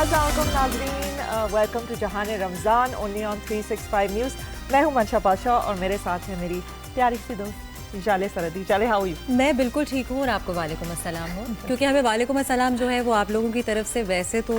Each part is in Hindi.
अस्सलामुअलैकुम नाज़रीन, वेलकम टू जहान रमज़ान ओनली ऑन 365 न्यूज़। मैं हूं मंशा पाशा और मेरे साथ है मेरी प्यारी सी दोस्त इजाले सरदी। इजाले, हाउ यू? मैं बिल्कुल ठीक हूँ और आपको वालेकुम अस्सलाम हो, क्योंकि हमें वालेकुम अस्सलाम जो है वो आप लोगों की तरफ से वैसे तो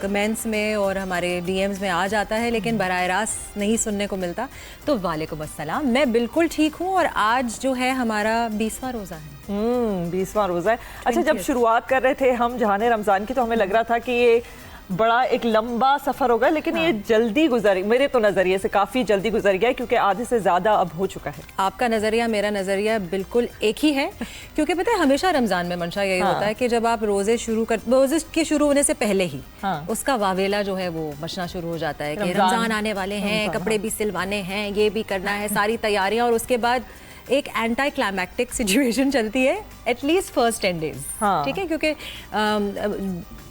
कमेंट्स में और हमारे डीएम्स में आ जाता है, लेकिन बराह रास्त नहीं सुनने को मिलता। तो वालेकुम अस्सलाम, मैं बिल्कुल ठीक हूँ और आज जो है हमारा 20वां रोज़ा है। 20वां रोज़ा है। अच्छा, जब शुरुआत कर रहे थे हम जहान रमज़ान की तो हमें लग रहा था कि ये बड़ा एक लंबा सफ़र होगा, लेकिन ये जल्दी गुजर, मेरे तो नज़रिए से काफ़ी जल्दी गुजर गया, क्योंकि आधे से ज़्यादा अब हो चुका है। आपका नज़रिया मेरा नज़रिया बिल्कुल एक ही है, क्योंकि पता है हमेशा रमज़ान में मंशा यही होता है कि जब आप रोज़े के शुरू होने से पहले ही उसका वावेला जो है वो बचना शुरू हो जाता है कि रमज़ान आने वाले हैं, कपड़े भी सिलवाने हैं, ये भी करना है, सारी तैयारियाँ, और उसके बाद एक एंटी क्लाइमैक्टिक सिचुएशन चलती है एटलीस्ट फर्स्ट 10 डेज। ठीक है, क्योंकि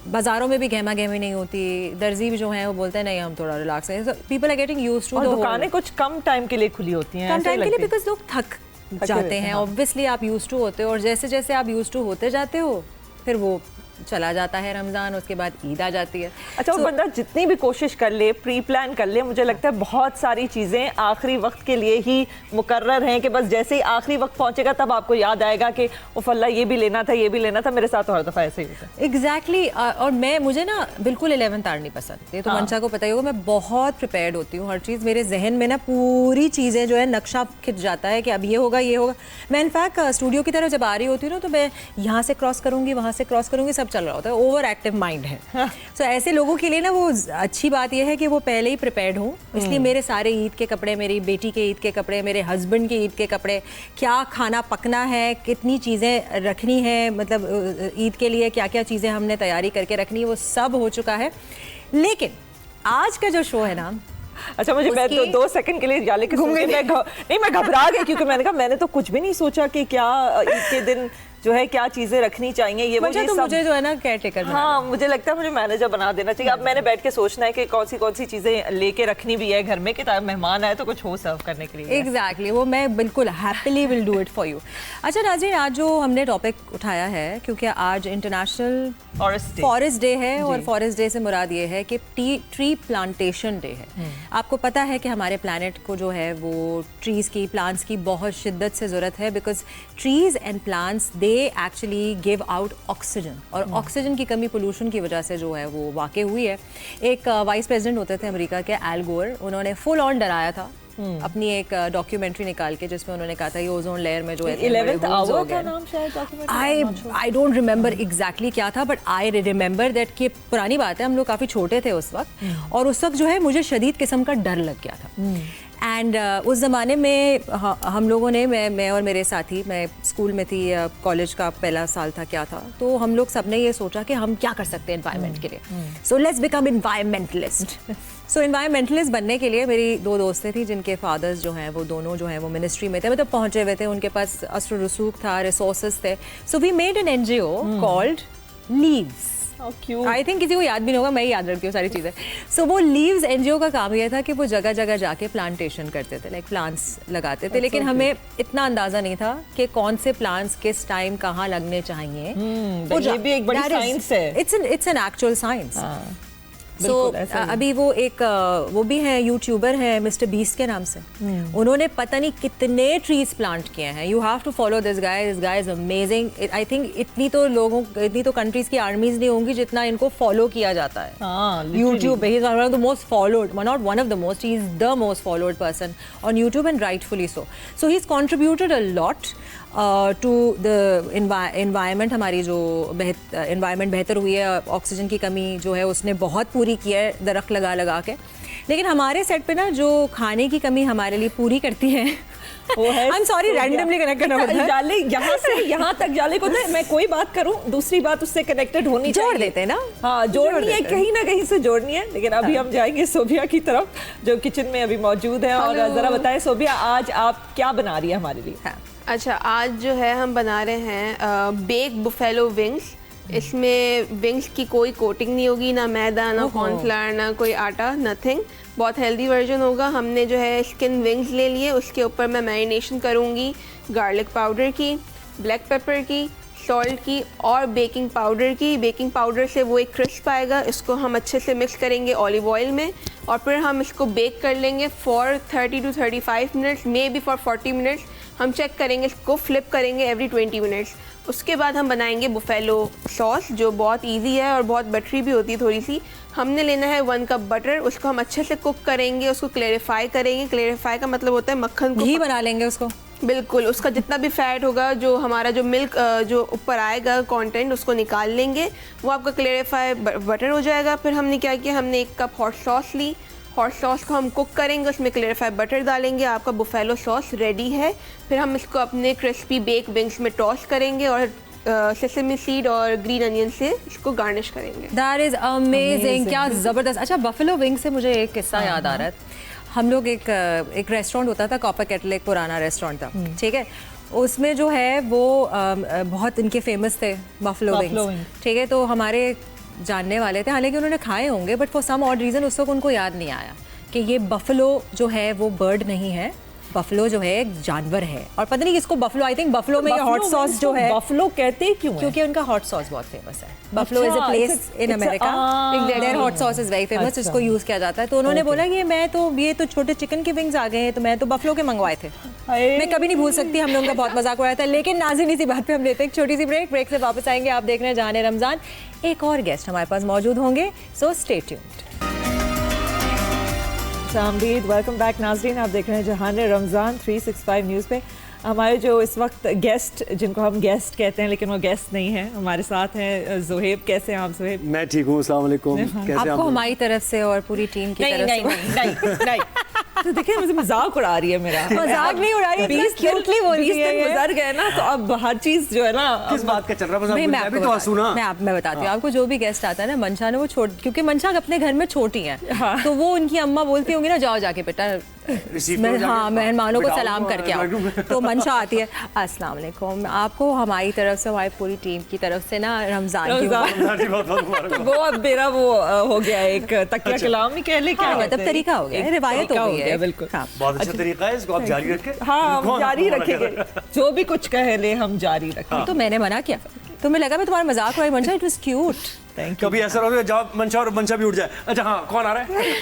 बाजारों में भी गहमा गहमी नहीं होती, दर्जी भी जो है वो बोलते हैं नहीं हम थोड़ा रिलैक्स हैं, people are getting used to. दुकानें कुछ कम टाइम के लिए खुली होती हैं, कम टाइम के लिए, बिकॉज लोग थक जाते हैं, ऑब्वियसली आप यूज्ड टू होते हो, और जैसे जैसे आप यूज्ड टू होते जाते हो फिर वो चला जाता है रमज़ान, उसके बाद ईद आ जाती है। अच्छा, वो बंदा जितनी भी कोशिश कर ले, प्री प्लान कर ले, मुझे लगता है बहुत सारी चीज़ें आखिरी वक्त के लिए ही मुकर्रर हैं कि बस जैसे ही आखिरी वक्त पहुंचेगा तब आपको याद आएगा कि उफ़ अल्लाह ये भी लेना था, ये भी लेना था। मेरे साथ तो हर दफ़ा ऐसे ही होता है। एग्जैक्टली और मुझे ना बिल्कुल 11th आवर नहीं पसंद, ये तो मंशा को पता ही होगा। मैं बहुत प्रिपेयर्ड होती हूँ, हर चीज़ मेरे जहन में ना पूरी चीज़ें जो है नक्शा खिंच जाता है कि अब ये होगा ये होगा। मैं इनफैक्ट स्टूडियो की तरफ जब आ रही होती हूँ ना तो मैं यहाँ से क्रॉस करूँगी, वहाँ से क्रॉस करूँगी, सब चल रहा होता है, ओवर एक्टिव माइंड है। सो ऐसे लोगों के लिए ना वो अच्छी बात यह है कि वो पहले ही प्रिपेयर्ड हो, इसलिए मेरे सारे ईद के कपड़े, मेरी बेटी के ईद के कपड़े, मेरे हस्बैंड के ईद के कपड़े, क्या खाना पकना है, कितनी चीज़ें रखनी है, मतलब ईद के लिए क्या क्या चीज़ें हमने तैयारी करके रखनी है, वो सब हो चुका है। लेकिन आज का जो शो है ना, अच्छा, मुझे मैं तो 2 सेकंड के लिए जाले के मैं घबरा गई, क्योंकि मैंने कहा मैंने तो कुछ भी नहीं सोचा कि क्या ईद के दिन जो है क्या चीजें रखनी चाहिए। ये तो सब मुझे जो है ना केयरटेकर, हाँ मुझे लगता है मुझे मैनेजर बना देना चाहिए। अब मैंने बैठ के सोचना है कि कौन सी चीजें लेके रखनी भी है घर में कि ताकि मेहमान आए तो कुछ हो सर्व करने के लिए। एग्जैक्टली, वो मैं बिल्कुल happily will do it for you. अच्छा नाज़रीन, आज जो हमने टॉपिक उठाया है, क्योंकि आज इंटरनेशनल फॉरेस्ट डे है, और फॉरेस्ट डे से मुराद ये है कि ट्री प्लांटेशन डे है। आपको पता है कि हमारे प्लानट को जो है वो ट्रीज की, प्लांट्स की बहुत शिद्दत से ज़रूरत है, because trees and plants they actually give out oxygen, और ऑक्सीजन की कमी पोल्यूशन की वजह से जो है वो वाक़ई हुई है। एक वाइस प्रेसिडेंट होते थे अमेरिका के, एल गोर, उन्होंने फुल ऑन डराया था अपनी एक डॉक्यूमेंट्री निकाल के, जिसमें उन्होंने कहा था ये ओजोन लेयर में जो है 11th आवर का नाम शायद आई डोंट रिमेंबर एग्जैक्टली क्या था, बट आई रिमेंबर दैट कि पुरानी बात है, हम लोग काफ़ी छोटे थे उस वक्त, और उस वक्त जो है मुझे शदीद किस्म का डर लग गया था। एंड उस ज़माने में हम लोगों ने, मैं और मेरे साथी, मैं स्कूल में थी, कॉलेज का पहला साल था क्या था, तो हम लोग सब ने ये सोचा कि हम क्या कर सकते हैं एनवायरनमेंट के लिए, so let's become environmentalist. So environmentalist बनने के लिए मेरी 2 दोस्तें थी जिनके फादर्स जो हैं वो दोनों जो हैं वो मिनिस्ट्री में थे, मतलब पहुँचे हुए थे, उनके पास अस्र रसूख था, रिसोर्सेज थे। So we made an NGO called leaves. I think किसी को याद भी नहीं होगा, मैं ही याद रखती हूँ सारी चीज़ें। सो वो लीव्स NGO का काम यह था कि वो जगह जगह जाके प्लांटेशन करते थे, लाइक प्लांट्स लगाते थे, लेकिन हमें इतना अंदाज़ा नहीं था कि कौन से प्लांट्स किस टाइम कहाँ लगने चाहिए। ये भी एक बड़ी साइंस है, इट्स एन एक्चुअल साइंस। सो अभी वो भी हैं, यूट्यूबर हैं मिस्टर बीस्ट के नाम से, उन्होंने पता नहीं कितने ट्रीज प्लांट किए हैं। You have to follow this guy is amazing. I think इतनी तो कंट्रीज की आर्मीज नहीं होंगी जितना इनको फॉलो किया जाता है यूट्यूब पे। He is one of the most followed, not one of the most, he is the most followed person on YouTube, and rightfully so. So he is contributed a lot to the environment. हमारी जो एनवायरनमेंट बेहतर हुई है, ऑक्सीजन की कमी जो है उसने बहुत पूरी की है दरख्त लगा लगा के। लेकिन हमारे सेट पे ना जो खाने की कमी हमारे लिए पूरी करती है, वो है, I am sorry randomly connect करना पड़ता है, जाले यहाँ से यहाँ तक जाले को मैं कोई बात करूँ, दूसरी बात उससे कनेक्टेड होनी चाहिए, जोड़ देते हैं ना। हाँ, जोड़नी है, कहीं ना कहीं से जोड़नी है। लेकिन अभी हम जाएंगे सोबिया की तरफ जो किचन में अभी मौजूद है, और जरा बताएं सोबिया आज आप क्या बना रही है हमारे लिए। अच्छा, आज जो है हम बना रहे हैं बेक बुफेलो विंग्स। इसमें विंग्स की कोई कोटिंग नहीं होगी, ना मैदा, ना कॉर्नफ्लावर, ना कोई आटा, नथिंग। बहुत हेल्दी वर्जन होगा। हमने जो है स्किन विंग्स ले लिए, उसके ऊपर मैं मैरिनेशन करूँगी गार्लिक पाउडर की, ब्लैक पेपर की, सॉल्ट की और बेकिंग पाउडर की। बेकिंग पाउडर से वो एक क्रिस्प आएगा, इसको हम अच्छे से मिक्स करेंगे ऑलिव ऑयल में और फिर हम इसको बेक कर लेंगे for 30 to 35 minutes, may be for 40 minutes. हम चेक करेंगे, इसको फ्लिप करेंगे एवरी 20 मिनट्स। उसके बाद हम बनाएंगे बुफेलो सॉस, जो बहुत इजी है और बहुत बटरी भी होती है थोड़ी सी। हमने लेना है 1 कप बटर, उसको हम अच्छे से कुक करेंगे, उसको क्लेरिफाई करेंगे। क्लेरिफाई का मतलब होता है मक्खन को घी बना लेंगे उसको। बिल्कुल, उसका जितना भी फैट होगा, जो हमारा जो मिल्क जो ऊपर आएगा कंटेंट, उसको निकाल लेंगे। वो आपका क्लेरिफाई बटर हो जाएगा। फिर हमने क्या किया, हमने 1 कप हॉट सॉस ली। हॉट सॉस को हम कुक करेंगे, उसमें क्लेरिफाई बटर डालेंगे, आपका बुफेलो सॉस रेडी है। फिर हम इसको अपने क्रिस्पी बेक विंग्स में टॉस करेंगे और सेसमी सीड और ग्रीन अनियन से इसको गार्निश करेंगे। दैट इज अमेजिंग, क्या ज़बरदस्त। अच्छा, बफेलो विंग से मुझे एक किस्सा याद आ रहा है। हम लोग एक रेस्टोरेंट होता था, कॉपर केटल, एक पुराना रेस्टोरेंट था, ठीक है। उसमें जो है वो बहुत इनके फेमस थे बफेलो विंग्स, ठीक है। तो हमारे जानने वाले थे, हालांकि उन्होंने खाए होंगे, but for some odd reason उस वक्त उनको याद नहीं आया कि ये बफेलो जो है वो बर्ड नहीं है, बफलो जो है एक जानवर है। और पता नहीं किसको बफलो, आई थिंक बफलो में ये हॉट सॉस जो है, बफलो कहते हैं क्यों? क्योंकि उनका हॉट सॉस बहुत फेमस है। Buffalo is a place in America, there hot sauce is very famous, इसको यूज किया जाता है। तो उन्होंने बोला कि ये तो छोटे चिकन के विंग्स आ गए हैं, तो मैं तो बफलो के मंगवाए थे। मैं कभी नहीं भूल सकती, हमने उनका बहुत मजाक उड़ाया था। लेकिन नाज़रीन, इसी बात पे हम लेते हैं एक छोटी सी ब्रेक से वापस आएंगे। आप देख रहे हैं जाने रमजान, एक और गेस्ट हमारे पास मौजूद होंगे, सो स्टे ट्यून्ड। सामदीद, वेलकम बैक नाज़रीन, आप देख रहे हैं जहान रमज़ान 365 न्यूज़ पे। हमारे जो इस वक्त गेस्ट, जिनको हम गेस्ट कहते हैं लेकिन वो गेस्ट नहीं है, हमारे साथ हैं ज़ुहैब। कैसे हैं आप ज़ुहैब? मैं ठीक हूँ, अस्सलाम वालेकुम। कैसे आपको हमारी तरफ से और पूरी टीम की तरफ से नहीं तो देखिए, मुझे मजाक उड़ा रही है मेरा। मजाक नहीं उड़ा रही है, 20 दिन गुजर गए ना, तो अब हर चीज जो है ना, किस बात का चल रहा है? मैं बताती हूँ आपको। जो भी गेस्ट आता है ना, मंशा ने वो क्योंकि मंशा अपने घर में छोटी है, तो वो उनकी अम्मा बोलती होंगी ना, जाओ जाके बेटा हाँ मेहमानों को सलाम करके आओ। तो मंशा आती है, अस्सलाम वालेकुम, आपको हमारी तरफ से, हमारी पूरी टीम की तरफ से ना रमजान की वो अब मेरा वो हो गया एक तकिया कलाम ही कह ले, क्या मतलब तरीका हो गया, रिवायत हो गई है। बिल्कुल, बहुत अच्छा तरीका है, इसको आप जारी रखें। हाँ, हम जारी रखेंगे, जो भी कुछ कहे ले हम जारी रखें। तो मैंने मना किया, तुम्हें लगा मैं तुम्हारा मजाक उड़ाई मंशा, it was cute. Thank you. कभी ऐसा हो जाओ मंशा और मंशा भी उठ जाए। अच्छा हाँ, कौन आ रहा है?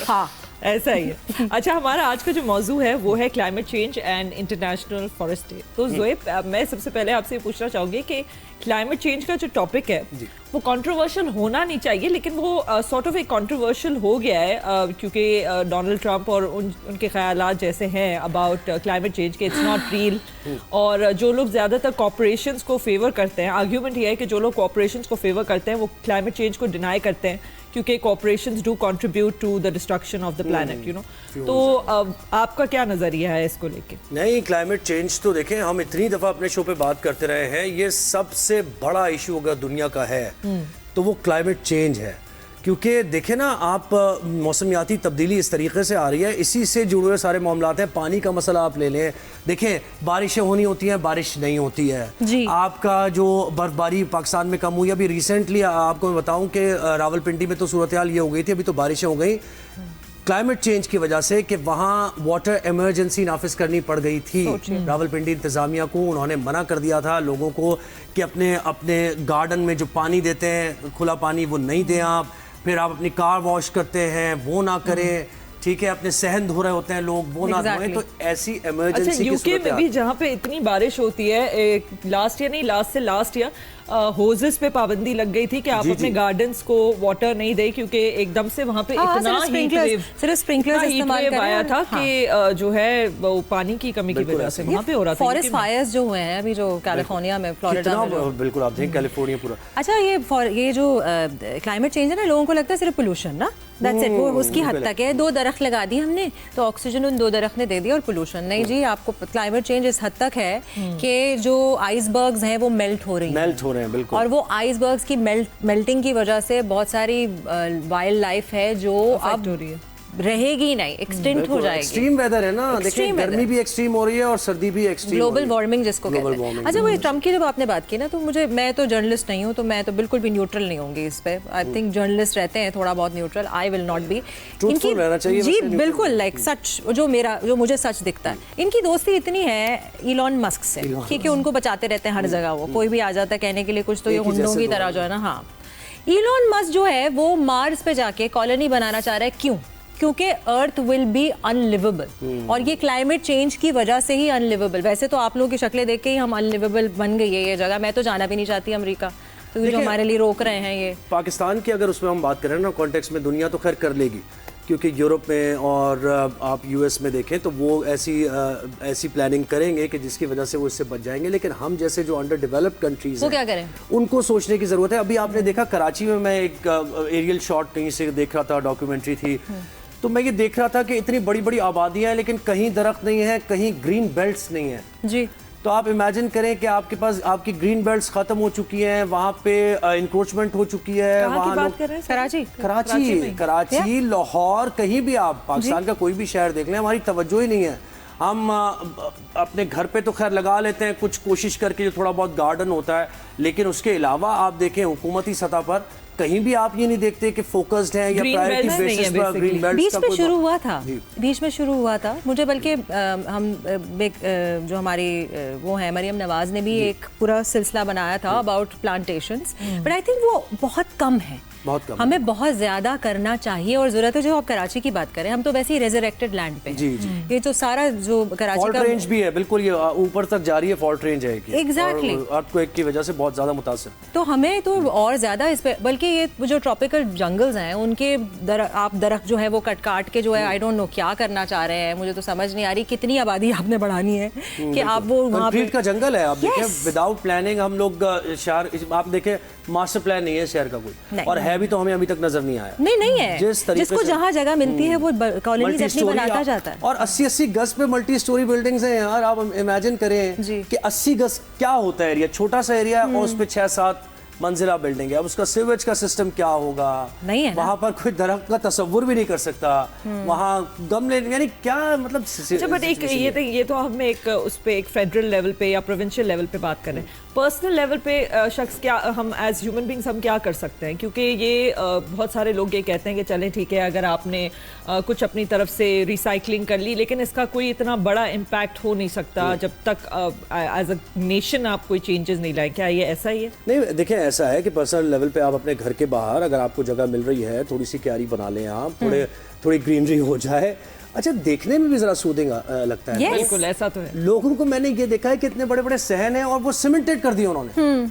हाँ, ऐसा ही है। अच्छा, हमारा आज का जो मौजू है वो है climate change and international forest day. तो ज़ुहैब, मैं सबसे पहले आपसे पूछना चाहूँगी कि क्लाइमेट चेंज का जो टॉपिक है वो कंट्रोवर्शियल होना नहीं चाहिए, लेकिन वो सॉर्ट ऑफ एक कंट्रोवर्शियल हो गया है क्योंकि डोनाल्ड ट्रंप और उनके ख्यालात जैसे हैं अबाउट क्लाइमेट चेंज के, इट्स नॉट रियल। और जो लोग ज़्यादातर कॉर्पोरेशंस को फेवर करते हैं, आर्ग्यूमेंट ये है कि जो लोग कॉर्पोरेशंस को फेवर करते हैं वो क्लाइमेट चेंज को डिनाई करते हैं क्योंकि corporations do contribute to the destruction of the planet, you know. तो आपका क्या नज़रिया है इसको लेके? नहीं, क्लाइमेट चेंज तो देखें, हम इतनी दफ़ा अपने शो पे बात करते रहे हैं, ये सबसे बड़ा इशू अगर दुनिया का है तो वो क्लाइमेट चेंज है। क्योंकि देखें ना आप, मौसमियाती तब्दीली इस तरीके से आ रही है, इसी से जुड़े हुए सारे मामलात हैं। पानी का मसला आप ले लें, देखें बारिशें होनी होती हैं, बारिश नहीं होती है जी। आपका जो बर्फबारी पाकिस्तान में कम हुई, अभी रिसेंटली आपको मैं बताऊं कि रावलपिंडी में तो सूरत हाल ये हो गई थी, अभी तो बारिशें हो गई क्लाइमेट चेंज की वजह से कि वहाँ वाटर इमरजेंसी नाफिज करनी पड़ गई थी रावलपिंडी इंतज़ामिया को। उन्होंने मना कर दिया था लोगों को कि अपने अपने गार्डन में जो पानी देते हैं, खुला पानी, वो नहीं दें आप। फिर आप अपनी कार वॉश करते हैं, वो ना करें, ठीक है। अपने सहन धो रहे होते हैं लोग, वो ना धोएं। तो ऐसी इमरजेंसी अच्छा, यूके में भी जहाँ पे इतनी बारिश होती है, लास्ट ईयर होजेस पे पाबंदी लग गई थी कि आप अपने गार्डन्स को वाटर नहीं दे, क्योंकि एकदम से वहाँ पे इतना सिर्फ स्प्रिंकलर्स इस्तेमाल कर आया था कि जो है वो पानी की कमी की वजह से वहाँ पे हो रहा था। फॉरेस्ट फायर्स जो हुए हैं अभी, जो कैलिफोर्निया में, फ्लोरिडा में, बिल्कुल आप देखें कैलिफोर्निया पूरा। अच्छा, ये जो क्लाइमेट चेंज है ना, लोगों को लगता है सिर्फ पोल्यूशन ना, दैट्स इट, वो उसकी हद तक है। 2 दरख्त लगा दी हमने तो ऑक्सीजन उन 2 दरख्त ने दे दिया और पोल्यूशन नहीं। जी, आपको क्लाइमेट चेंज इस हद तक है कि जो आइसबर्ग्स हैं वो मेल्ट हो रही हैं, बिल्कुल। और वो आइसबर्ग्स की मेल्टिंग की वजह से बहुत सारी वाइल्ड लाइफ है जो अब रहेगी नहीं, एक्सटेंट हो जाएगी। एक्सट्रीम वेदर है ना, देखिए Extreme गर्मी weather। भी एक्सट्रीम हो रही है और सर्दी भी एक्सट्रीम। ग्लोबल वार्मिंग जिसको Global कहते हैं। warming। अच्छा, वो ट्रम्प की जब आपने बात की ना, तो मैं तो जर्नलिस्ट नहीं हूँ, तो मैं तो बिल्कुल भी न्यूट्रल नहीं होंगी इस पे। आई थिंक जर्नलिस्ट रहते हैं थोड़ा बहुत neutral, I will not be. Truthful रहना चाहिए जी वैसे neutral। बिल्कुल, लाइक सच, जो मुझे सच दिखता है। इनकी दोस्ती इतनी है इलॉन मस्क से, क्योंकि उनको बचाते रहते हैं हर जगह, वो कोई भी आ जाता है कहने के लिए कुछ, तो ये एक ही हुंडों जैसे की दो तरह जो है ना। हाँ, इलॉन मस्क जो है वो मार्स पे जाके कॉलोनी बनाना चाह रहा है। क्यों? क्योंकि अर्थ विल बी अनलिवेबल, और ये क्लाइमेट चेंज की वजह से ही अनलिवेबल। वैसे तो आप लोगों की शक्लें देख के ही हम अनलिवेबल बन गई है ये जगह। मैं तो जाना भी नहीं चाहती अमेरिका, तो ये जो हमारे लिए रोक रहे हैं ये। पाकिस्तान की अगर उसमें हम बात करें ना कॉन्टेक्स्ट में, दुनिया तो खैर कर लेगी, क्योंकि यूरोप में और आप यूएस में देखें तो वो ऐसी प्लानिंग करेंगे कि जिसकी वजह से वो इससे बच जाएंगे। लेकिन हम जैसे जो अंडर डेवलप्ड कंट्रीज वो क्या करें? उनको सोचने की ज़रूरत है। अभी आपने देखा कराची में, मैं एक एरियल शॉट कहीं से देख रहा था, डॉक्यूमेंट्री थी, तो मैं ये देख रहा था कि इतनी बड़ी बड़ी आबादियाँ हैं लेकिन कहीं दरख्त नहीं है, कहीं ग्रीन बेल्ट्स नहीं है जी। तो आप इमेजिन करें कि आपके पास आपकी ग्रीन बेल्ट्स खत्म हो चुकी हैं, वहाँ पे इंक्रोचमेंट हो चुकी है। कहाँ की वहाँ बात कर रहे हैं? कराची, लाहौर, कहीं भी आप पाकिस्तान का कोई भी शहर देख लें, हमारी तवज्जो ही नहीं है। हम अपने घर पे तो खैर लगा लेते हैं कुछ कोशिश करके, जो थोड़ा बहुत गार्डन होता है, लेकिन उसके अलावा आप देखें हुकूमती सतह पर कहीं भी आप ये नहीं देखते कि फोकस्ड हैं या प्रायोरिटी बेसिस पर ग्रीन बेल्ट्स बीच का में कोई शुरू हुआ था, बीच में शुरू हुआ था। मुझे बल्कि हम जो हमारी वो है मरियम नवाज ने भी एक पूरा सिलसिला बनाया था about plantations, but I think वो बहुत कम है, बहुत कम। हमें बहुत ज्यादा करना चाहिए और जरूरत है। जो आप कराची की बात करें, हम तो वैसे ही रेजरेक्टेड लैंड पे हैं। जी, जी। ये जो सारा जो कराची फॉल्ट का रेंज भी है, बिल्कुल ये ऊपर तक जा रही है, फॉल्ट रेंज है कि Exactly। अर्थक्वेक की वजह से बहुत ज्यादा मुतासिर। तो हमें तो और ज्यादा इस पे, बल्कि ये जो ट्रॉपिकल जंगल्स हैं उनके आप दरख्त जो है वो काट के जो है, आई डोंट नो क्या करना चाह रहे हैं, मुझे तो समझ नहीं आ रही कितनी आबादी आपने बढ़ानी है कि आप वो वहाँ कंक्रीट का जंगल है। आप देखें Yes। विदाउट प्लानिंग हम लोग शहर, आप देखें मास्टर प्लान नहीं है शहर का कोई, और है भी तो हमें अभी तक नजर नहीं आया। नहीं है, जिस तरीके जिसको से जहाँ जगह मिलती है वो कॉलोनीज अपनी मल्टी-स्टोरी बनाता जाता है। और 80-80 गज पे मल्टी स्टोरी बिल्डिंग्स हैं यार। आप इमेजिन करें जी। कि 80 गज क्या होता है एरिया, छोटा सा एरिया और उस पे 6-7 मंजिला बिल्डिंग है। अब उसका सीवेज का सिस्टम क्या होगा, नहीं है ना। वहाँ पर कोई दरख्त का तस्वुर भी नहीं कर सकता, वहाँ गमले, यानी क्या मतलब। अच्छा, बट एक ये तो हम एक उस पे एक फेडरल लेवल पे या प्रोविंशियल लेवल पे बात करें, पर्सनल लेवल पे शख्स क्या, हम एज ह्यूमन बींग्स हम क्या कर सकते हैं? क्योंकि ये बहुत सारे लोग ये कहते हैं कि चलें ठीक है, अगर आपने कुछ अपनी तरफ से रिसाइकलिंग कर ली, लेकिन इसका कोई इतना बड़ा इम्पैक्ट हो नहीं सकता जब तक एज अ नेशन आप कोई चेंजेस नहीं लाए। क्या ये ऐसा ही है? नहीं, देखें ऐसा है कि पर्सनल लेवल पे आप अपने घर के बाहर अगर आपको जगह मिल रही है, थोड़ी सी क्यारी बना लें आप, थोड़ी ग्रीनरी हो जाए, अच्छा देखने में भी जरा सूदिंग लगता है। Yes। बिल्कुल ऐसा तो है। लोगों को मैंने ये देखा है कि इतने बड़े बड़े सहन हैं और वो सीमेंटेड कर दिए उन्होंने।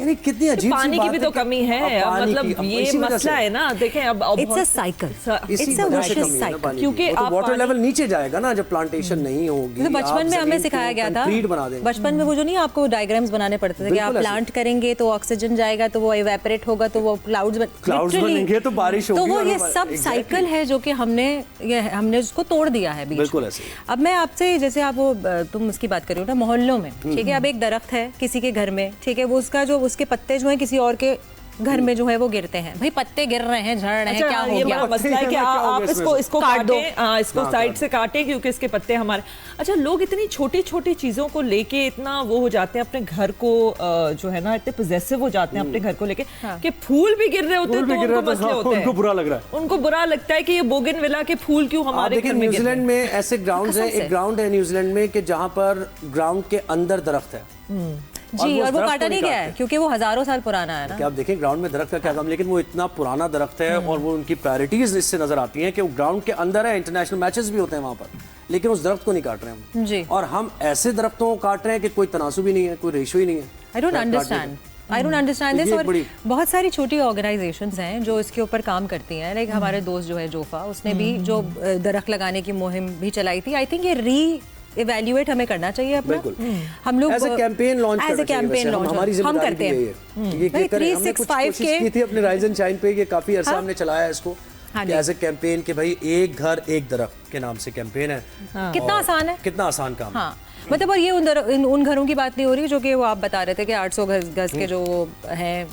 यानी कितनी अजीब सी पानी बात की भी है तो कि कमी है, पानी मतलब की- ये इसी वजह मसला से- है ना। देखें अब इट्स अ बहुत- साइकिल, इसी इट्स अ वजह से विशियस कमी है ना साइकिल। पानी की। क्योंकि वो तो आप वाटर पानी- लेवल नीचे जाएगा ना जब प्लांटेशन नहीं होगी। तो बचपन आप में हमें जमीन सिखाया को गया था, कंक्रीट बना देंगे। बचपन में वो जो नहीं आपको डायग्राम्स बनाने पड़ते थे कि आप बिल्कुल ऐसे। प्लांट करेंगे तो ऑक्सीजन जाएगा, तो वो इवेपोरेट होगा, तो वो क्लाउड्स बनेंगे तो बारिश तो होगी वो और ये हमारे- सब Exactly। साइकिल है जो कि हमने उसको तोड़ दिया है बीच बिल्कुल में। ऐसे ही। अब मैं आपसे, जैसे आप वो तुम उसकी बात कर रही हो ना, मोहल्लों में, ठीक है, अब एक दरख्त है किसी के घर में, ठीक है, वो उसका जो उसके पत्ते जो है किसी और के घर में जो है वो गिरते हैं, भाई पत्ते गिर रहे हैं, झड़ रहे हैं, अच्छा, क्या हो ये गया? बड़ा मसला है कि क्या हो आप गया इसको इसमें? काट दो, इसको हाँ, साइड काट से काटें क्योंकि इसके पत्ते हमारे। अच्छा, लोग इतनी छोटी छोटी चीजों को लेके इतना वो हो जाते हैं अपने घर को, जो है ना, इतने पोजेसिव हो जाते हैं अपने घर को लेके कि फूल भी गिर रहे होते हैं तो उनको मसले होते हैं, उनको बुरा लग रहा है। उनको बुरा लगता है कि ये बोगनविला के फूल क्यों हमारे घर में गिर रहे न्यूजीलैंड हैं। में ऐसे ग्राउंड हैं, एक ग्राउंड है न्यूजीलैंड में कि जहाँ पर ग्राउंड के अंदर दरख्त है जी, और वो दरख्त काटा को नहीं गया है काटते। क्योंकि वो हजारों साल पुराना है ना। कि आप देखें ग्राउंड में दरख्त का क्या काम, लेकिन वो इतना पुराना दरख्त है और वो उनकी प्रायोरिटीज इससे नजर आती हैं कि वो ग्राउंड के अंदर है, इंटरनेशनल मैचेस भी होते हैं वहाँ पर, लेकिन उस दरख्त को नहीं काट रहे हम जी। और हम ऐसे दरख्तों को काट रहे हैं कि कोई तनासुब ही नहीं है, कोई रेशो ही नहीं है। I don't understand, I don't understand this. ये और बड़ी- बहुत सारी छोटी ऑर्गेनाइजेशंस हैं जो इसके ऊपर काम करती हैं, लाइक हमारे दोस्त जो है जोफा, उसने भी जो दरख्त लगाने की मुहिम भी चलाई थी। आई थिंक ये इवैल्यूएट हमें करना चाहिए अपना। बिल्कुल। हम लोग as a campaign launch as a campaign launch हमारी हम जिम्मेदारी करते भी हैं। यही है। ये भाई, करें, हमने कुछ 365 कोशिश की थी अपने राइज एंड शाइन पे, ये काफी अरसा हाँ। हमने चलाया है इसको हाँ कि जी। एज ए कैंपेन कि भाई एक घर एक दरख्त के नाम से कैंपेन है। कितना और आसान है। कितना आसान काम है। हाँ, मतलब, और ये उन घरों की बात नहीं हो रही जो कि वो आप बता रहे थे कि 800 गज के जो हैं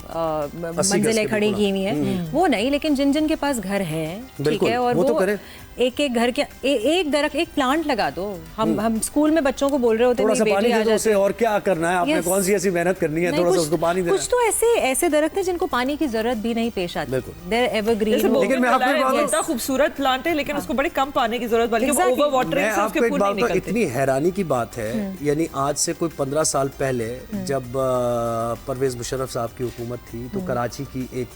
मंजिलें के खड़ी बिल्कुल। की हुई हैं, वो नहीं, लेकिन जिन जिन के पास घर है, ठीक बिल्कुल, है, और वो तो करें। एक घर के एक दरख्त, एक प्लांट लगा दो। हम स्कूल में बच्चों को बोल रहे होते थोड़ा सा मेरी पानी बेटी दे आ दो उसे, जाती है। और क्या करना है आपने, Yes. कौन सी ऐसी मेहनत करनी है, नहीं, थोड़ा सा कुछ- उसको पानी देना। कुछ तो ऐसे दरख्त हैं जिनको पानी की जरूरत भी नहीं पेश आती। बिल्कुल। They're evergreen। जैसे लेकिन मैं आपको एक बात इतना खूबसूरत प्लांट है लेकिन उसको बड़े कम पानी की जरूरत, बल्कि वो Exactly. ओवर वाटरिंग मैं से उसके आपको एक फूल बात नहीं तो निकलते। इतनी हैरानी की बात है, यानी आज से कोई 15 साल पहले जब परवेज मुशर्रफ साहब की हुकूमत थी तो कराची की एक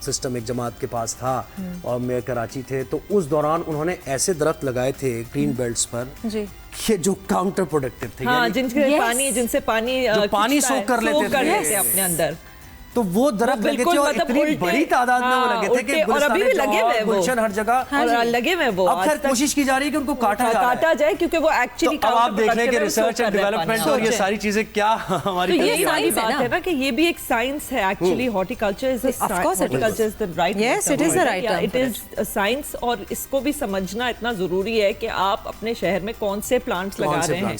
सिस्टम एक जमात के पास था और मेयर कराची थे, तो उस दौरान उन्होंने ऐसे दरख्त लगाए थे ग्रीन बेल्ट्स पर जी। कि जो काउंटर प्रोडक्टिव थे, हाँ, यानी जिनसे पानी जो पानी खिंचता है, सोख कर लेते थे। अपने अंदर। तो वो दरख्त लगे थे और मतलब इतनी बड़ी तादाद में वो लगे थे कि और अभी भी लगे हुए हैं वो। गुलशन हर जगह और लगे हुए हैं वो। अब खैर कोशिश की जा रही है कि उनको काटा जाए क्योंकि वो एक्चुअली तो अब आप देख लें कि रिसर्च एंड डेवलपमेंट और ये सारी चीजें क्या हमारी तो ये ये सारी science है बात ना। है ना कि ये भी एक साइंस है actually. Horticulture is Of course it is. Horticulture is the right Yes, it is the right term it for is science, और इसको भी समझना इतना जरूरी है कि आप अपने शहर में कौन से प्लांट्स लगा रहे हैं।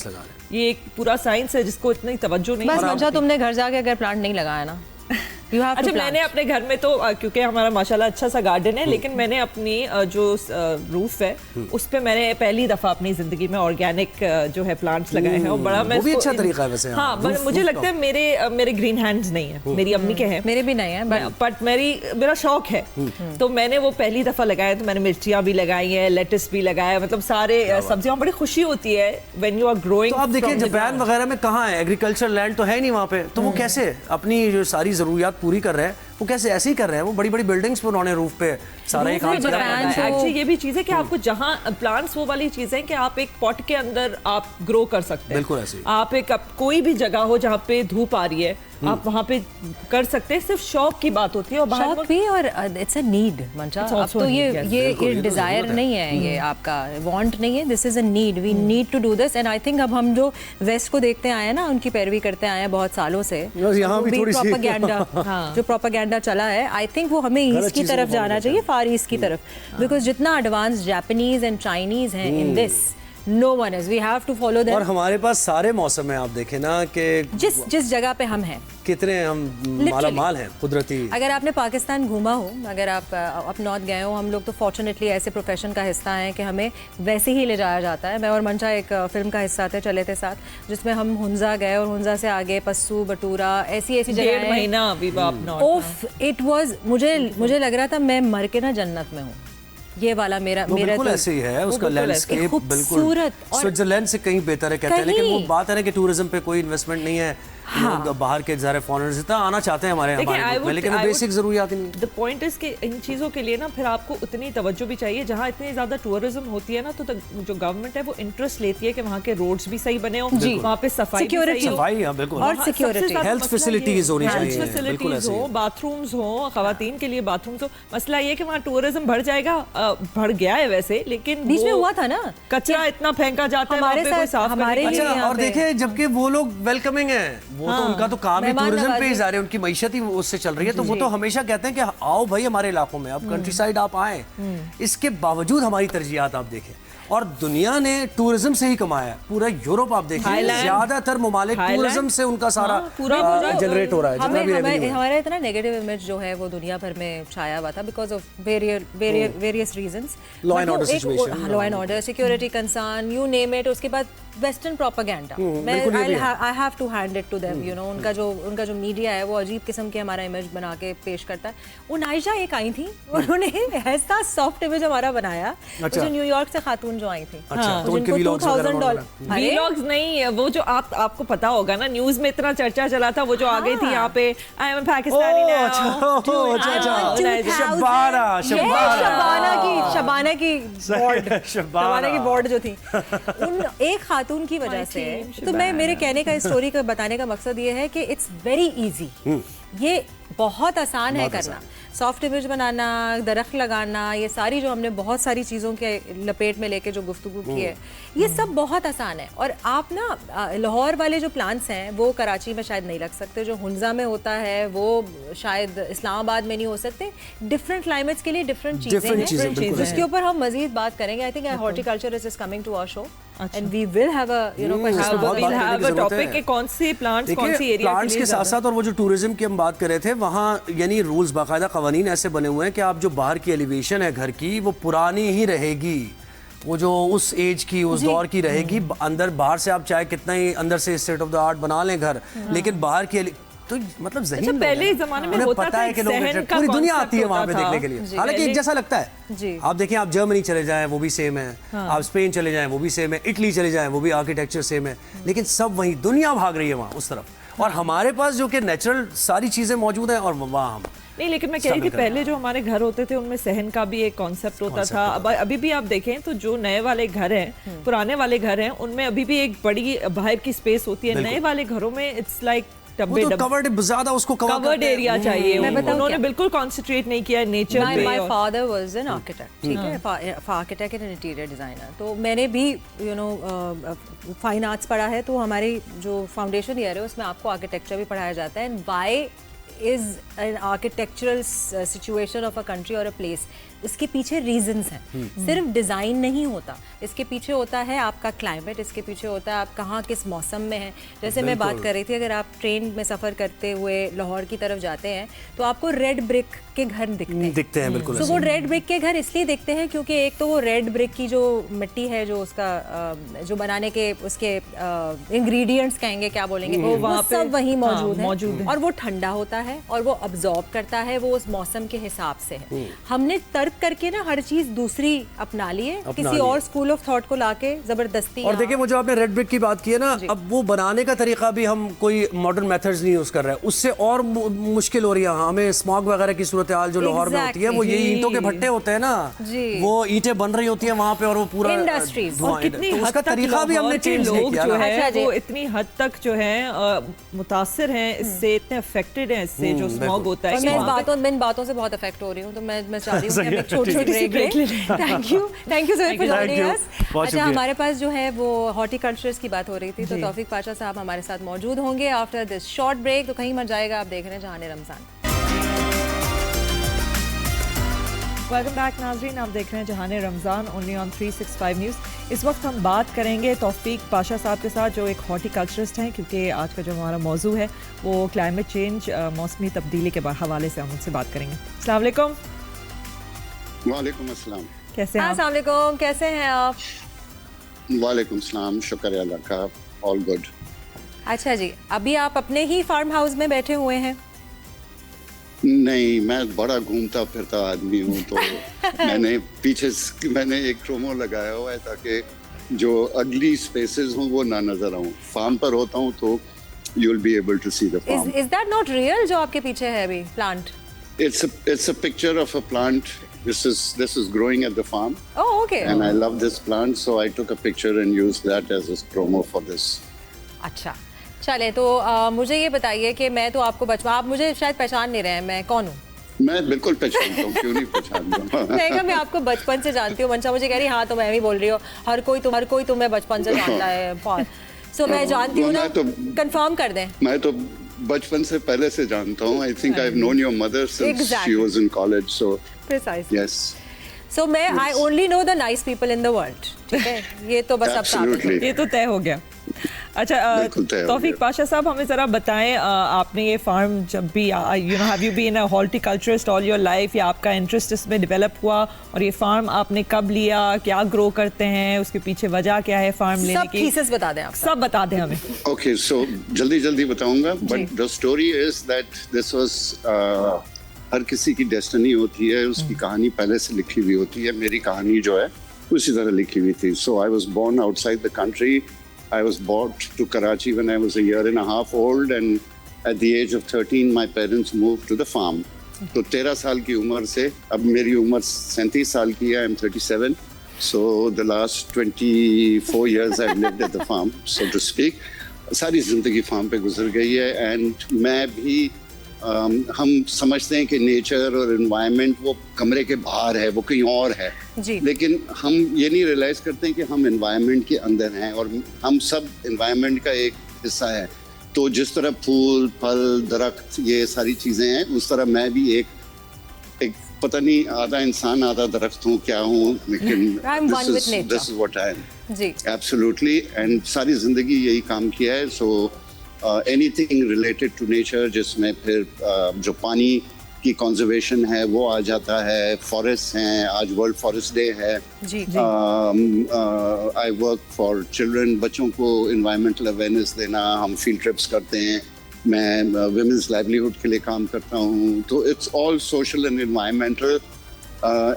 ये एक पूरा साइंस है जिसको इतनी तवज्जो नहीं। बस मंशा, तुमने घर जाके अगर प्लांट नहीं लगाया ना, you have to अच्छा, plant. मैंने अपने घर में तो क्योंकि हमारा माशाल्लाह अच्छा सा गार्डन है, लेकिन मैंने अपनी जो रूफ है उस पे मैंने पहली दफा अपनी जिंदगी में ऑर्गेनिक जो है प्लांट्स लगाए हैं और बड़ा मैं वो भी उसको- अच्छा तरीका है वैसे। हाँ, मुझे लगता है मेरे ग्रीन हैंड्स नहीं है, मेरी अम्मी के हैं, मेरे भी नहीं है, बट मेरा शौक है। तो मैंने वो पहली दफा लगाया, तो मैंने मिर्चियाँ भी लगाई हैं, लेटस भी लगाया, मतलब सारे सब्जियां। बड़ी खुशी होती है व्हेन यू आर ग्रोइंग। तो आप देखिए जापान वगैरह में कहाँ है एग्रीकल्चर लैंड, तो है नहीं वहाँ पे, तो वो कैसे अपनी जो सारी जरूरियात पूरी कर रहे हैं, वो कैसे ऐसे ही कर रहे हैं। वो बड़ी बड़ी बिल्डिंग्स पे उन्होंने रूफ पे सारा ये काम किया। एक्चुअली ये भी चीज है कि आपको जहाँ प्लांट्स वो वाली चीजें कि आप एक पॉट के अंदर आप ग्रो कर सकते हैं। बिल्कुल ऐसे ही। आप कोई भी जगह हो जहाँ पे धूप आ रही है आप वहाँ पे कर सकते हैं। सिर्फ शौक की बात होती है और बाहर शौक भी, और इट्स अ नीड मंशा। It's अब also तो a need, yes. ये डिजायर नहीं है, ये आपका वांट नहीं है, this is a need. We need to do this, and I think अब हम जो वेस्ट को देखते आए हैं ना, उनकी पैरवी करते आए हैं बहुत सालों से, यहाँ भी थोड़ी सी प्रोपेगेंडा जो प्रोपेगेंडा चला है, आई थिंक वो हमें ईस्ट की तरफ जाना चाहिए, फार ईस्ट की तरफ, बिकॉज जितना एडवांस जापानीज एंड चाइनीज हैं in this, no one is, we have to follow और देम। हमारे पास सारे मौसम है, आप देखें ना कि जिस जगह पे हम हैं, कितने हम माला माल हैं कुदरती। अगर आपने पाकिस्तान घूमा हो, अगर आप अप नॉर्थ गए हो, हम लोग तो फॉर्चुनेटली ऐसे प्रोफेशन का हिस्सा हैं कि हमें वैसे ही ले जाया जाता है। मैं और मंशा एक फिल्म का हिस्सा थे, चले थे साथ, जिसमें हम हुंजा गए और हुंजा से आगे पस्सू, बटूरा, ऐसी ऐसी 1.5 जगह। महीना अभी आप नॉर्थ। ओफ, इट वाज, मुझे लग रहा था मैं मर के ना जन्नत में हूँ। ये वाला मेरा बिल्कुल तो ऐसे ही है, उसका बिल्कुल लैंडस्केप बिल्कुल खूबसूरत और स्विट्जरलैंड से कहीं बेहतर है कहते हैं, लेकिन वो कहीं। बात है ना कि टूरिज्म पे कोई इन्वेस्टमेंट नहीं है। लोग बाहर के ज़ाहिर फॉरेनर्स इतना आना चाहते हैं हमारे मुल्क में, लेकिन बेसिक जरूरियात ही नहीं है। द पॉइंट इज कि इन चीज़ों के लिए ना फिर आपको उतनी तवज्जो भी चाहिए। जहाँ इतनी ज़्यादा टूरिज्म होती है ना, तो जो गवर्नमेंट है वो इंटरेस्ट लेती है कि वहाँ के रोड्स भी सही बने हो, वहाँ पे सफाई भी Security। सही हो। सफाई, हाँ, बिल्कुल। और हाँ, सिक्योरिटी, सबसे ज्यादा हेल्थ मसला फैसिलिटीज ये- होनी हेल्थ चाहिए, बिल्कुल फैसिलिटीज ऐसे ही हो, है। बाथरूम्स हो, खवातीन के लिए बाथरूम्स हो। मसला ये कि वहाँ टूरिज्म बढ़ जाएगा, बढ़ गया है वैसे, लेकिन बीच में वो हुआ था ना, कचरा इतना फेंका जाता है, हमारे वहाँ पे कोई साथ- साफ करने हमारे का लिए नहीं। अच्छा, यहाँ और पे- देखे जबकि वो लोग वेलकमिंग है, वो तो उनका तो काम ही मेहमान टूरिज्म पे ही नवाजी। जा रहे हैं, उनकी मईशत ही उससे चल रही है, तो वो तो हमेशा कहते हैं कि आओ भाई हमारे इलाकों में, अब कंट्री साइड आप आए। इसके बावजूद हमारी तरजीहात आप देखें, और दुनिया ने टूरिज्म से ही कमाया है। पूरा यूरोप आप देखिए, थाईलैंड, ज्यादातर ममालिक टूरिज्म से उनका सारा पूरा जनरेट हो रहा है, जितना भी revenue है। हमारा इतना नेगेटिव इमेज जो है वो दुनिया भर में छाया हुआ था because of various reasons, Law and order situation। Law and order, security concern, you name it. उसके बाद वेस्टर्न प्रोपेगेंडा, बिल्कुल ये भी है। I have to hand it to them, you know, उनका जो मीडिया है वो अजीब किस्म के हमारा इमेज बना के पेश करता है। उनाइशा एक आई थी, उन्होंने ऐसा सॉफ्ट इमेज हमारा बनाया, अच्छा। जो न्यूयॉर्क से खातून जो आई थी, अच्छा, तो उनके जिनको vlogs वगैरह $2000 उन्होंने- अरे, Vlogs नहीं, वो जो आपको पता होगा ना, न्यूज में इतना चर्चा चला था, वो जो आ गई थी यहाँ पे, I am Pakistani oh, now, अच्छा, ओह, dude, अच्छा, I अच्छा। want 2000। शबाना, शबाना की बोर्ड, शबाना की बोर्ड जो थी, उन एक खातून की वजह से। तो मैं, मेरे कहने का, इस स्टोरी का बताने का मकसद ये है कि इट्स वेरी इजी, ये बहुत आसान है करना। सॉफ्ट इमेज बनाना, दरख्त लगाना, ये सारी जो हमने बहुत सारी चीज़ों के लपेट में लेके जो गुफ्तगू की है, ये सब बहुत आसान है। और आप ना लाहौर वाले जो प्लांट्स हैं वो कराची में शायद नहीं लग सकते, जो हुंजा में होता है वो शायद इस्लामाबाद में नहीं हो सकते। डिफरेंट क्लाइमेट्स के लिए डिफरेंट चीज़ें हैं, जिसके ऊपर हम मज़ीद बात करेंगे। I think horticulture is coming to our show and we will have a, you know, बहुत बात करने की जरूरत है। टॉपिक के कौन से प्लांट्स, कौन सी देखिए एरिया प्लांट्स के साथ साथ, और वो जो टूरिज्म की हम बात कर रहे थे, वहाँ यानी रूल्स बाकायदा कवानीन ऐसे बने हुए हैं कि आप जो बाहर की एलिवेशन है घर की वो पुरानी ही रहेगी, वो जो उस एज की उस दौर की रहेगी। अंदर बाहर से आप चाहे कितना ही अंदर से स्टेट ऑफ द आर्ट बना लें घर, लेकिन बाहर की तो मतलब अच्छा, पहले ज़माने में होता पता था है कि लोग सहन का पूरी दुनिया concept आती है वहाँ पे होता था। देखने के लिए, हालांकि एक जैसा लगता है। जी। आप देखें, आप जर्मनी चले जाएं वो भी सेम है, आप स्पेन चले जाएं वो भी सेम है, इटली चले जाएं वो भी आर्किटेक्चर सेम है, लेकिन सब वहीं दुनिया भाग रही है वहाँ उस तरफ, और हमारे पास जो कि नेचुरल सारी चीज़ें मौजूद हैं और वहाँ हम नहीं। लेकिन मैं कह रही थी पहले जो हमारे घर होते थे उनमें सहन का भी एक कॉन्सेप्ट होता था। अब अभी भी आप देखें तो जो नए वाले घर हैं, पुराने वाले घर हैं, उनमें अभी भी एक बड़ी बाहर की स्पेस होती है। नए वाले घरों में इट्स लाइक वो तो कवर्ड ज्यादा उसको कवर्ड एरिया चाहिए। मैं बताऊं उन्होंने क्या? बिल्कुल कॉन्सेंट्रेट नहीं किया नेचर पे। My father was an architect, ठीक है, आर्किटेक्ट एंड इंटीरियर डिजाइनर। तो मैंने भी फाइन आर्ट्स पढ़ा है, तो हमारी जो फाउंडेशन ईयर है उसमें आपको आर्किटेक्चर भी पढ़ाया जाता है। And why is an architectural situation of a country और अ प्लेस, इसके पीछे रीजंस हैं। सिर्फ डिज़ाइन नहीं होता, इसके पीछे होता है आपका क्लाइमेट, इसके पीछे होता है आप कहाँ किस मौसम में हैं। जैसे मैं बात कर रही थी, अगर आप ट्रेन में सफ़र करते हुए लाहौर की तरफ जाते हैं तो आपको रेड ब्रिक के घर दिखते हैं बिल्कुल। तो वो रेड ब्रिक के घर इसलिए दिखते हैं क्योंकि एक तो वो रेड ब्रिक की जो मिट्टी है, जो उसका जो बनाने के उसके इंग्रेडिएंट्स कहेंगे, क्या बोलेंगे, वो वहाँ पे सब वहीं मौजूद है। और वो ठंडा होता है और वो अब्जॉर्ब करता है, वो उस मौसम के हिसाब से है। हमने तर्क करके ना हर चीज दूसरी अपना ली है, किसी और स्कूल ऑफ थॉट को लाके जबरदस्ती। और देखिए, वो जो आपने रेड ब्रिक की बात की है ना, अब वो बनाने का तरीका भी हम कोई मॉडर्न मेथड्स नहीं यूज कर रहे हैं, उससे और मुश्किल हो रही है हमें। स्मॉग वगैरह की सूरत हाल जो लाहौर में होती है, वो ये ईंटों के भट्टे होते हैं ना, वो ईंटें बन रही होती है वहाँ पे और वो पूरा इंडस्ट्रीज, और कितनी तो हद उसका तक तरीका भी हमने चेंज लोग किया जो ना। है वो इतनी हद तक जो है मुतासिर हैं इससे, इतने अफेक्टेड हैं इससे जो स्मॉग होता है। मैं इन बातों से बहुत अफेक्ट हो रही हूँ, तो मैं चाह रही हूँ कि हम एक छोटी सी ब्रेक लें। Thank you so much for joining us. अच्छा, हमारे पास जो है वो हॉर्टिकल्चर्स की बात हो रही थी, तो तौफीक पाशा साहब हमारे साथ मौजूद होंगे आफ्टर दिस शॉर्ट ब्रेक। तो कहीं मत जाएगा, आप देख रहे हैं जहाने रमजान। वेलकम बैक नाज़रीन, आप देख रहे हैं जहाने रमज़ान ओनली ऑन 365 न्यूज़। इस वक्त हम बात करेंगे तौफीक पाशा साहब के साथ, जो एक हॉर्टिकल्चरिस्ट हैं, क्योंकि आज का जो हमारा मौजू है वो क्लाइमेट चेंज, मौसमी तब्दीली के हवाले से हम उनसे बात करेंगे। अस्सलाम वालेकुम। वालेकुम अस्सलाम। कैसे हैं आप? अस्सलाम वालेकुम, कैसे हैं आप? वालेकुम सलाम, शुक्र अल्लाह का, ऑल गुड। अच्छा जी, अभी आप अपने ही फार्म हाउस में बैठे हुए हैं? नहीं, मैं बड़ा घूमता फिरता आदमी हूँ, तो मैंने मैंने एक प्रोमो लगाया हुआ है ताकि जो अगली स्पेसेस हों वो ना नजर आऊँ। फार्म पर होता हूँ तो you will be able to see the farm. Is that not real जो आपके पीछे है अभी plant? It's a picture of a plant. This is growing at the farm. Oh, okay. And I love this plant, so I took a picture and used that as a promo for this. अच्छा, चले तो मुझे ये बताइए कि मैं तो आपको आप मुझे शायद पहचान नहीं रहे हैं, मैं कौन हूँ? मैं बिल्कुल पहचानता हूँ, क्यों नहीं पहचानता? मैं आपको बचपन से जानती हूँ। मंशा मुझे कह रही हाँ, तो मैं भी बोल रही हूँ, हर कोई तुम्हें बचपन से जानता है। सो मैं जानती हूँ ना, कंफर्म कर दें। मैं तो बचपन से पहले से जानता हूँ। I think I've known your mother since she was in college, so precisely. yes. So I only know the nice people in the world. ठीक है, ये तो बस अब साबित हो गया। ये तो तय हो गया। अच्छा, तौफीक पाशा साहब, हमें ज़रा बताएं, आपने ये फार्म जब भी have you been a horticulturist all your life, या आपका इंटरेस्ट इसमें डेवलप हुआ, और ये फार्म आपने कब लिया, क्या ग्रो करते हैं, उसके पीछे वजह क्या है फार्म लेने की? सब बता दें आप। सब बता दें हमें। Okay, so जल्दी बताऊंगा, but the story is that this was हर किसी की डेस्टिनी होती है, उसकी कहानी पहले से लिखी हुई होती है। मेरी कहानी जो है उसी तरह लिखी हुई थी। So I was born outside the country. I was brought to Karachi when I was a year and a half old, and at the age of 13 my parents moved to the farm. तो 13 साल की उम्र से, अब मेरी उम्र 37 साल की है, I'm 37. So the last 24 years I've lived at the farm, so to speak. सारी जिंदगी फार्म पे गुजर गई है, एंड मैं भी हम समझते हैं कि नेचर और एनवायरनमेंट वो कमरे के बाहर है, वो कहीं और है जी। लेकिन हम ये नहीं रियलाइज करते हैं कि हम एनवायरनमेंट के अंदर हैं और हम सब एनवायरनमेंट का एक हिस्सा है। तो जिस तरह फूल, फल, दरख्त, ये सारी चीज़ें हैं, उस तरह मैं भी एक पता नहीं आधा इंसान आधा दरख्त हूँ, क्या हूँ, लेकिन this is what I am. जी, एब्सोल्युटली। एंड सारी जिंदगी यही काम किया है। So anything related to nature, जिसमें फिर जो पानी की कंजर्वेशन है वो आ जाता है, फॉरेस्ट हैं, आज वर्ल्ड फॉरेस्ट डे है। जी आई वर्क फॉर चिल्ड्रन, बच्चों को इन्वायरमेंटल अवेयरनेस देना, हम फील्ड ट्रिप्स करते हैं, मैं विमेंस लाइवलीहुड के लिए काम करता हूँ, तो it's all social and environmental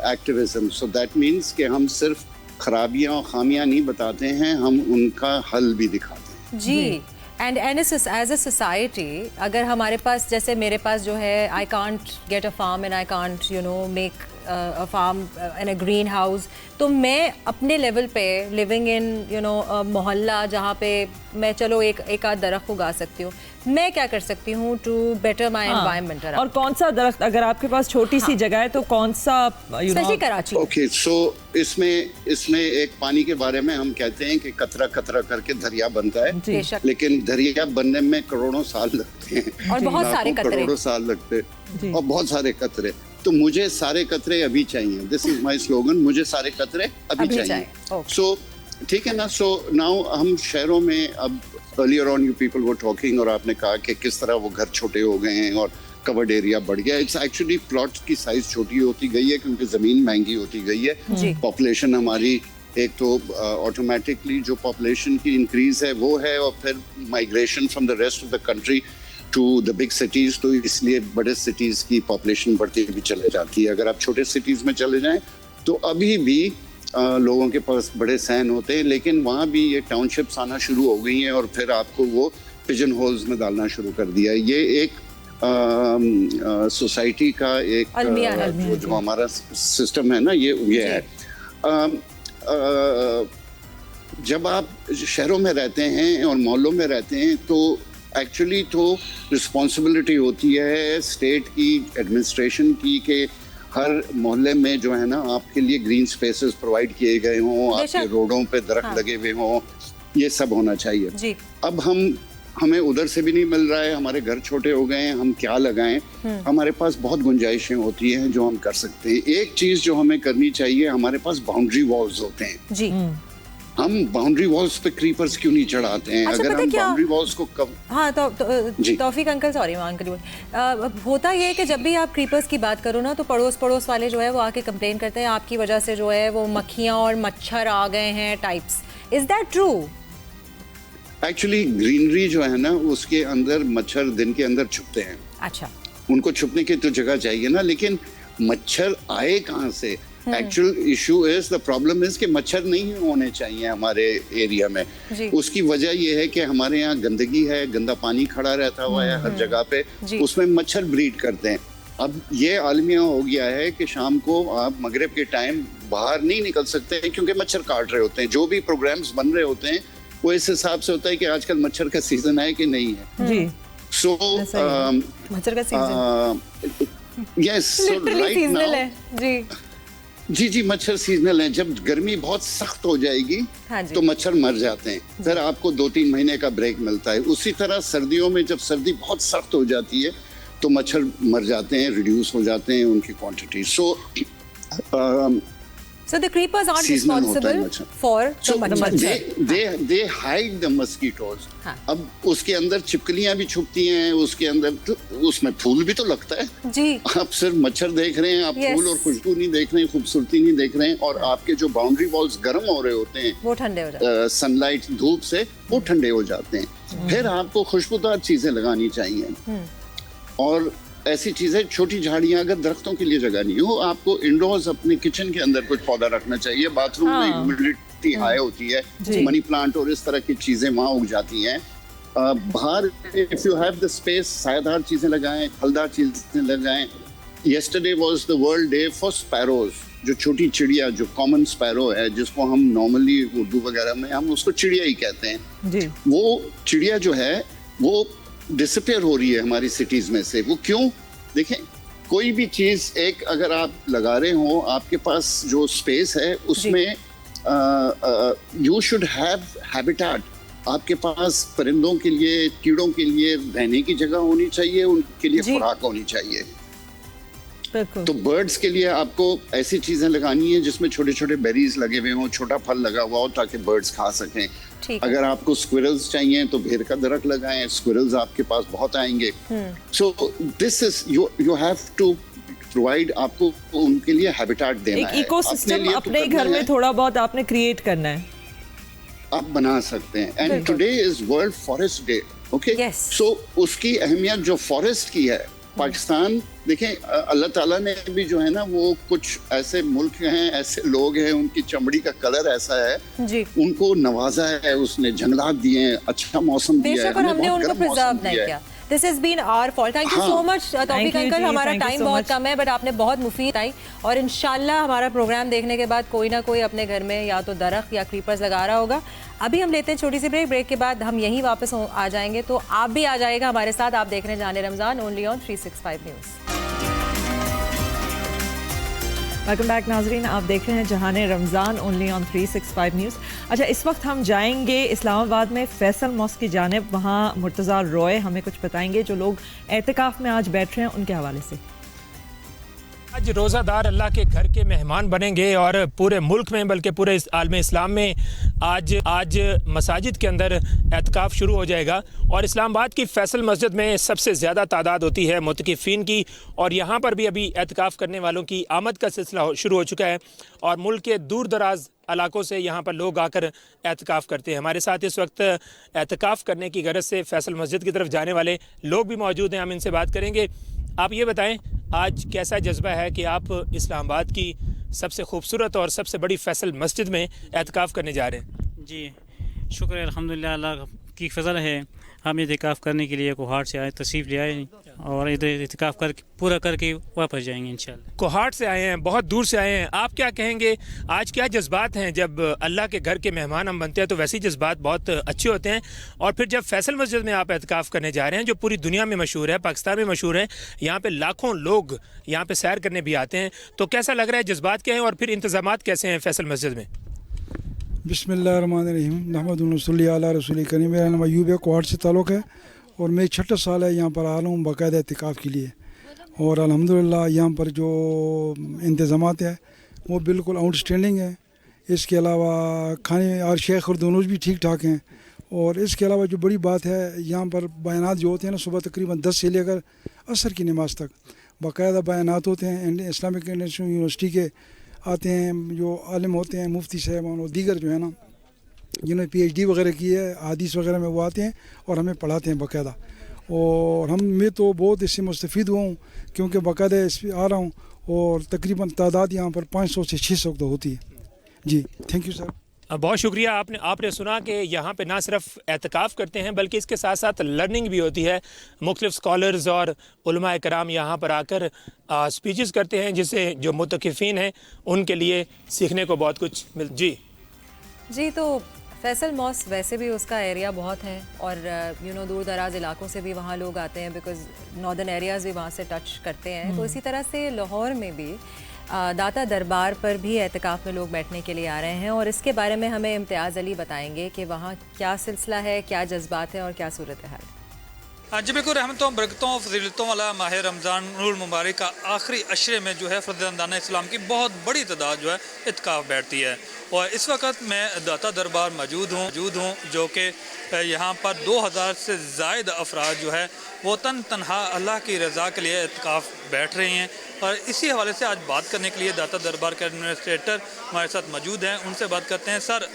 activism. So that means कि हम सिर्फ खराबियाँ और खामियाँ नहीं बताते हैं, हम उनका हल भी दिखाते हैं। जी एंड एज अ सोसाइटी, अगर हमारे पास, जैसे मेरे पास जो है, I can't get a farm and I can't make a farm in a greenhouse, तो मैं अपने लेवल पे लिविंग इन मोहल्ला जहाँ पे मैं चलो एक आध दरख्त उगा सकती हूँ, मैं क्या कर सकती हूँ टू बेटर माई एनवायरनमेंट? और कौन सा दरख्त, अगर आपके पास छोटी सी जगह है तो कौन सा, स्पेशली कराची? ओके, सो इसमें एक पानी के बारे में हम कहते हैं कि कतरा कतरा करके दरिया बनता है, लेकिन दरिया बनने में करोड़ों साल लगते हैं और बहुत सारे कतरे, करोड़ों साल लगते हैं और बहुत सारे कतरे। तो मुझे सारे कतरे अभी चाहिए, दिस इज माय स्लोगन, मुझे सारे कतरे अभी चाहिए। सो ठीक है ना। सो नाउ हम शहरों में, अब earlier on you people were talking, और आपने कहा कि किस तरह वो घर छोटे हो गए हैं और कवर्ड एरिया बढ़ गया। इट्स एक्चुअली प्लॉट की साइज छोटी होती गई है क्योंकि जमीन महंगी होती गई है। पॉपुलेशन हमारी, एक तो ऑटोमेटिकली जो पॉपुलेशन की इंक्रीज है वो है, और फिर migration from the rest of the country to the big cities, तो इसलिए बड़े सिटीज की पॉपुलेशन बढ़ती भी चले जाती है। अगर आप छोटे सिटीज में चले जाएं तो अभी भी लोगों के पास बड़े सहन होते हैं, लेकिन वहाँ भी ये टाउनशिप्स आना शुरू हो गई हैं और फिर आपको वो पिजन होल्स में डालना शुरू कर दिया है। ये एक सोसाइटी का एक जो हमारा सिस्टम है ना, ये है। जब आप शहरों में रहते हैं और मोहल्लों में रहते हैं तो एक्चुअली तो रिस्पॉन्सिबिलिटी होती है स्टेट की, एडमिनिस्ट्रेशन की, कि हर मोहल्ले में जो है ना आपके लिए ग्रीन स्पेसेस प्रोवाइड किए गए हों, आपके रोडों पे दरख्त लगे हुए हों, ये सब होना चाहिए जी। अब हमें उधर से भी नहीं मिल रहा है, हमारे घर छोटे हो गए हैं, हम क्या लगाएं? हमारे पास बहुत गुंजाइशें होती हैं जो हम कर सकते हैं। एक चीज जो हमें करनी चाहिए, हमारे पास बाउंड्री वॉल्स होते हैं जी। हम बाउंड्री वॉल्स पे क्रीपर्स क्यों नहीं चढ़ाते हैं? अच्छा, अगर हम बाउंड्री वॉल्स को तौफीक अंकल, सॉरी होता ये है कि जब भी आप क्रीपर्स की बात करो ना, तो पड़ोस वाले जो है वो आके कंप्लेन करते हैं आपकी वजह से जो है वो मक्खियां और मच्छर आ गए हैं types. Is that true? Actually greenery जो है ना, उसके अंदर मच्छर दिन के अंदर छुपते हैं। अच्छा, उनको छुपने की तो जगह चाहिए ना, लेकिन मच्छर आए कहाँ से? Actual issue is, the problem is कि मच्छर नहीं होने चाहिए हमारे एरिया में। उसकी वजह यह है कि हमारे यहाँ गंदगी है, गंदा पानी खड़ा रहता हुआ है हर जगह पे, उसमें मच्छर ब्रीड करते हैं। अब ये आलमिया हो गया है कि शाम को आप मगरिब के टाइम बाहर नहीं निकल सकते क्योंकि मच्छर काट रहे होते हैं। जो भी प्रोग्राम्स बन रहे होते हैं वो इस हिसाब से होता है कि आजकल मच्छर का सीजन है कि नहीं है। जी। सो मच्छर का सीजन, यस, लिटरली सीजनल है जी। जी, मच्छर सीजनल है। जब गर्मी बहुत सख्त हो जाएगी तो मच्छर मर जाते हैं, फिर आपको 2-3 महीने का ब्रेक मिलता है। उसी तरह सर्दियों में जब सर्दी बहुत सख्त हो जाती है तो मच्छर मर जाते हैं, रिड्यूस हो जाते हैं उनकी quantity. So the creepers aren't responsible for the मच्छर। They hide the mosquitoes। अब उसके अंदर छिपकलियां भी छुपती हैं, उसके अंदर तो उसमें फूल भी तो लगता है जी। आप सिर्फ मच्छर देख रहे हैं, आप फूल और खुशबू नहीं देख रहे हैं, खूबसूरती नहीं देख रहे हैं, और आपके जो बाउंड्री वॉल्स गर्म हो रहे होते हैं, वो ठंडे हो जाते हैं, सनलाइट धूप से वो ठंडे हो जाते हैं। फिर आपको खुशबूदार चीजें लगानी चाहिए, और ऐसी चीजें, छोटी झाड़ियां, अगर दरख्तों के लिए जगह नहीं हो, आपको इंडोर्स अपने किचन के अंदर कुछ पौधा रखना चाहिए। बाथरूम में ह्यूमिडिटी हाई होती है, मनी प्लांट और इस तरह की चीजें वहां उग जाती हैं। बाहर if you have the space, सायेदार चीजें लगाएं, फलदार चीजें लगाएं। Yesterday was the world day for sparrows, जो छोटी चिड़िया, जो कॉमन स्पैरो है, जिसको हम नॉर्मली उर्दू वगैरह में हम उसको चिड़िया ही कहते हैं जी। वो चिड़िया जो है वो डिसअपियर हो रही है हमारी सिटीज में से। वो क्यों? देखें, कोई भी चीज एक अगर आप लगा रहे हो, आपके पास जो स्पेस है उसमें यू शुड हैव हैबिटेट। आपके पास परिंदों के लिए, कीड़ों के लिए रहने की जगह होनी चाहिए, उनके लिए खुराक होनी चाहिए। तो बर्ड्स के लिए आपको ऐसी चीजें लगानी है जिसमें छोटे छोटे बेरीज लगे हुए हों, छोटा फल लगा हुआ हो, ताकि बर्ड्स खा सकें। ठीक है। अगर आपको स्क्विरल्स चाहिए तो भेड़ का दरख्त लगाएं, स्क्विरल्स आपके पास बहुत आएंगे। So this is you have to provide, आपको उनके लिए हैबिटेट देना एक है। इकोसिस्टम अपने घर में थोड़ा बहुत आपने क्रिएट करना है, आप बना सकते हैं। And today is world forest day, okay. Yes. सो उसकी अहमियत जो फॉरेस्ट की है, पाकिस्तान देखें, अल्लाह ताला ने भी जो है ना, वो कुछ ऐसे मुल्क हैं, ऐसे लोग हैं, उनकी चमड़ी का कलर ऐसा है, जी उनको नवाजा है, उसने जंगलात दिए हैं, अच्छा मौसम दिया है, बेशक, और हमने बहुत उनको गर्म मौसम प्रिजर्व नहीं दिया है। किया। This has been our fault. Thank you हाँ। सो मच तौफीक you अंकल, जी, हमारा thank you टाइम so बहुत much. कम है, बट आपने बहुत मुफीद आई, और इंशाल्लाह हमारा प्रोग्राम देखने के बाद कोई ना कोई अपने घर में या तो दरख्त या क्रीपर्स लगा रहा होगा। अभी हम लेते हैं छोटी सी ब्रेक के बाद हम यहीं वापस आ जाएंगे, तो आप भी आ जाएगा हमारे साथ। आप देख रहे हैं जाने Ramzan only on 365 news. Welcome back नाजरीन, आप देख रहे हैं जहाने रमज़ान ओनली ऑन 365 न्यूज़। अच्छा, इस वक्त हम जाएंगे इस्लामाबाद में फैसल मॉस्क की जानिब। वहाँ मुर्तज़ा रॉय हमें कुछ बताएंगे, जो लोग एहतिकाफ में आज बैठ रहे हैं उनके हवाले से। आज रोज़ादार अल्लाह के घर के मेहमान बनेंगे, और पूरे मुल्क में बल्कि पूरे आलम इस्लाम में आज मसाजिद के अंदर एहतिकाफ शुरू हो जाएगा। और इस्लामाबाद की फैसल मस्जिद में सबसे ज़्यादा तादाद होती है मुतकिफ़ीन की, और यहाँ पर भी अभी एहतिकाफ करने वालों की आमद का सिलसिला शुरू हो चुका है, और मुल्क के दूर दराज इलाकों से यहाँ पर लोग आकर एहतिकाफ करते हैं। हमारे साथ इस वक्त एहतिकाफ करने की गरज से फैसल मस्जिद की तरफ जाने वाले लोग भी मौजूद हैं, हम इनसे बात करेंगे। आप ये बताएं, आज कैसा जज्बा है कि आप इस्लामाबाद की सबसे खूबसूरत और सबसे बड़ी फैसल मस्जिद में एहतिकाफ करने जा रहे हैं? जी शुक्र है, अल्हम्दुलिल्लाह, अल्लाह की फ़ज़ल है। हम इतिकाफ़ करने के लिए कोहाट से आए, तशरीफ़ ले आए, और इधर इतिकाफ़ कर पूरा करके वापस जाएंगे इंशाल्लाह। कोहाट से आए हैं, बहुत दूर से आए हैं, आप क्या कहेंगे, आज क्या जज्बात हैं? जब अल्लाह के घर के मेहमान हम बनते हैं तो वैसे ही जज्बात बहुत अच्छे होते हैं, और फिर जब फैसल मस्जिद में आप एहतिकाफ़ करने जा रहे हैं, जो पूरी दुनिया में मशहूर है, पाकिस्तान में मशहूर है, यहाँ पे लाखों लोग यहाँ पे सैर करने भी आते हैं, तो कैसा लग रहा है, जज्बात क्या हैं, और फिर इंतज़ामात कैसे हैं फैसल मस्जिद में? बिस्मिल्लाहिर्रहमानिर्रहीम, नहमदुहु व नसल्ली अला रसूलिल करीम। मेरा नाम अयूब है, कोहाट से ताल्लुक़ है, और मैं 6 साल है यहाँ पर आ रहा हूँ बाकायदा एहतिकाफ़ के लिए। और अल्हम्दुलिल्लाह यहाँ पर जो इंतज़ामात है वो बिल्कुल आउटस्टैंडिंग है। इसके अलावा खाने और शेख और दोनों भी ठीक ठाक हैं। और इसके अलावा जो बड़ी बात है, यहाँ पर बयानात जो होते हैं ना, सुबह तकरीबन 10 से लेकर असर की नमाज तक बाकायदा बयानात होते हैं। इस्लामिक इंटरनेशनल यूनिवर्सिटी के आते हैं, जो आलिम होते हैं, मुफ्ती साहब और दीगर जो है ना, जिन्होंने PhD वगैरह की है हदीस वगैरह में, वो आते हैं और हमें पढ़ाते हैं बाकायदा। और मैं तो बहुत इससे मुस्तफ़ीद हुआ हूँ, क्योंकि बाकायदा इस पर आ रहा हूँ, और तकरीबन तादाद यहाँ पर 500 से 600 तो होती है। जी, थैंक यू सर। बहुत शुक्रिया। आपने सुना कि यहाँ पे ना सिर्फ एहतिकाफ़ करते हैं, बल्कि इसके साथ साथ लर्निंग भी होती है। मुख्तलिफ स्कॉलर्स और उलमा कराम यहाँ पर आकर स्पीचेस करते हैं, जिससे जो मुतकिफ़ीन हैं उनके लिए सीखने को बहुत कुछ जी। तो फैसल मॉस्क वैसे भी उसका एरिया बहुत है, और दूर दराज इलाकों से भी वहाँ लोग आते हैं, बिकॉज नॉर्दर्न एरियाज़ भी वहाँ से टच करते हैं। तो इसी तरह से लाहौर में भी दाता दरबार पर भी एहतिकाफ़ में लोग बैठने के लिए आ रहे हैं, और इसके बारे में हमें इम्तियाज़ अली बताएंगे कि वहाँ क्या सिलसिला है, क्या जज्बात है और क्या सूरत हाल है। हाँ जी, बिल्कुल। रहमतों, बरकतों, फजीलतों वाला माह रमज़ान नूरुल मुबारक का आखिरी अशरे में जो है फ़र्ज़ंदान इस्लाम की बहुत बड़ी तादाद जो है इत्काफ़ बैठती है। और इस वक्त मैं दाता दरबार मौजूद हूँ, जो कि यहाँ पर 2000 से ज़ायद अफराद जो है वो तनहा अल्लाह की रज़ा के लिए इत्काफ़ बैठ रहे हैं। और इसी हवाले से आज बात करने के लिए दाता दरबार के एडमिनिस्ट्रेटर हमारे साथ मौजूद हैं, उनसे बात करते हैं। सर,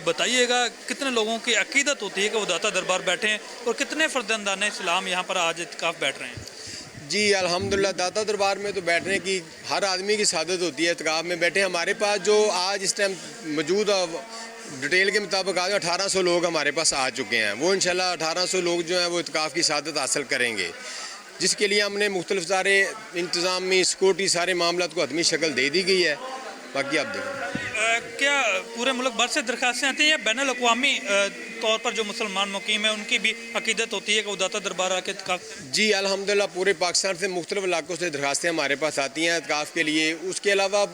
बताइएगा, कितने लोगों की अकीदत होती है कि वो दाता दरबार बैठें, और कितने फ़र्ज़ंदान इस्लाम यहाँ पर आज इत्काफ़ बैठ रहे हैं? जी अल्हम्दुलिल्लाह, दाता दरबार में तो बैठने की हर आदमी की सादत होती है, इत्काफ़ में बैठे। हमारे पास जो आज इस टाइम मौजूद डिटेल के मुताबिक आज 1800 लोग हमारे पास आ चुके हैं। वो इंशाल्लाह 1800 लोग जो हैं वो इत्काफ़ की सादत हासिल करेंगे, जिसके लिए हमने मुख्तलिफ सारे इंतज़ामी सिक्योरिटी सारे मामलात को हतमी शक्ल दे दी गई है। बाकी आप देखें। क्या पूरे मुल्क भर से दरख्वास्तें आती हैं, या बैनुल अक़वामी तौर पर जो मुसलमान मुकीम है उनकी भी अकीदत होती है कि वो दाता दरबार आके इत्काफ़? जी अल्हम्दुलिल्लाह, पूरे पाकिस्तान से मुख्तलिफ इलाकों से दरख्वास्तें हमारे पास आती हैं इत्काफ़ के लिए। उसके अलावा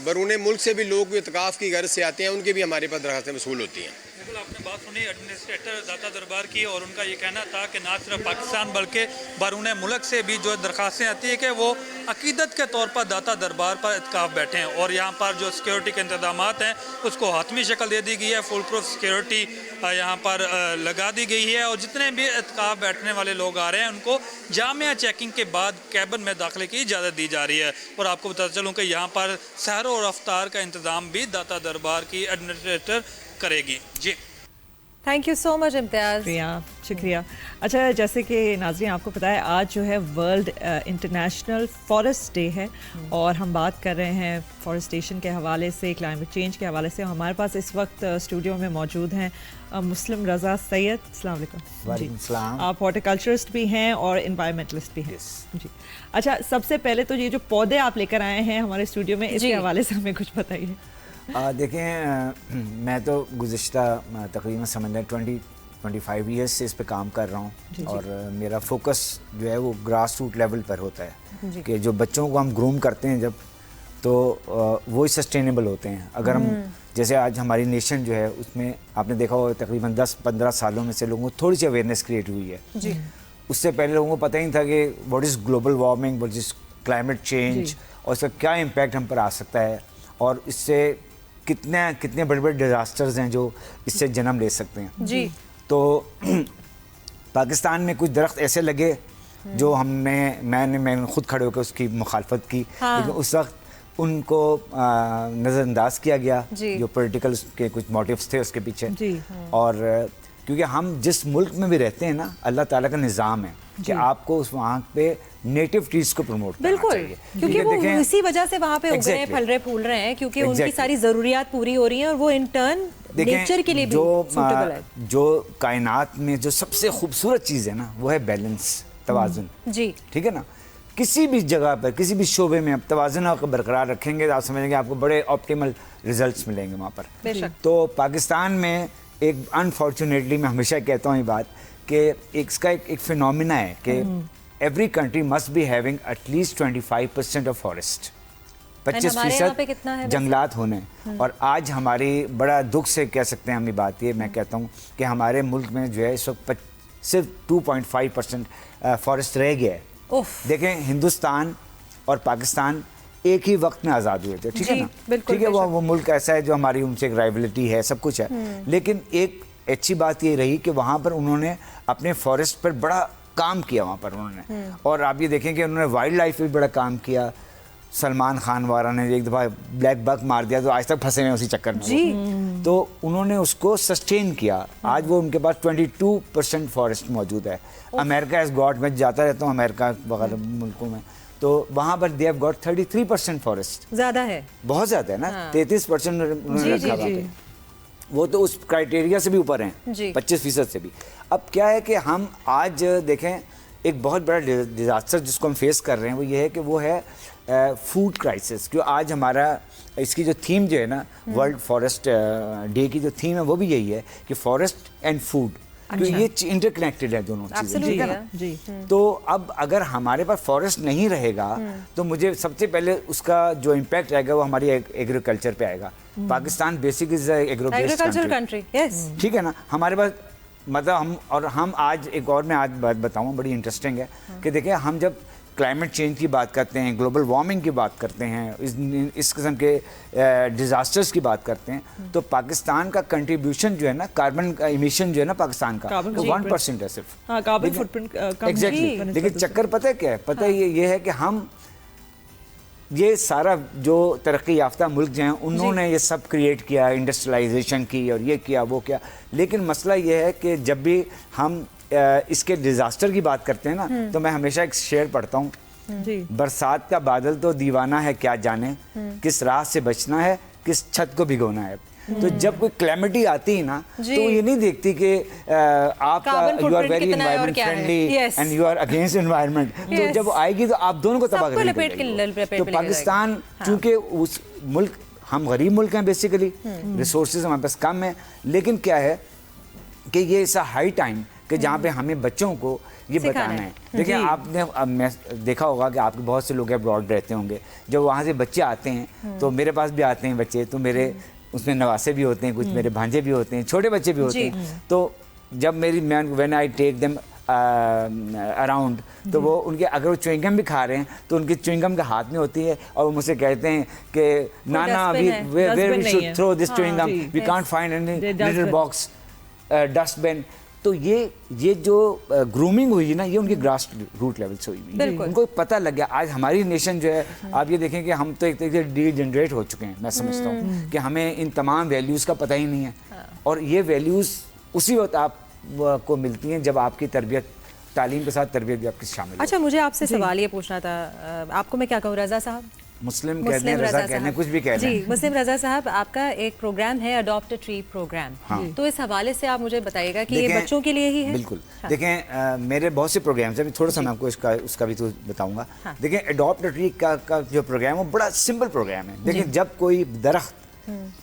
बरूने मुल्क से भी लोग इत्काफ़ की गर्ज से आते हैं, उनकी भी हमारे पास दरख्वास्तें वसूल होती हैं। बिल्कुल आपने बात सुनी एडमिनिस्ट्रेटर दाता दरबार की, और उनका ये कहना था कि ना सिर्फ पाकिस्तान बल्कि बैरून मुल्क से भी जो दरख्वास्तें आती है कि वो अकीदत के तौर पर दाता दरबार पर इत्काफ बैठे हैं, और यहाँ पर जो सिक्योरिटी के इंतजाम हैं उसको हातमी शक्ल दे दी गई है, फुल प्रूफ सिक्योरिटी यहाँ पर लगा दी गई है, और जितने भी इत्काफ बैठने वाले लोग आ रहे हैं उनको जामिया चेकिंग के बाद कैबिन में दाखिले की इजाज़त दी जा रही है। और आपको बताता चलूँ कि यहाँ पर सहर और अफ्तार का इंतज़ाम भी दाता दरबार की एडमिनिस्ट्रेटर करेगी। जी थैंक यू सो मच इम्तियाज़। शुक्रिया। अच्छा, जैसे कि नाज़रीन आपको पता है आज जो है वर्ल्ड इंटरनेशनल फॉरेस्ट डे है, और हम बात कर रहे हैं फॉरेस्टेशन के हवाले से, क्लाइमेट चेंज के हवाले से। हमारे पास इस वक्त स्टूडियो में मौजूद हैं मुस्लिम रज़ा सैयद। अस्सलाम वालेकुम जी। आप हॉर्टिकल्चरिस्ट भी हैं और इन्वायरमेंटलिस्ट भी हैं जी। अच्छा, सबसे पहले तो ये जो पौधे आप लेकर आए हैं हमारे स्टूडियो में, इसके हवाले से हमें कुछ बताइए। देखें, मैं तो गुज़िश्ता तकरीबन समझ लें 20-25 ईयर्स से इस पे काम कर रहा हूँ, और मेरा फोकस जो है वो ग्रास रूट लेवल पर होता है कि जो बच्चों को हम ग्रूम करते हैं जब, तो वो ही सस्टेनेबल होते हैं। अगर हम जैसे आज हमारी नेशन जो है उसमें आपने देखा होगा तकरीबन 10-15 सालों में से लोगों को थोड़ी सी अवेयरनेस क्रिएट हुई है। उससे पहले लोगों को पता ही नहीं था कि what is global warming, what is climate change, और इसका क्या इम्पैक्ट हम पर आ सकता है, और इससे कितने बड़े बड़े डिजास्टर्स हैं जो इससे जन्म ले सकते हैं जी। तो पाकिस्तान में कुछ दरख्त ऐसे लगे जो मैंने खुद खड़े होकर उसकी मुखालफत की, लेकिन उस वक्त उनको नज़रअंदाज किया गया, जो पॉलिटिकल के कुछ मोटिव्स थे उसके पीछे। और क्योंकि हम जिस मुल्क में भी रहते हैं ना, अल्लाह ताला का निज़ाम है कि आपको उस वहाँ पे नेटिव ट्रीज को प्रमोट करना चाहिए, क्योंकि वो इसी वजह से वहाँ पे उग रहे हैं, फल रहे फूल रहे हैं, क्योंकि उनकी सारी ज़रूरियात पूरी हो रही हैं, और वो इन टर्न नेचर के लिए भी सूटेबल है। जो कायनात में जो सबसे खूबसूरत चीज़ है ना, वो है बैलेंस, तवाज़ुन जी। ठीक है ना, किसी भी जगह पर किसी भी शोबे में आप तवाज़ुन आपको बरकरार रखेंगे तो आप समझेंगे आपको बड़े ऑप्टिमल रिजल्ट्स मिलेंगे वहाँ पर। तो पाकिस्तान में एक अनफॉर्चुनेटली मैं हमेशा कहता हूँ ये बात कि इसका एक फिनोमिना है कि every country must be having at least 25% of forest, 25% जंगलात होने। और आज हमारी बड़ा दुख से कह सकते हैं हम ये बात, ये मैं कहता हूँ कि हमारे मुल्क में जो है इस वक्त सिर्फ 2.5% फॉरेस्ट रह गया है। देखें, हिंदुस्तान और पाकिस्तान एक ही वक्त में आज़ाद हुए थे, ठीक है ना, ठीक है, वो मुल्क ऐसा है जो हमारी उनसे एक राइवलिटी है, सब कुछ है, लेकिन एक अच्छी बात ये रही कि वहाँ पर उन्होंने अपने फॉरेस्ट पर बड़ा काम किया वहाँ पर उन्होंने। और आप ये देखें कि उन्होंने वाइल्ड लाइफ पे बड़ा काम किया। सलमान खान वाला ने एक दफ़ा ब्लैक बक मार दिया तो आज तक फंसे हैं उसी चक्कर में। तो उन्होंने उसको सस्टेन किया। आज वो उनके पास 22% फॉरेस्ट मौजूद है। अमेरिका हैज़ गॉट, मैं जाता रहता हूँ अमेरिका वगैरह मुल्कों में, तो वहाँ पर दे हैव गॉट 33% फॉरेस्ट। ज़्यादा है, बहुत ज़्यादा है ना। 33% उन्होंने रखा हुआ, वो तो उस क्राइटेरिया से भी ऊपर हैं, 25% से भी। अब क्या है कि हम आज देखें एक बहुत बड़ा डिजास्टर जिसको हम फेस कर रहे हैं, वो ये है कि वो है फूड क्राइसिस। क्यों आज हमारा इसकी जो थीम जो है ना, वर्ल्ड फॉरेस्ट डे की जो थीम है वो भी यही है कि फॉरेस्ट एंड फूड, क्योंकि ये इंटरकनेक्टेड है दोनों चीज़ें, ठीक है ना। तो अब अगर हमारे पास फॉरेस्ट नहीं रहेगा तो मुझे सबसे पहले उसका जो इम्पैक्ट आएगा वो हमारी एग्रीकल्चर पे आएगा। Pakistan basic is agro based country, ठीक है ना। हमारे पास मतलब हम आज एक और मैं आज बात बताऊँ बड़ी इंटरेस्टिंग है कि देखिए, हम जब क्लाइमेट चेंज की बात करते हैं, ग्लोबल वार्मिंग की बात करते हैं, इस किस्म के डिजास्टर्स की बात करते हैं, तो पाकिस्तान का कंट्रीब्यूशन जो है ना, कार्बन का इमिशन जो है ना पाकिस्तान का, वो 1% है सिर्फ। Carbon footprint exactly. लेकिन चक्कर पता है क्या है? पता है ये है कि हम ये सारा जो तरक्की याफ्ता मुल्क जो हैं उन्होंने ये सब क्रिएट किया, इंडस्ट्रियलाइजेशन की और ये किया वो किया, लेकिन मसला ये है कि जब भी हम इसके डिज़ास्टर की बात करते हैं ना, तो मैं हमेशा एक शेर पढ़ता हूँ, बरसात का बादल तो दीवाना है क्या जाने, किस राह से बचना है, किस छत को भिगोना है। तो जब कोई क्लैमिटी आती है ना, तो ये नहीं देखती कि आप you are very environment friendly and you are against environment. तो जब आएगी तो आप दोनों को तबाह करेगी। तो पाकिस्तान चूँकि उस मुल्क, हम गरीब मुल्क हैं बेसिकली, रिसोर्सेज हमारे पास कम है, लेकिन क्या है कि ये ऐसा हाई टाइम कि जहाँ पे हमें बच्चों को ये बताना है। देखिए, आपने देखा होगा कि आपके बहुत से लोग अब्रॉड रहते होंगे, जब वहाँ से बच्चे आते हैं तो मेरे पास भी आते हैं बच्चे, तो मेरे उसमें नवासे भी होते हैं, कुछ मेरे भांजे भी होते हैं, छोटे बच्चे भी होते हैं। तो जब मेरी when I take them around, तो वो उनके अगर वो च्युइंगम भी खा रहे हैं तो उनकी च्युइंगम के हाथ में होती है और वो मुझसे कहते हैं कि नाना where we should throw this chewing gum, we can't find any little box dustbin. तो ये जो ग्रूमिंग हुई ना, ये उनकी ग्रास रूट लेवल से हुई है। उनको पता लग गया। आज हमारी नेशन जो है, आप ये देखें कि हम तो एक तरीके से डीजेनरेट हो चुके हैं। मैं समझता हूँ कि हमें इन तमाम वैल्यूज़ का पता ही नहीं है, और ये वैल्यूज़ उसी वक्त आपको मिलती हैं जब आपकी तरबियत, तालीम के साथ तरबियत भी आपकी शामिल। अच्छा, मुझे आपसे सवाल ये पूछना था, आपको मैं क्या कहूँ, रज़ा साहब, मुस्लिम कहते हैं, रज़ा कहते हैं, कुछ भी कहते हैं। जी, मुस्लिम रज़ा साहब, आपका एक प्रोग्राम है अडॉप्ट अ ट्री प्रोग्राम। हाँ। तो इस हवाले से आप मुझे बताइएगा कि ये बच्चों के लिए ही है? बिल्कुल। हाँ। देखें, मेरे बहुत से प्रोग्राम्स हैं, थोड़ा सा मैं आपको उसका भी तो बताऊंगा। हाँ। देखें, अडॉप्ट अ ट्री का जो प्रोग्राम है वो बड़ा सिंपल प्रोग्राम है। देखें, जब कोई दरख्त,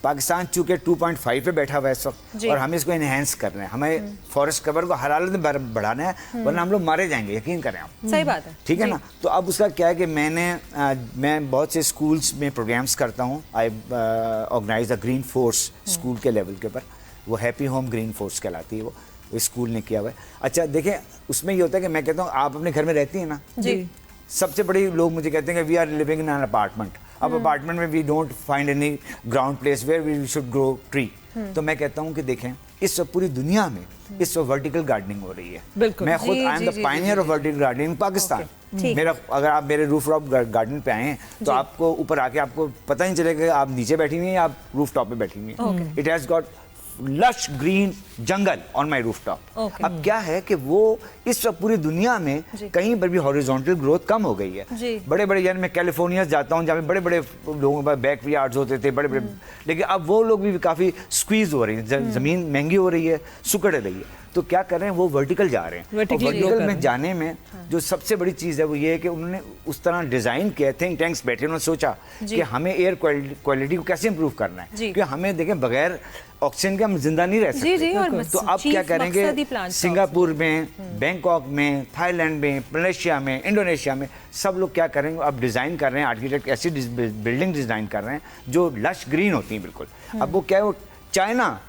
पाकिस्तान चूँकि 2.5 पे बैठा हुआ है इस वक्त, और हमें इसको इनहेंस करना है, हमें फॉरेस्ट कवर को हर हालत में बढ़ाना है, वरना हम लोग मारे जाएंगे, यकीन करें आप। सही बात है, ठीक है ना। तो अब उसका क्या है कि मैं बहुत से स्कूल्स में प्रोग्राम्स करता हूँ। I organise a green force school के लेवल के ऊपर, वो हैप्पी होम ग्रीन फोर्स कहलाती है, वो स्कूल ने किया हुआ है। अच्छा, देखें, उसमें ये होता है कि मैं कहता हूँ आप अपने घर में रहती हैं ना जी, सबसे बड़ी लोग मुझे कहते हैं कि we are living in an apartment. अब अपार्टमेंट में we don't find any ground place where we should grow tree. तो मैं कहता हूँ कि देखें, इस वक्त पूरी दुनिया में इस वक्त वर्टिकल गार्डनिंग हो रही है। मैं खुद I am the pioneer of vertical gardening in Pakistan. मेरा, अगर आप मेरे रूफ टॉप गार्डन पे आए हैं तो आपको ऊपर आके आपको पता नहीं चलेगा कि आप नीचे बैठी हुई हैं या आप रूफ टॉप पे बैठी हुई हैं। It has got lush green jungle on my roof top. अब क्या है कि वो इस वक्त पूरी दुनिया में कहीं पर भी हॉरिजॉन्टल ग्रोथ कम हो गई है। बड़े बड़े, यानी मैं कैलिफोर्निया जाता हूँ जहाँ पे बड़े बड़े लोगों के पास बैक यार्ड्स होते थे, बड़े बड़े, लेकिन अब वो लोग भी काफ़ी स्क्वीज हो रही है, ज़मीन महंगी हो रही है, सुकड़ रही है। तो क्या कर रहे हैं, वो वर्टिकल जा रहे हैं। वर्टिकल में जाने में जो सबसे बड़ी चीज़ है वो ये है कि उन्होंने उस तरह डिज़ाइन किया, थिंक टैंक्स बैठे, उन्होंने सोचा कि हमें एयर क्वालिटी को कैसे इंप्रूव करना है, क्योंकि हमें देखें बगैर ऑक्सीजन के हम जिंदा नहीं रह सकते। तो अब क्या करेंगे, सिंगापुर में, बैंकॉक में, थाईलैंड में, मलेशिया में, इंडोनेशिया में, सब लोग क्या करेंगे, अब डिज़ाइन कर रहे हैं, आर्किटेक्ट ऐसी बिल्डिंग डिज़ाइन कर रहे हैं जो लश ग्रीन होती हैं बिल्कुल। अब वो क्या है, वो China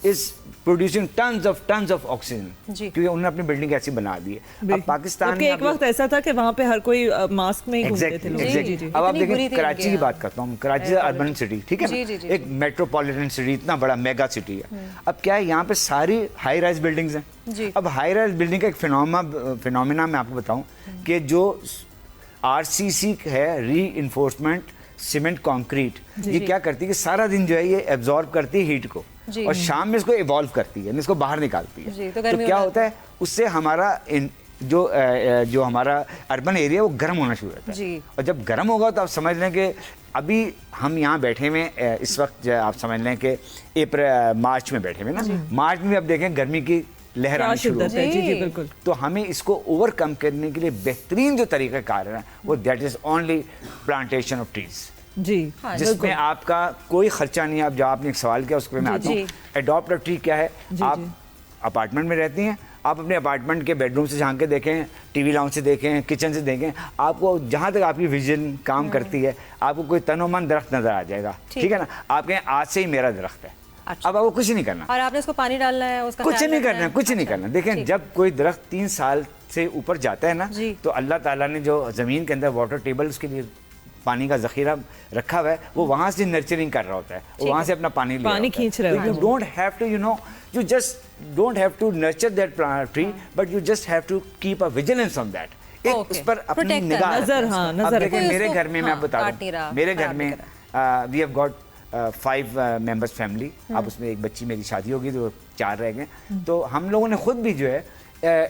is producing tons of oxygen, क्योंकि उन्होंने अपनी बिल्डिंग ऐसी बना दी है। अब पाकिस्तान में एक वक्त ऐसा था कि वहाँ पे हर कोई मास्क में ही घूमते थे लोग। अब आप देखें, कराची की बात करता हूँ, कराची अर्बन सिटी, ठीक है ना, एक मेट्रोपॉलिटन सिटी, इतना बड़ा मेगा सिटी है। अब क्या है, यहाँ पे सारी हाई राइज बिल्डिंग्स हैं। अब हाई राइज बिल्डिंग का एक फिनोमिना मैं आपको बताऊँ कि जो RCC है, री इन्फोर्समेंट सीमेंट कंक्रीट, ये क्या करती है कि सारा दिन जो है ये एब्जॉर्ब करती है हीट को, और शाम में इसको इवॉल्व करती है, इसको बाहर निकालती है। तो क्या होता है, उससे हमारा जो हमारा अर्बन एरिया वो गर्म होना शुरू होता है। और जब गर्म होगा तो आप समझ लें कि अभी हम यहाँ बैठे हुए इस वक्त, आप समझ लें कि मार्च में बैठे हुए ना, मार्च में अब देखें गर्मी की लहर आनी शुरू होती है। बिल्कुल। तो हमें इसको ओवरकम करने के लिए बेहतरीन जो तरीका कार है वो that is only plantation of trees जी, जिसमें आपका कोई खर्चा नहीं है। अब जब आपने एक सवाल किया उसको मैं आता हूँ, अडॉप्ट अ ट्री क्या है। आप अपार्टमेंट में रहती हैं, आप अपने अपार्टमेंट के बेडरूम से झांक के देखें, टीवी लाउंज से देखें, किचन से देखें, आपको जहाँ तक आपकी विजन काम करती है आपको कोई तनोमन दरख्त नजर आ जाएगा, ठीक है ना। आपके आज से ही मेरा दरख्त है। अच्छा। अब आपको कुछ नहीं करना, और आपने उसको पानी डालना है, उसका कुछ नहीं करना, कुछ नहीं करना। देखें, जब कोई दरख्त 3 साल से ऊपर जाता है ना, तो अल्लाह ताला ने जो ज़मीन के अंदर वाटर टेबल उसके लिए पानी का जखीरा रखा हुआ है, वो वहाँ से नर्चरिंग कर रहा होता है, वो वहाँ से अपना पानी खींच रहा है। You don't have to, you know, you just don't have to nurture that tree, but you just have to keep a vigilance on that. एक उस पर अपनी निगाह, अब देखें मेरे घर में, मैं आप बता दूं, मेरे घर में we have got 5 members family। अब उसमें एक बच्ची मेरी शादी होगी तो 4 रह गए। तो हम लोगों ने खुद भी जो है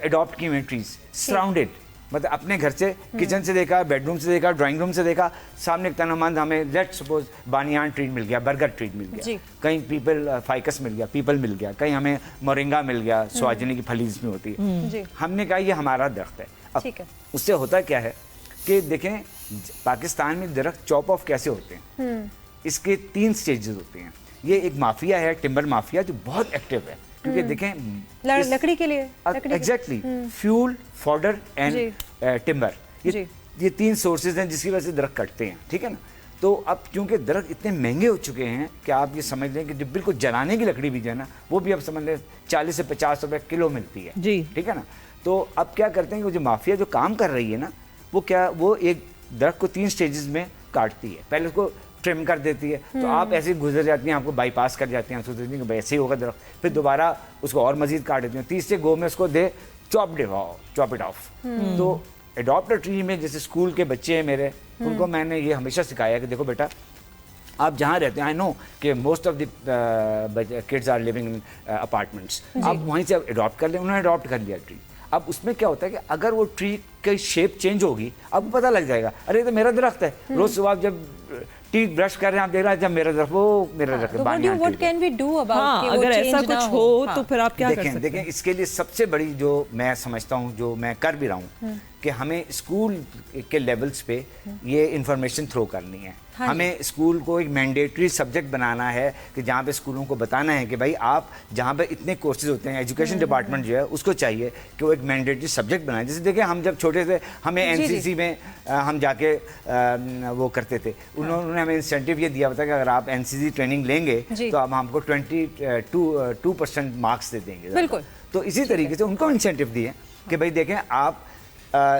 अडॉप्ट की हुई ट्रीज सराउंडेड, मतलब अपने घर से, किचन से देखा, बेडरूम से देखा, ड्राइंग रूम से देखा, सामने एक तनोमंद हमें लेट सपोज बानियान ट्री मिल गया, बर्गर ट्री मिल गया, कहीं पीपल फाइकस मिल गया, पीपल मिल गया, कहीं हमें मोरिंगा मिल गया, स्वाजनी की फली जिसमें होती है। हमने कहा ये हमारा दरख्त है। अब उससे होता क्या है कि देखें, पाकिस्तान में दरख्त चॉप ऑफ कैसे होते हैं, इसके 3 स्टेजेस होते हैं। ये एक माफिया है, टिम्बर माफिया, जो बहुत एक्टिव है, क्योंकि देखें लकड़ी के लिए exactly fuel, fodder and timber, ये 3 सोर्सेज हैं जिसकी वजह से दरख्त कटते हैं, ठीक है ना। तो अब क्योंकि दरख्त इतने महंगे हो चुके हैं कि आप ये समझ लें कि जो बिल्कुल जलाने की लकड़ी भी जो है ना, वो भी अब समझ लें 40 से 50 रुपए किलो मिलती है जी, ठीक है ना। तो अब क्या करते हैं कि वो जो माफिया जो काम कर रही है ना, वो एक दरख्त को 3 स्टेजेस में काटती है। पहले उसको ट्रिम कर देती है, तो आप ऐसे ही गुजर जाती हैं, आपको बाईपास कर जाती हैं, सोचती हैं कि ऐसे ही होगा दरख्त, फिर दोबारा उसको और मजीद काट देती हैं, तीसरे गो में उसको दे चॉप इट ऑफ। तो अडॉप्ट अ ट्री में जैसे स्कूल के बच्चे हैं मेरे, उनको मैंने ये हमेशा सिखाया कि देखो बेटा, आप जहाँ रहते हैं, आई नो कि most of the kids are living in apartments, आप वहीं से अडॉप्ट कर लें। उन्होंने अडॉप्ट कर लिया ट्री। अब उसमें क्या होता है कि अगर वो ट्री की शेप चेंज होगी, आपको पता लग जाएगा, अरे ये तो मेरा दरख्त है। रोज सुबह आप जब टीथ ब्रश कर रहे हैं, आप देख रहे हैं जब मेरा दरख्त, वो मेरा दरख्त है। What can we do about अगर ऐसा कुछ हो तो फिर आप क्या कर सकते हैं? देखें, इसके लिए सबसे बड़ी जो मैं समझता हूँ, जो मैं कर भी रहा हूँ, कि हमें स्कूल के लेवल्स पे ये इंफॉर्मेशन थ्रो करनी है। हमें स्कूल को एक मैंडेटरी सब्जेक्ट बनाना है कि जहाँ पे स्कूलों को बताना है कि भाई आप जहाँ पे इतने कोर्सेज होते हैं, एजुकेशन डिपार्टमेंट जो है उसको चाहिए कि वो एक मैंडेटरी सब्जेक्ट बनाए। जैसे देखिए, हम जब छोटे थे, हमें एनसीसी में हम जाके वो करते थे, उन्होंने हमें इंसेंटिव ये दिया था कि अगर आप एनसीसी ट्रेनिंग लेंगे तो अब हमको 22% मार्क्स दे देंगे। बिल्कुल। तो इसी तरीके से उनको इंसेंटिव दिए कि भाई देखें, आप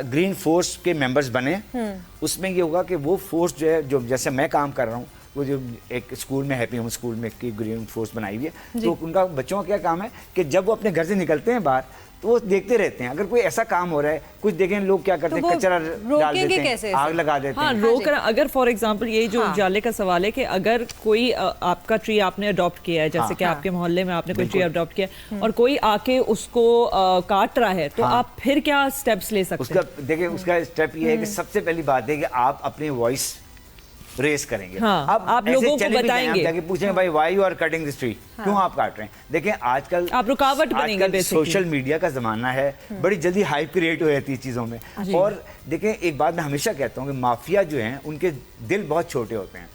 ग्रीन फोर्स के मेंबर्स बने। उसमें ये होगा कि वो फोर्स जो है, जो जैसे मैं काम कर रहा हूँ, वो जो एक स्कूल में हैप्पी होम स्कूल में की ग्रीन फोर्स बनाई हुई है, तो उनका बच्चों का क्या काम है कि जब वो अपने घर से निकलते हैं बाहर, तो वो देखते रहते हैं अगर कोई ऐसा काम हो रहा है, कुछ देखें लोग क्या करते हैं, कचरा डाल देते हैं, आग लगा देते हैं। रोक अगर फॉर एग्जांपल ये जो उजाले का सवाल है कि अगर कोई आपका ट्री आपने अडॉप्ट किया है, जैसे कि आपके मोहल्ले में आपने कोई ट्री अडॉप्ट किया और कोई आके उसको काट रहा है, तो आप फिर क्या स्टेप्स ले सकते हैं? देखिए, उसका स्टेप ये है कि सबसे पहली बात है कि आप अपनी वॉइस रेस करेंगे। अब आप लोगों को बताएंगे, जाके पूछेंगे भाई why you are cutting this tree, क्यों आप काट रहे हैं। देखिए, आजकल आप रुकावट बनेंगे। सोशल मीडिया का जमाना है, बड़ी जल्दी हाइप क्रिएट हो जाती है चीजों में। और देखिए, एक बात मैं हमेशा कहता हूँ कि माफिया जो है, उनके दिल बहुत छोटे होते हैं,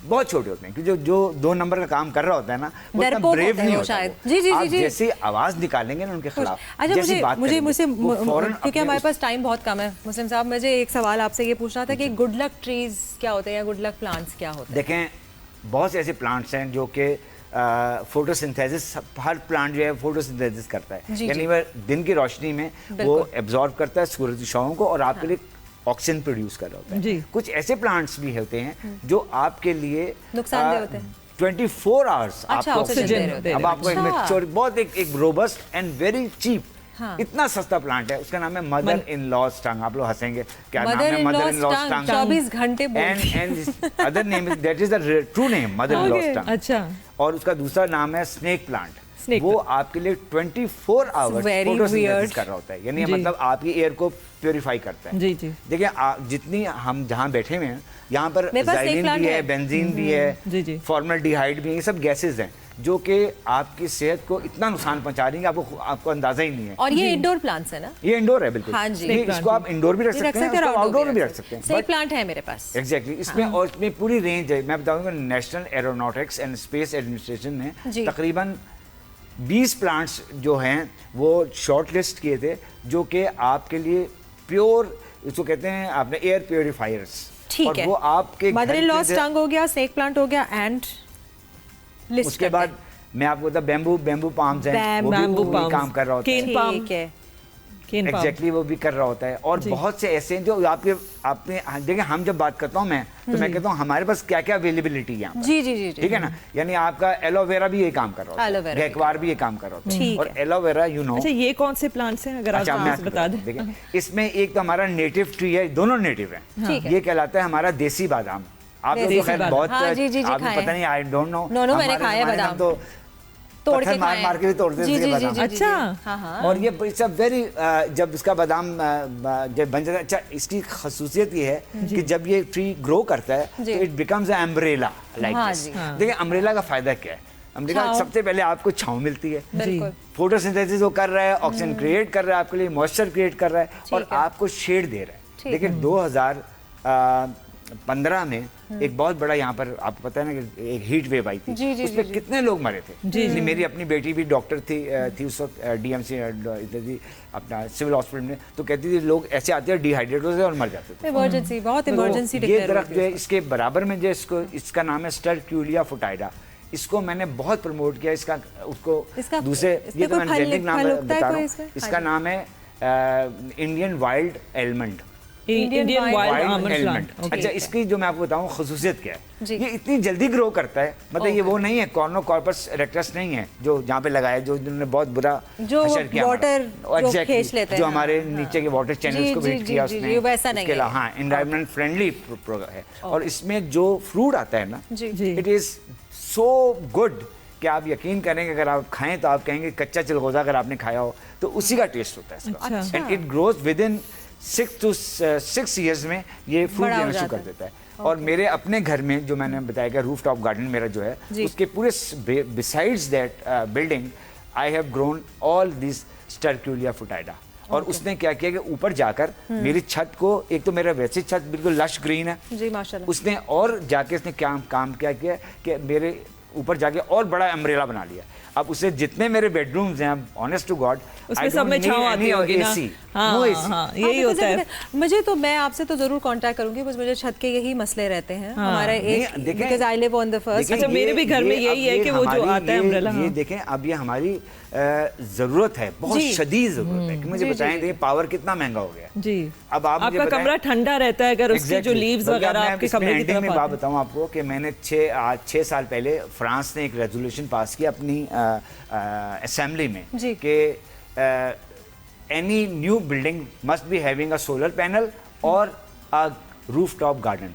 बहुत छोटे होते हैं, क्योंकि जो 2 नंबर का काम कर रहा होता है ना, वो इतना ब्रेव नहीं होता शायद। आप जैसे आवाज निकालेंगे ना उनके खिलाफ, जैसी बात मुझे क्योंकि हमारे पास टाइम बहुत कम है, मुस्लिम साहब, मुझे एक सवाल आपसे ये पूछना था कि गुड लक ट्रीज क्या होते हैं या गुड लक प्लांट्स क्या होते हैं? देखें, बहुत से ऐसे प्लांट्स हैं जो कि फोटोसिंथेसिस, हर प्लांट जो है फोटोसिंथेसिस करता है, यानी वह दिन की रोशनी में वो एब्जॉर्ब करता है सूरज की छांव को और आपके लिए ऑक्सीजन प्रोड्यूस कर रहा होता है। कुछ ऐसे प्लांट्स भी होते हैं जो आपके लिए नुकसानदेह होते हैं, 24 आवर्स आपको ऑक्सीजन। अब आपको बहुत एक रोबस्ट एंड वेरी चीप, इतना सस्ता प्लांट है, उसका नाम है मदर इन लॉज टंग। आप लोग हंसेंगे, क्या नाम है? Mother in law's tongue. 24 घंटे and other name is, that is the true name, mother in law's tongue. अच्छा। और उसका दूसरा नाम है स्नेक प्लांट। वो आपके लिए 24 आवर्स फोटोसिंथेसिस कर रहा होता है, यानी मतलब आपकी एयर को प्योरीफाई करता है। जी जी। देखिए, जितनी हम जहाँ बैठे हुए हैं, यहाँ पर ज़ाइलिन भी है, बेंजीन भी है, फॉर्मल्डिहाइड भी है, ये सब गैसेज हैं जो कि आपकी सेहत को इतना नुकसान पहुंचा रही है, आपको अंदाजा ही नहीं है। और ये इंडोर प्लांट्स है ना? ये इंडोर है, बिल्कुल। हाँ जी। इसको आप इंडोर भी रख सकते हैं, आउटडोर भी रख सकते हैं। स्नेक प्लांट है मेरे पास। एग्जैक्टली। इसमें और इसमें पूरी रेंज है। मैं बताऊंगा, national aeronautics and space administration ने तकरीबन 20 प्लांट्स जो हैं वो शॉर्ट लिस्ट किए थे, जो कि आपके लिए प्योर, इसको कहते हैं आपने एयर प्योरीफायर्स। ठीक है। वो आपके मदर इन लॉज टंग हो गया, स्नेक प्लांट हो गया, एंड उसके बाद मैं आपको बता, बैम्बू पाम्स हैं, वो भी काम कर रहा होता है। ठीक है, एग्जैक्टली वो भी कर रहा होता है। और बहुत से ऐसे हैं जो आपने देखिए, हम जब बात करता हूँ मैं, तो मैं कहता हूँ हमारे पास क्या क्या अवेलेबिलिटी है। जी जी जी, ठीक है ना। यानी आपका एलोवेरा भी ये काम कर रहा होता है, गैकवार भी ये काम कर रहा होता है। और एलोवेरा, यू नो। अच्छा, ये कौन से प्लांट्स हैं, अगर आप बता दें? देखिए, इसमें एक तो हमारा नेटिव ट्री है, दोनों नेटिव है। ये कहलाता है हमारा देसी बादाम। आप लोग तो खैर बहुत, आपको पता नहीं, आई डोंट नो। मैंने खाया बादाम, तो तोड़ के मार के भी तोड़ते थे बादाम। अच्छा। और ये वेरी, जब इसका बादाम जब बन जाता है, अच्छा, इसकी खसूसियत ये है कि जब ये ट्री ग्रो करता है तो it becomes a umbrella like this. देखिए, अम्ब्रेला का फायदा क्या है? अम्ब्रेला सबसे पहले आपको छांव मिलती है, फोटोसिंथेसिस वो कर रहा है, ऑक्सीजन क्रिएट कर रहा है आपके लिए, मॉइस्चर क्रिएट कर रहा है और आपको शेड दे रहा है। देखिए, 2015 में एक बहुत बड़ा यहाँ पर आपको पता है ना कि एक हीट वेव आई थी, उसमें कितने लोग मरे थे। मेरी अपनी बेटी भी डॉक्टर थी उस वक्त डीएमसी इधर थी अपना सिविल हॉस्पिटल में, तो कहती थी लोग ऐसे आते हैं डिहाइड्रेट होते और मर जाते थे। इमरजेंसी, बहुत इमरजेंसी। ये दरख्त जो है इसके बराबर में जो इसका नाम है स्टरक्यूलिया फुटाइडा, इसको मैंने बहुत प्रमोट किया। इसका उसको दूसरे ये तो मैंने जेनेटिक नाम बता रहा हूँ, इसका नाम है Indian wild almond. Indian wild almond. अच्छा, इसकी जो मैं आपको बताऊं खुसूसियत क्या है, ये इतनी जल्दी ग्रो करता है, मतलब ये वो नहीं है कॉर्नोकॉर्पस रेक्टस नहीं है जो जहाँ पे लगाया, जो जिन्होंने बहुत बुरा हशर किया, वाटर जो हमारे नीचे के वाटर चैनल्स को बीट किया उसने, वैसा नहीं है। हाँ, एनवायरनमेंट फ्रेंडली है। और इसमें जो फ्रूट आता है ना, इट इज सो गुड कि आप यकीन करेंगे अगर आप खाएं तो आप कहेंगे कच्चा चिलगोजा अगर आपने खाया हो तो उसी का टेस्ट होता है इसका। And it grows with in 6 years में ये फ्रूट देना शुरू कर देता है। और मेरे अपने घर में जो मैंने बताया कि रूफ टॉप गार्डन मेरा जो है, उसके पूरे besides that building I have grown all this sterculia foetida. और उसने क्या किया कि ऊपर जाकर मेरी छत को, एक तो मेरा वैसे छत बिल्कुल लश ग्रीन है जी माशाल्लाह, उसने और जाके इसने काम क्या किया कि मेरे ऊपर जाके और बड़ा अम्ब्रेला बना लिया। अब उसे जितने मेरे बेडरूम्स हैं, ऑनेस्ट टू गॉड, उसमें सब में छांव आती होगी ना। यही होता है। मुझे तो, मैं आपसे तो जरूर कांटेक्ट करूंगी, बस मुझे छत के यही मसले रहते हैं। हमारा एक because I live on the first. अच्छा, मेरे भी घर में यही है कि वो जो आता है अम्ब्रेला। ये देखें, अब ये हमारी जरूरत है, बहुत शदीद जरूरत है कि मुझे बताएं देखिए पावर कितना महंगा हो गया जी। अब आपका कमरा ठंडा रहता है अगर उसकी जो लीव्स वगैरह आपके कमरे की तरफ में बात बताऊं आपको कि मैंने 6 साल पहले फ्रांस ने एक रेजोल्यूशन पास किया अपनी असेंबली में कि any new building must be having a solar panel और a rooftop garden,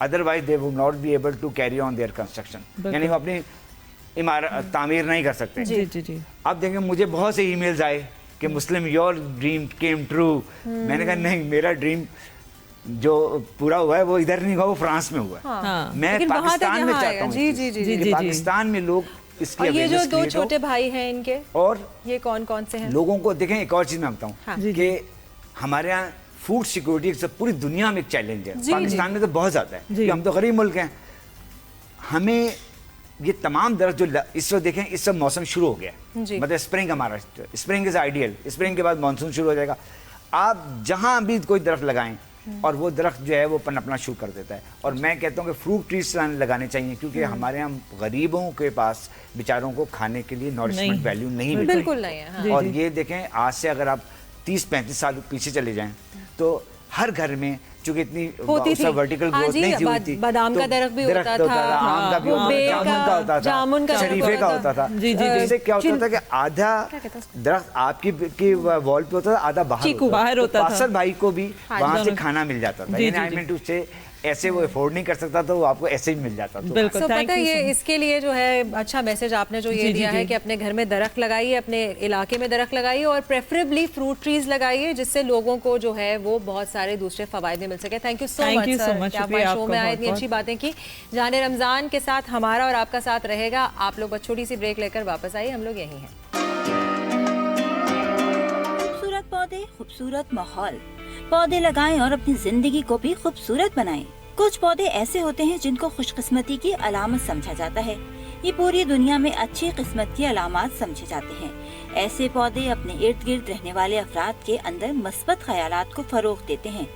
otherwise they would not be able to carry on their construction, यानी वो अपनी इमारत तामीर नहीं कर सकते। जी। अब देखें, मुझे बहुत से ईमेल्स आए कि मुस्लिम योर ड्रीम केम ट्रू। मैंने कहा नहीं, मेरा ड्रीम जो पूरा हुआ है वो इधर नहीं हुआ, वो फ्रांस में हुआ। मैं पाकिस्तान में चाहता हूँ कि पाकिस्तान में लोग इसकी, और ये जो 2 छोटे भाई हैं इनके, और ये कौन कौन से हैं लोगों को देखें। एक और चीज मैं बताऊँ कि हमारे यहाँ फूड सिक्योरिटी पूरी दुनिया में एक चैलेंज है, पाकिस्तान में तो बहुत ज्यादा है कि हम तो गरीब मुल्क हैं। हमें ये तमाम दरख्त जो इस वक्त देखें, इस वक्त मौसम शुरू हो गया, मतलब स्प्रिंग, हमारा स्प्रिंग इज आइडियल, स्प्रिंग के बाद मानसून शुरू हो जाएगा। आप जहां भी कोई दरख्त लगाएं और वो दरख्त जो है वो पनपना शुरू कर देता है। और मैं कहता हूँ कि फ्रूट ट्रीज लगाने चाहिए, क्योंकि हमारे यहाँ गरीबों के पास बेचारों को खाने के लिए नॉरिशमेंट वैल्यू नहीं मिलती, बिल्कुल नहीं है। और ये देखें, आज से अगर आप 30-35 साल पीछे चले जाएं तो हर घर में चूंकि इतनी वर्टिकल ग्रोथ नहीं थी, बादाम का दरख्त भी होता था, आम का भी होता था, जामुन का होता था, शरीफे का होता था। इससे क्या होता था कि आधा दरख्त आपकी वॉल पे होता था, आधा बाहर होता था। अफसर भाई को भी वहाँ से खाना मिल जाता था, यानी आई मीन टू से ऐसे वो अफोर्ड नहीं कर सकता तो आपको ऐसे ही मिल जाता था। बिल्कुल, पता है, ये इसके लिए जो है अच्छा मैसेज आपने जो ये दिया है कि अपने घर में दरख्त लगाइए, अपने इलाके में दरख्त लगाइए और प्रेफरेबली फ्रूट ट्रीज लगाइए, जिससे लोगों को जो है वो बहुत सारे दूसरे फवायदे मिल सके। थैंक यू सो मच, आप शो में आए, इतनी अच्छी बातें की। जाने रमजान के साथ हमारा और आपका साथ रहेगा। आप लोग बस छोटी सी ब्रेक लेकर वापस आइए, हम लोग यहीं हैं। खूबसूरत पौधे, खूबसूरत माहौल, पौधे लगाएं और अपनी जिंदगी को भी खूबसूरत बनाएं। कुछ पौधे ऐसे होते हैं जिनको खुशकिस्मती की अलामत समझा जाता है। ये पूरी दुनिया में अच्छी किस्मत की अलामत समझे जाते हैं। ऐसे पौधे अपने इर्द गिर्द रहने वाले अफराद के अंदर मस्बत ख्यालात को फरोग देते हैं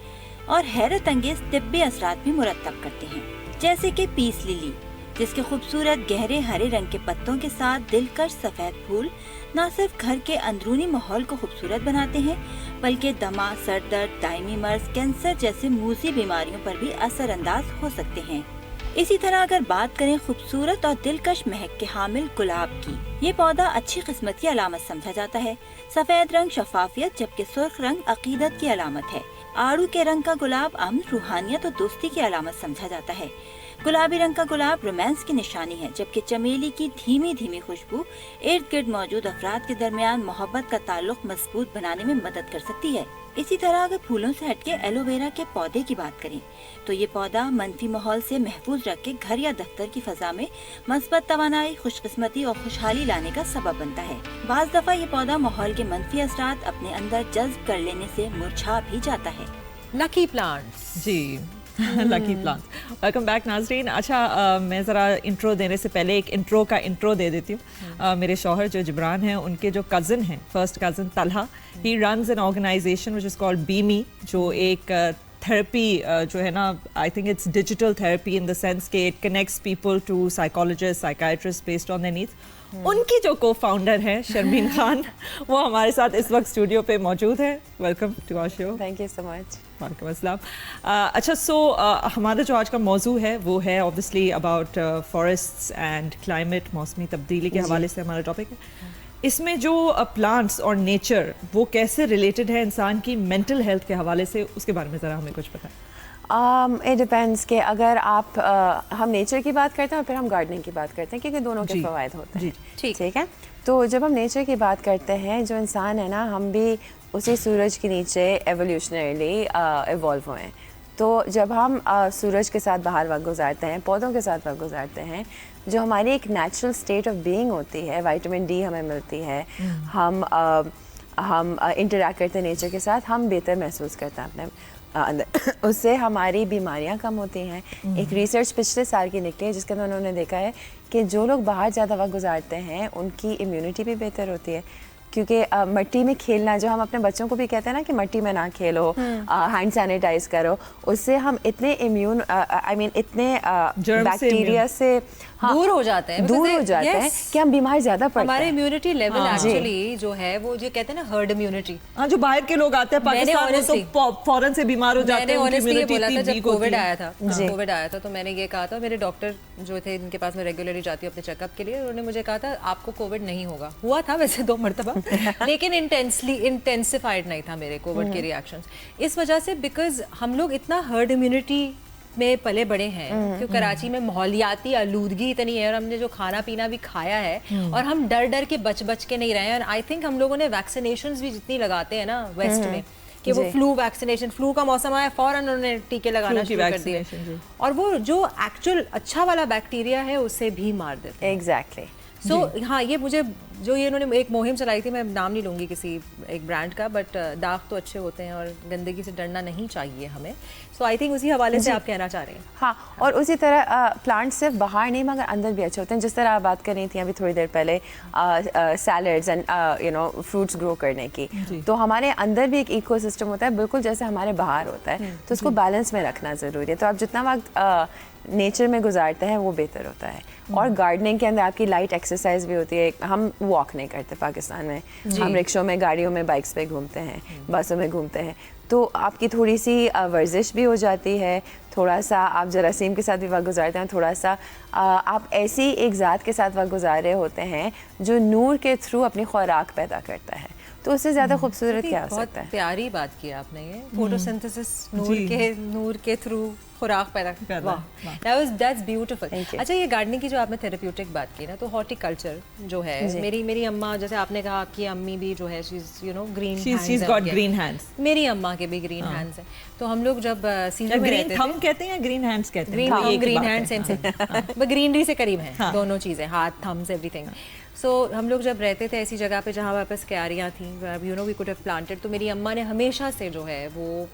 और हैरत अंगेज तिब्बी असरात भी मुरतब करते हैं, जैसे कि पीस लिली, जिसके खूबसूरत गहरे हरे रंग के पत्तों के साथ दिलकश सफेद फूल न सिर्फ घर के अंदरूनी माहौल को खूबसूरत बनाते हैं, बल्कि दमा, सर दर्द, दायमी मर्ज, कैंसर जैसे मूसी बीमारियों पर भी असरअंदाज हो सकते हैं। इसी तरह अगर बात करें खूबसूरत और दिलकश महक के हामिल गुलाब की, ये पौधा अच्छी किस्मत की अलामत समझा जाता है। सफेद रंग शफाफियत, जबकि सुर्ख रंग अकीदत की अलामत है। आड़ू के रंग का गुलाब अमन, रूहानियत और दोस्ती की अलामत समझा जाता है। गुलाबी रंग का गुलाब रोमांस की निशानी है, जबकि चमेली की धीमी धीमी खुशबू इर्द गिर्द मौजूद अफराद के दरमियान मोहब्बत का ताल्लुक मजबूत बनाने में मदद कर सकती है। इसी तरह अगर फूलों से हटके एलोवेरा के पौधे की बात करें तो ये पौधा मनफी माहौल से महफूज रख के घर या दफ्तर की फजा में मस्बत तवानाई, खुशकिस्मती और खुशहाली लाने का सबब बनता है। बाज दफा ये पौधा माहौल के मनफी असरात अपने अंदर जज्ब कर लेने से मुरझा भी जाता है। लकी प्लांट्स, जी लकी प्लांट्स। वेलकम बैक नाजरीन। अच्छा, मैं ज़रा इंट्रो देने से पहले एक इंट्रो का इंट्रो दे देती हूँ। मेरे शौहर जो जिब्रान हैं, उनके जो कज़न हैं, first cousin Talha, he runs an organisation which is called बीमी, जो एक थेरेपी जो है ना, I think it's digital therapy in the sense कि it connects people to psychologist, psychiatrist based on their needs. उनकी जो को फाउंडर हैं शर्मीन खान, वो हमारे साथ इस वक्त स्टूडियो पे मौजूद है। Welcome to our show. Thank you so much. वालेकुम अस्सलाम। अच्छा, सो हमारा जो आज का मौजू है वो है obviously about forests and climate, मौसमी तब्दीली के हवाले से हमारा टॉपिक है। इसमें जो प्लांट्स और नेचर वो कैसे रिलेटेड है इंसान की मेंटल हेल्थ के हवाले से, उसके बारे में ज़रा हमें कुछ बताएं। इट डिपेंड्स कि अगर आप हम नेचर की बात करते हैं और फिर हम गार्डनिंग की बात करते हैं, क्योंकि दोनों के फ़वाइद होते हैं। ठीक है। तो जब हम नेचर की बात करते हैं, जो इंसान है ना, हम भी उसी सूरज के नीचे एवोल्यूशनरीली इवॉल्व हुए हैं। तो जब हम सूरज के साथ बाहर वक्त गुजारते हैं, पौधों के साथ वक्त गुजारते हैं, जो हमारी एक नेचुरल स्टेट ऑफ बीइंग होती है, विटामिन डी हमें मिलती है, हम इंटरेक्ट करते हैं नेचर के साथ, हम बेहतर महसूस करते हैं अपने अंदर। उससे हमारी बीमारियां कम होती हैं। एक रिसर्च पिछले साल की निकली है जिसके अंदर उन्होंने देखा है कि जो लोग बाहर ज़्यादा वक्त गुजारते हैं उनकी इम्यूनिटी भी बेहतर होती है, क्योंकि मट्टी में खेलना, जो हम अपने बच्चों को भी कहते हैं ना कि मट्टी में ना खेलो, हैंड सैनिटाइज करो, उससे हम इतने इम्यून इतने बैक्टीरिया से दूर हो जाते हैं, दूर हो जाते हैं कि हम बीमार ज्यादा पड़ते हैं। हमारे इम्यूनिटी लेवल एक्चुअली जो है वो जो कहते हैं ना हर्ड इम्यूनिटी, हाँ, जो बाहर के लोग आते हैं पाकिस्तान में तो फौरन से बीमार हो जाते हैं। मैंने ऑनेस्टली बोला था जब कोविड आया था तो मैंने ये कहा था, मेरे डॉक्टर जो थे इनके पास मैं रेगुलरली जाती हूँ अपने चेकअप के लिए, उन्होंने मुझे कहा था आपको कोविड नहीं होगा। हुआ था वैसे 2 मरतबा लेकिन इंटेंसिफाइड नहीं था मेरे कोविड के रिएक्शंस, इस वजह से बिकॉज हम लोग इतना हर्ड इम्यूनिटी में पले बड़े हैं, क्योंकि कराची में माहौलियाती आलूदगी इतनी है और हमने जो खाना पीना भी खाया है और हम डर डर के बच के नहीं रहे हैं। और आई थिंक हम लोगों ने वैक्सीनेशंस भी जितनी लगाते हैं ना वेस्ट में, कि वो फ्लू वैक्सीनेशन, फ्लू का मौसम आया फौरन उन्होंने टीके लगाना शुरू कर दिए और वो जो एक्चुअल अच्छा वाला बैक्टीरिया है उसे भी मार देते हैं। एग्जैक्टली। सो हाँ, ये मुझे जो ये इन्होंने एक मुहिम चलाई थी, मैं नाम नहीं लूँगी किसी एक ब्रांड का, बट दाग तो अच्छे होते हैं और गंदगी से डरना नहीं चाहिए हमें। सो आई थिंक उसी हवाले से आप कहना चाह रहे हैं। हाँ, और उसी तरह प्लांट सिर्फ बाहर नहीं मगर अंदर भी अच्छे होते हैं। जिस तरह आप बात कर रही थी अभी थोड़ी देर पहले सैलड्स एंड फ्रूट्स ग्रो करने की, तो हमारे अंदर भी एक इकोसिस्टम होता है बिल्कुल जैसे हमारे बाहर होता है, तो उसको बैलेंस में रखना ज़रूरी है। तो आप जितना वक्त नेचर में गुजारते हैं वो बेहतर होता है। और गार्डनिंग के अंदर आपकी लाइट एक्सरसाइज भी होती है। हम वॉक नहीं करते पाकिस्तान में, हम रिक्शों में, गाड़ियों में, बाइक्स पे घूमते हैं, बसों में घूमते हैं, तो आपकी थोड़ी सी वर्जिश भी हो जाती है, थोड़ा सा आप जरासीम के साथ भी वक्त गुजारते हैं, थोड़ा सा आप ऐसी एक ज़ात के साथ वक्त गुजार रहे होते हैं जो नूर के थ्रू अपनी खुराक पैदा करता है, तो उससे ज़्यादा खूबसूरत क्या हो सकता है। प्यारी बात की आपने, ये फोटोसिंथेसिस नूर के थ्रू खुराक पैदा करना, दैट्स ब्यूटीफुल। अच्छा, ये गार्डनिंग की जो आपने थेरेप्यूटिक बात की ना, तो हॉर्टिकल्चर जो है, मेरी अम्मा, जैसे आपने कहा आपकी अम्मी भी जो है ग्रीन हैंड्स, मेरी अम्मा के भी ग्रीन हैंड्स हैं। तो हम लोग जब सीजन में रहते थे, थंब कहते हैं ग्रीन हैंड्स कहते हैं, ग्रीन हैंड्स ग्रीनरी से करीब हैं दोनों चीज़ें, हाथ, थम्स, एवरीथिंग। सो हम लोग जब रहते थे ऐसी जगह पे जहाँ वापस क्यारियाँ थी, वी कुड हैव प्लांटेड, तो मेरी अम्मा ने हमेशा से जो है वो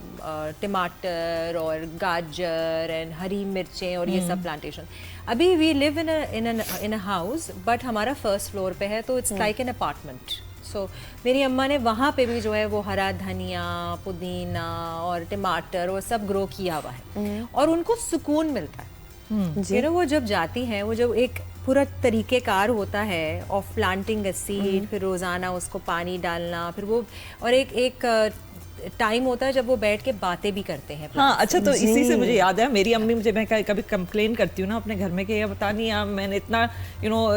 टमाटर और गाजर एंड हरी मिर्चें और ये सब प्लांटेशन। अभी we live in a house, but हमारा फर्स्ट फ्लोर पे है, तो it's like an apartment. So मेरी अम्मा ने वहाँ पे भी जो है वो हरा धनिया, पुदीना और टमाटर वो सब ग्रो किया हुआ है और उनको सुकून मिलता है। वो जब जाती हैं, वो जब एक पूरा तरीक़ेकार होता है ऑफ प्लांटिंग अ सीड, फिर रोज़ाना उसको पानी डालना, फिर वो और एक टाइम होता है जब वो बैठ के बातें भी करते हैं। हाँ, अच्छा, तो इसी से मुझे याद है, मेरी अम्मी मुझे, मैं कभी कंप्लेन करती हूँ ना अपने घर में कि पता नहीं यार मैंने इतना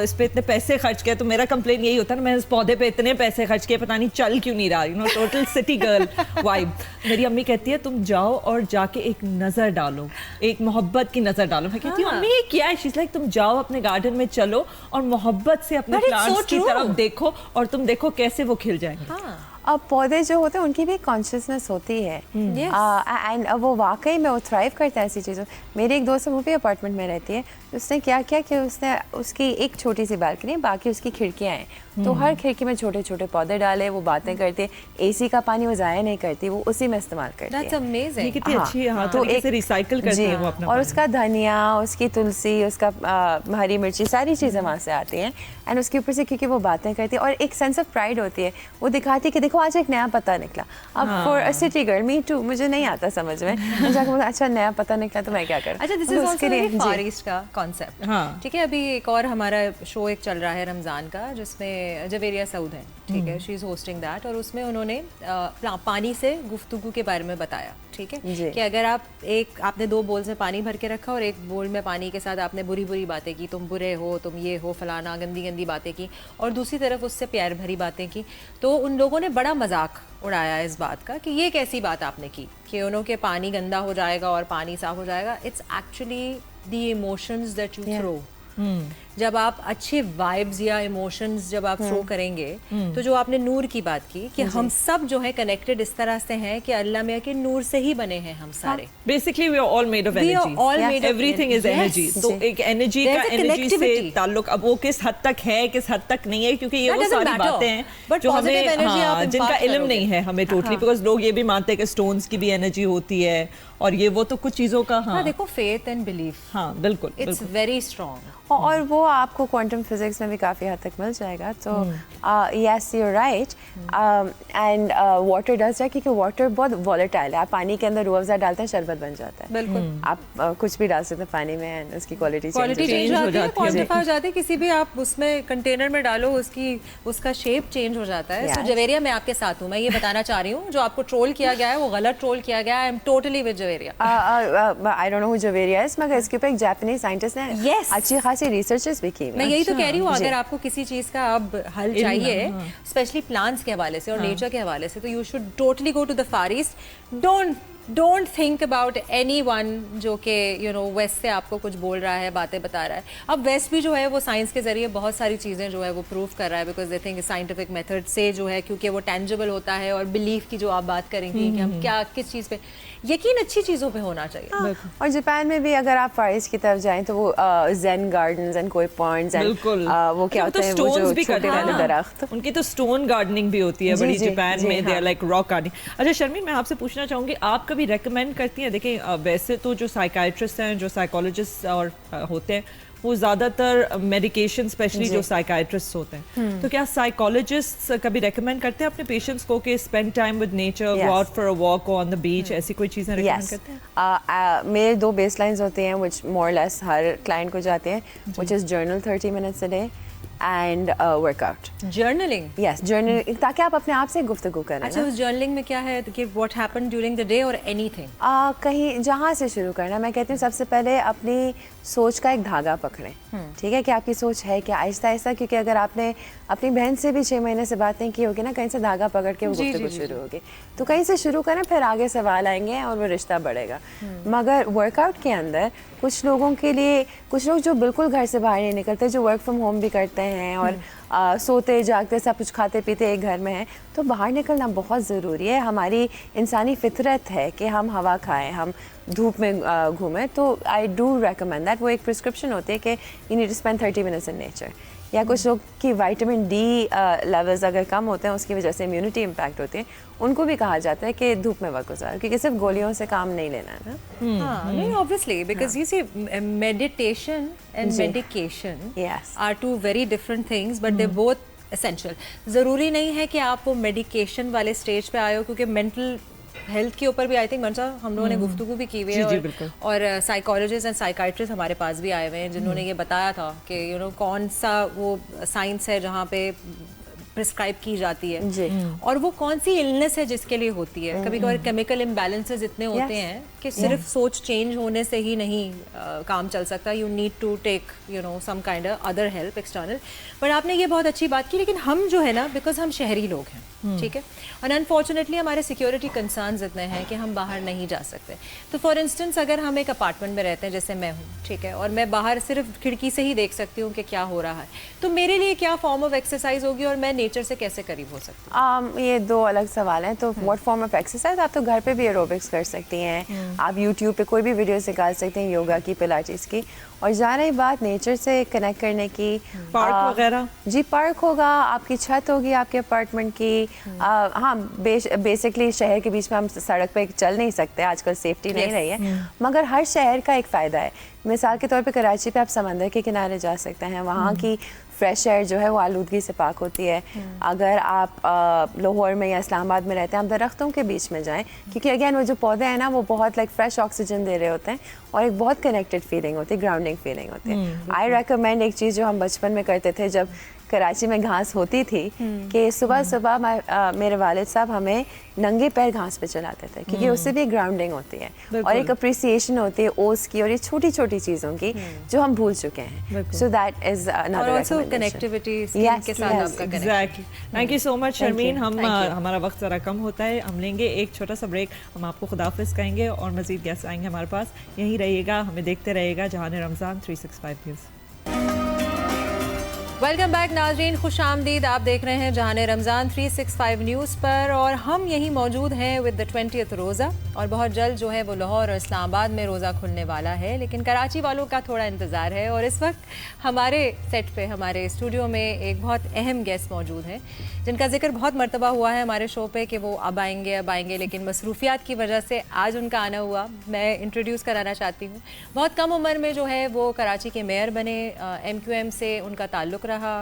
इस पे इतने पैसे खर्च किया, तो मेरा कंप्लेन यही होता है ना, मैंने इस पौधे पे इतने पैसे खर्च किए, पता नहीं चल क्यों नहीं रहा, टोटल सिटी गर्ल वाइब। मेरी अम्मी कहती है तुम जाओ और जाके एक नज़र डालो, एक मोहब्बत की नज़र डालो। मैं कहती हूँ अम्मी ये क्या है? शीज़ लाइक तुम जाओ अपने गार्डन में चलो और मोहब्बत से अपने प्लांट्स की तरफ देखो और तुम देखो कैसे वो खिल जाएंगे। अब पौधे जो होते हैं उनकी भी कॉन्शियसनेस होती है एंड वो वाकई में वो थ्राइव करते हैं ऐसी चीज़ों। मेरी एक दोस्त है, वो भी अपार्टमेंट में रहती है, उसने क्या किया कि उसने उसकी एक छोटी सी बालकनी, बाकी उसकी खिड़कियाँ हैं, तो हर खिड़की में छोटे छोटे पौधे डाले, वो बातें करती है, एसी का पानी वो ज़ाया नहीं करती, वो उसी में इस्तेमाल करती है। That's amazing. ये कितनी अच्छी तो एक से रिसाइकल करती है वो अपना और पानी। उसका धनिया, उसकी तुलसी, उसका हरी मिर्ची, सारी चीज़ें वहाँ से आती हैं। एंड उसके ऊपर से क्योंकि वो बातें करती है और एक सेंस ऑफ प्राइड होती है, वो दिखाती है कि देखो आज एक नया पता निकला। अब for a city girl, me too, मुझे नहीं आता समझ में, मुझे जाकर अच्छा नया पता निकला तो मैं क्या करूँ। अच्छा, this is also very far east का कॉन्सेप्ट। हाँ। ठीक है, अभी एक और हमारा शो एक चल रहा है रमज़ान का, जिसमें जवेरिया सऊद है, ठीक है, शी इज़ होस्टिंग दैट, और उसमें उन्होंने पानी से गुफ्तगू के बारे में बताया, ठीक है, कि अगर आपने 2 बोल्स में पानी भर के रखा और एक बोल में पानी के साथ आपने बुरी बुरी बातें की, तुम बुरे हो, तुम ये हो, फलाना, गंदी गंदी बातें की, और दूसरी तरफ उससे प्यार भरी बातें की, तो उन लोगों ने बड़ा मजाक उड़ाया इस बात का कि ये कैसी बात आपने की कि उन्हों के पानी गंदा हो जाएगा और पानी साफ हो जाएगा। It's actually the emotions that you throw. जब आप अच्छे वाइब्स या इमोशंस जब आप थ्रो करेंगे, तो जो आपने नूर की बात की कि हम सब जो है कनेक्टेड इस तरह से हैं कि अल्लाह मियां के नूर से ही बने हैं हम सारे। Basically we are all made of energy, everything is energy. तो एक एनर्जी का एनर्जी से ताल्लुक, अब वो किस हद तक है किस हद तक नहीं है, क्योंकि ये वो सारी बातें हैं जो हमें जिनका इल्म नहीं है हमें टोटली, बिकॉज लोग ये भी मानते हैं कि स्टोन्स की भी एनर्जी होती है और ये वो तो कुछ चीज़ों का। हाँ देखो, फेथ एंड बिलीफ, हाँ बिल्कुल, इट्स वेरी स्ट्रॉन्ग, और वो आपको क्वांटम फिजिक्स में भी काफ़ी हद तक मिल जाएगा। तो yes, you are right. And water does है, क्योंकि वाटर बहुत वॉलेटाइल है। आप पानी के अंदर रूह अफ़ज़ा डालते हैं, शरबत बन जाता है। बिल्कुल, आप कुछ भी डाल सकते हैं पानी में एंड उसकी क्वालिटी चेंज हो जाती है। किसी भी आप उसमें कंटेनर में डालो, उसका शेप चेंज हो जाता है। सो जवेरिया, मैं आपके साथ हूँ, मैं ये बताना चाह रही हूँ, जो आपको ट्रोल किया गया है वो गलत ट्रोल किया गया है। I am totally with Javeria. I don't know who Javeria is, मगर इसके ऊपर एक जापानीज साइंटिस्ट ने अच्छी खासी रिसर्चेस भी की। मैं यही तो कह रही हूँ, अगर आपको किसी चीज़ का अब हल चाहिए, स्पेशली प्लांट्स के हवाले से और नेचर के हवाले से, तो you should totally go to the Far East. Don't think about anyone जो कि वेस्ट से आपको कुछ बोल रहा है, बातें बता रहा है। अब वेस्ट भी जो है वो साइंस के जरिए बहुत सारी चीज़ें जो है वो प्रूव कर रहा है, because they think scientific method से जो है, क्योंकि वो टेंजिबल होता है। और बिलीफ की जो आप बात करेंगे कि हम क्या किस चीज़ पे, यकीन अच्छी चीज़ों पे होना चाहिए। और जापान में भी अगर आप फार ईस्ट की तरफ जाएं तो वो जेन गार्डन्स एंड कोई पॉइंट्स एंड वो क्या होते हैं, वो जो छोटे वाले दरख्त, उनकी तो स्टोन गार्डनिंग भी होती है बड़ी जापान में, they are like rock gardening. अच्छा शर्मी, मैं आपसे पूछना चाहूँगी, आप कभी रेकमेंड करती हैं, देखिए वैसे तो जो साइकाइट्रिस्ट हैं, जो साइकोलॉजिस्ट और होते हैं, वो ज़्यादातर मेडिकेशन, स्पेशली जो साइकाइट्रिस्ट होते हैं, तो क्या साइकोलॉजिस्ट कभी रेकमेंड करते हैं अपने पेशेंट्स को कि spend time with nature, go out for a walk on the beach, ऐसी कोई चीज़ें रेकमेंड करते हैं? मेरे 2 बेसलाइंस होते हैं व्हिच मोर और लेस हर क्लाइंट को जाते हैं, which is journal 30 minutes a day and workout. Journaling? Yes, journaling, ताकि आप अपने आप से गुफ्तगू करें। अच्छा, उस जर्नलिंग में क्या है कि what happened during the day और एनीथिंग? कहीं जहाँ से शुरू करना, मैं कहती हूँ सबसे पहले अपनी सोच का एक धागा पकड़ें, ठीक है, कि आपकी सोच है क्या, आहिस्ता आहिस्ता, क्योंकि अगर आपने अपनी बहन से भी 6 महीने से बात नहीं की होगी ना, कहीं से धागा पकड़ के वो गुफ्तगू शुरू होगी, तो कहीं से शुरू करें, फिर आगे सवाल आएंगे और वो रिश्ता बढ़ेगा। मगर वर्कआउट के अंदर कुछ लोगों के लिए, कुछ लोग जो बिल्कुल घर से बाहर नहीं निकलते, जो वर्क फ्रॉम होम भी करते हैं और सोते जागते सब कुछ खाते पीते एक घर में है, तो बाहर निकलना बहुत ज़रूरी है। हमारी इंसानी फितरत है कि हम हवा खाएं, हम धूप में घूमें। तो आई डू रेकमेंड दैट। वो एक प्रिस्क्रिप्शन होती है कि you need to spend 30 minutes in nature. या कुछ लोग की विटामिन डी लेवल्स अगर कम होते हैं, उसकी वजह से इम्यूनिटी इम्पैक्ट होती है, उनको भी कहा जाता है कि धूप में वक्त गुजारो, क्योंकि सिर्फ गोलियों से काम नहीं लेना है ना। हाँ, नहीं, obviously, because you see meditation and medication are 2 very different things, but they both essential. ज़रूरी नहीं है कि आप वो मेडिकेशन वाले स्टेज पे आए हो, क्योंकि मेंटल हेल्थ के ऊपर भी आई थिंक मंशा हम लोगों ने गुफ्तगू भी की हुई है, और साइकोलॉजिस्ट एंड साइकाइट्रिस्ट हमारे पास भी आए हुए हैं जिन्होंने ये बताया था कि कौन सा वो साइंस है जहाँ पे प्रिस्क्राइब की जाती है, और वो कौन सी इलनेस है जिसके लिए होती है। कभी कभार केमिकल इम्बैलेंसेस इतने होते हैं कि सिर्फ सोच चेंज होने से ही नहीं काम चल सकता। You need to take some kind of other help external. But आपने ये बहुत अच्छी बात की, लेकिन हम जो है ना, बिकॉज हम शहरी लोग हैं, ठीक है, और अनफॉर्चुनेटली हमारे सिक्योरिटी कंसर्न्स इतने हैं कि हम बाहर नहीं जा सकते। तो फॉर इंस्टेंस अगर हम एक अपार्टमेंट में रहते हैं, जैसे मैं हूँ, ठीक है, और मैं बाहर सिर्फ खिड़की से ही देख सकती हूँ कि क्या हो रहा है, तो मेरे लिए क्या फॉर्म ऑफ एक्सरसाइज होगी और मैं नेचर से कैसे करीब हो सकती हूँ? ये 2 अलग सवाल हैं। तो व्हाट फॉर्म ऑफ एक्सरसाइज? आप तो घर पे भी एरोबिक्स कर सकती हैं, आप यूट्यूब पे कोई भी वीडियोस निकाल सकते हैं योगा की, पिलाटेस की। और जहाँ रही बात नेचर से कनेक्ट करने की, पार्क वगैरह, जी पार्क होगा, आपकी छत होगी आपके अपार्टमेंट की। हाँ, बेसिकली शहर के बीच में हम सड़क पे चल नहीं सकते, आजकल सेफ्टी नहीं रही है, मगर हर शहर का एक फ़ायदा है। मिसाल के तौर पे कराची पे आप समंदर के किनारे जा सकते हैं, वहाँ की फ्रेश एयर जो है वो आलूदगी से पाक होती है। अगर आप लाहौर में या इस्लामाबाद में रहते हैं, आप दरख्तों के बीच में जाएं, क्योंकि अगेन वो जो पौधे हैं ना वो बहुत लाइक फ्रेश ऑक्सीजन दे रहे होते हैं और एक बहुत कनेक्टेड फीलिंग होती है, ग्राउंडिंग फीलिंग होती है। आई रेकमेंड एक चीज़ जो हम बचपन में करते थे जब कराची में घास होती थी, कि सुबह सुबह मेरे वालिद साहब हमें नंगे पैर घास पे चलाते थे, क्योंकि उससे भी ग्राउंडिंग होती है और एक अप्रिसिएशन होती है ओस की और ये छोटी छोटी चीज़ों की जो हम भूल चुके हैं। So that is another connectivity के साथ आपका exactly. Thank you so much Sharmeen. हमारा वक्त ज़रा कम होता है, हम लेंगे एक छोटा सा ब्रेक, हम आपको खुदाफिज कहेंगे और मज़ीद गेस्ट आएंगे हमारे पास। यहीं रहिएगा, हमें देखते रहिएगा जहान रमज़ान 365 न्यूज़। वेलकम बैक नाज़रीन, खुश आमदीद। आप देख रहे हैं जहान रमज़ान 365 न्यूज़ पर और हम यहीं मौजूद हैं विद द 20th रोज़ा। और बहुत जल्द जो है वो लाहौर और इस्लामाबाद में रोज़ा खुलने वाला है, लेकिन कराची वालों का थोड़ा इंतज़ार है। और इस वक्त हमारे सेट पे, हमारे स्टूडियो में एक बहुत अहम गेस्ट मौजूद हैं जिनका जिक्र बहुत मरतबा हुआ है हमारे शो पे कि वो अब आएंगे, लेकिन मसरूफियात की वजह से आज उनका आना हुआ। मैं इंट्रोड्यूस कराना चाहती हूँ, बहुत कम उम्र में जो है वो कराची के मेयर बने, MQM से उनका ताल्लुक़ रहा,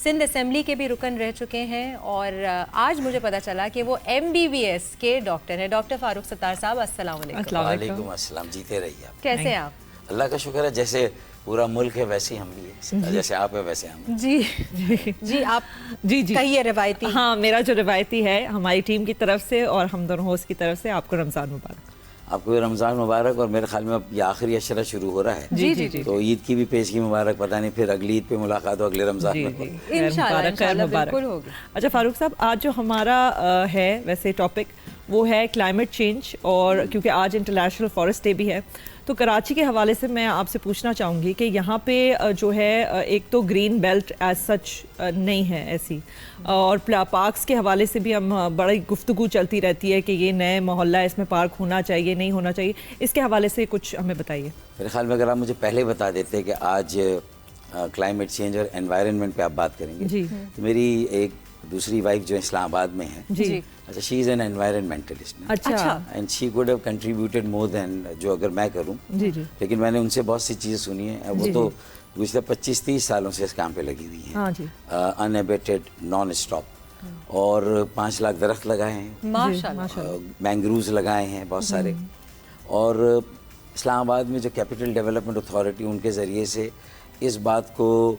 सिंध असेंबली के भी रुकन रह चुके हैं और आज मुझे पता चला कि वो MBBS के डॉक्टर हैं। डॉक्टर फारूक सत्तार साहब, अस्सलाम वालेकुम अस्सलाम। जीते रहिए आप। कैसे हैं आप? अल्लाह का शुक्र है, जैसे पूरा मुल्क है वैसे ही हम भी है, जैसे आप है वैसे हम। जी आप जी कहिए रिवायती। हाँ, मेरा जो रिवायती है हमारी टीम की तरफ से और हम दोनों होस्ट की तरफ से आपको रमज़ान मुबारक। आपको भी रमज़ान मुबारक। और मेरे ख्याल में अब ये आखिरी अशरा शुरू हो रहा है, जी। तो ईद की भी पेश की मुबारक। पता नहीं फिर अगली ईद पे मुलाकात हो, अगले रमज़ान में इंशाल्लाह। अच्छा फारूक साहब, आज जो हमारा है वैसे टॉपिक वो है क्लाइमेट चेंज, और क्योंकि आज इंटरनेशनल फॉरेस्ट डे भी है, तो कराची के हवाले से मैं आपसे पूछना चाहूँगी कि यहाँ पे जो है एक तो ग्रीन बेल्ट एज सच नहीं है ऐसी, और पार्क्स के हवाले से भी हम बड़ी गुफ्तगू चलती रहती है कि ये नए मोहल्ला, इसमें पार्क होना चाहिए, नहीं होना चाहिए। इसके हवाले से कुछ हमें बताइए। मेरे ख्याल में अगर आप मुझे पहले बता देते कि आज क्लाइमेट चेंज और एनवायरनमेंट पे आप बात करेंगे जी। तो मेरी एक दूसरी वाइफ जो इस्लामाबाद में है जी, अच्छा, शी इज़ एन एनवायरमेंटलिस्ट। अच्छा। And she could have contributed more than जो अगर मैं करूं जी। लेकिन मैंने उनसे बहुत सी चीज़ें सुनी है। वो तो पिछले 25-30 सालों से इस काम पे लगी हुई हैं, अनएबेटेड, नॉन स्टॉप, और 5 लाख दरख्त लगाए हैं, माशाल्लाह, मैंग्रोव्स लगाए हैं बहुत सारे। और इस्लामाबाद में जो कैपिटल डेवलपमेंट अथॉरिटी, उनके ज़रिए से इस बात को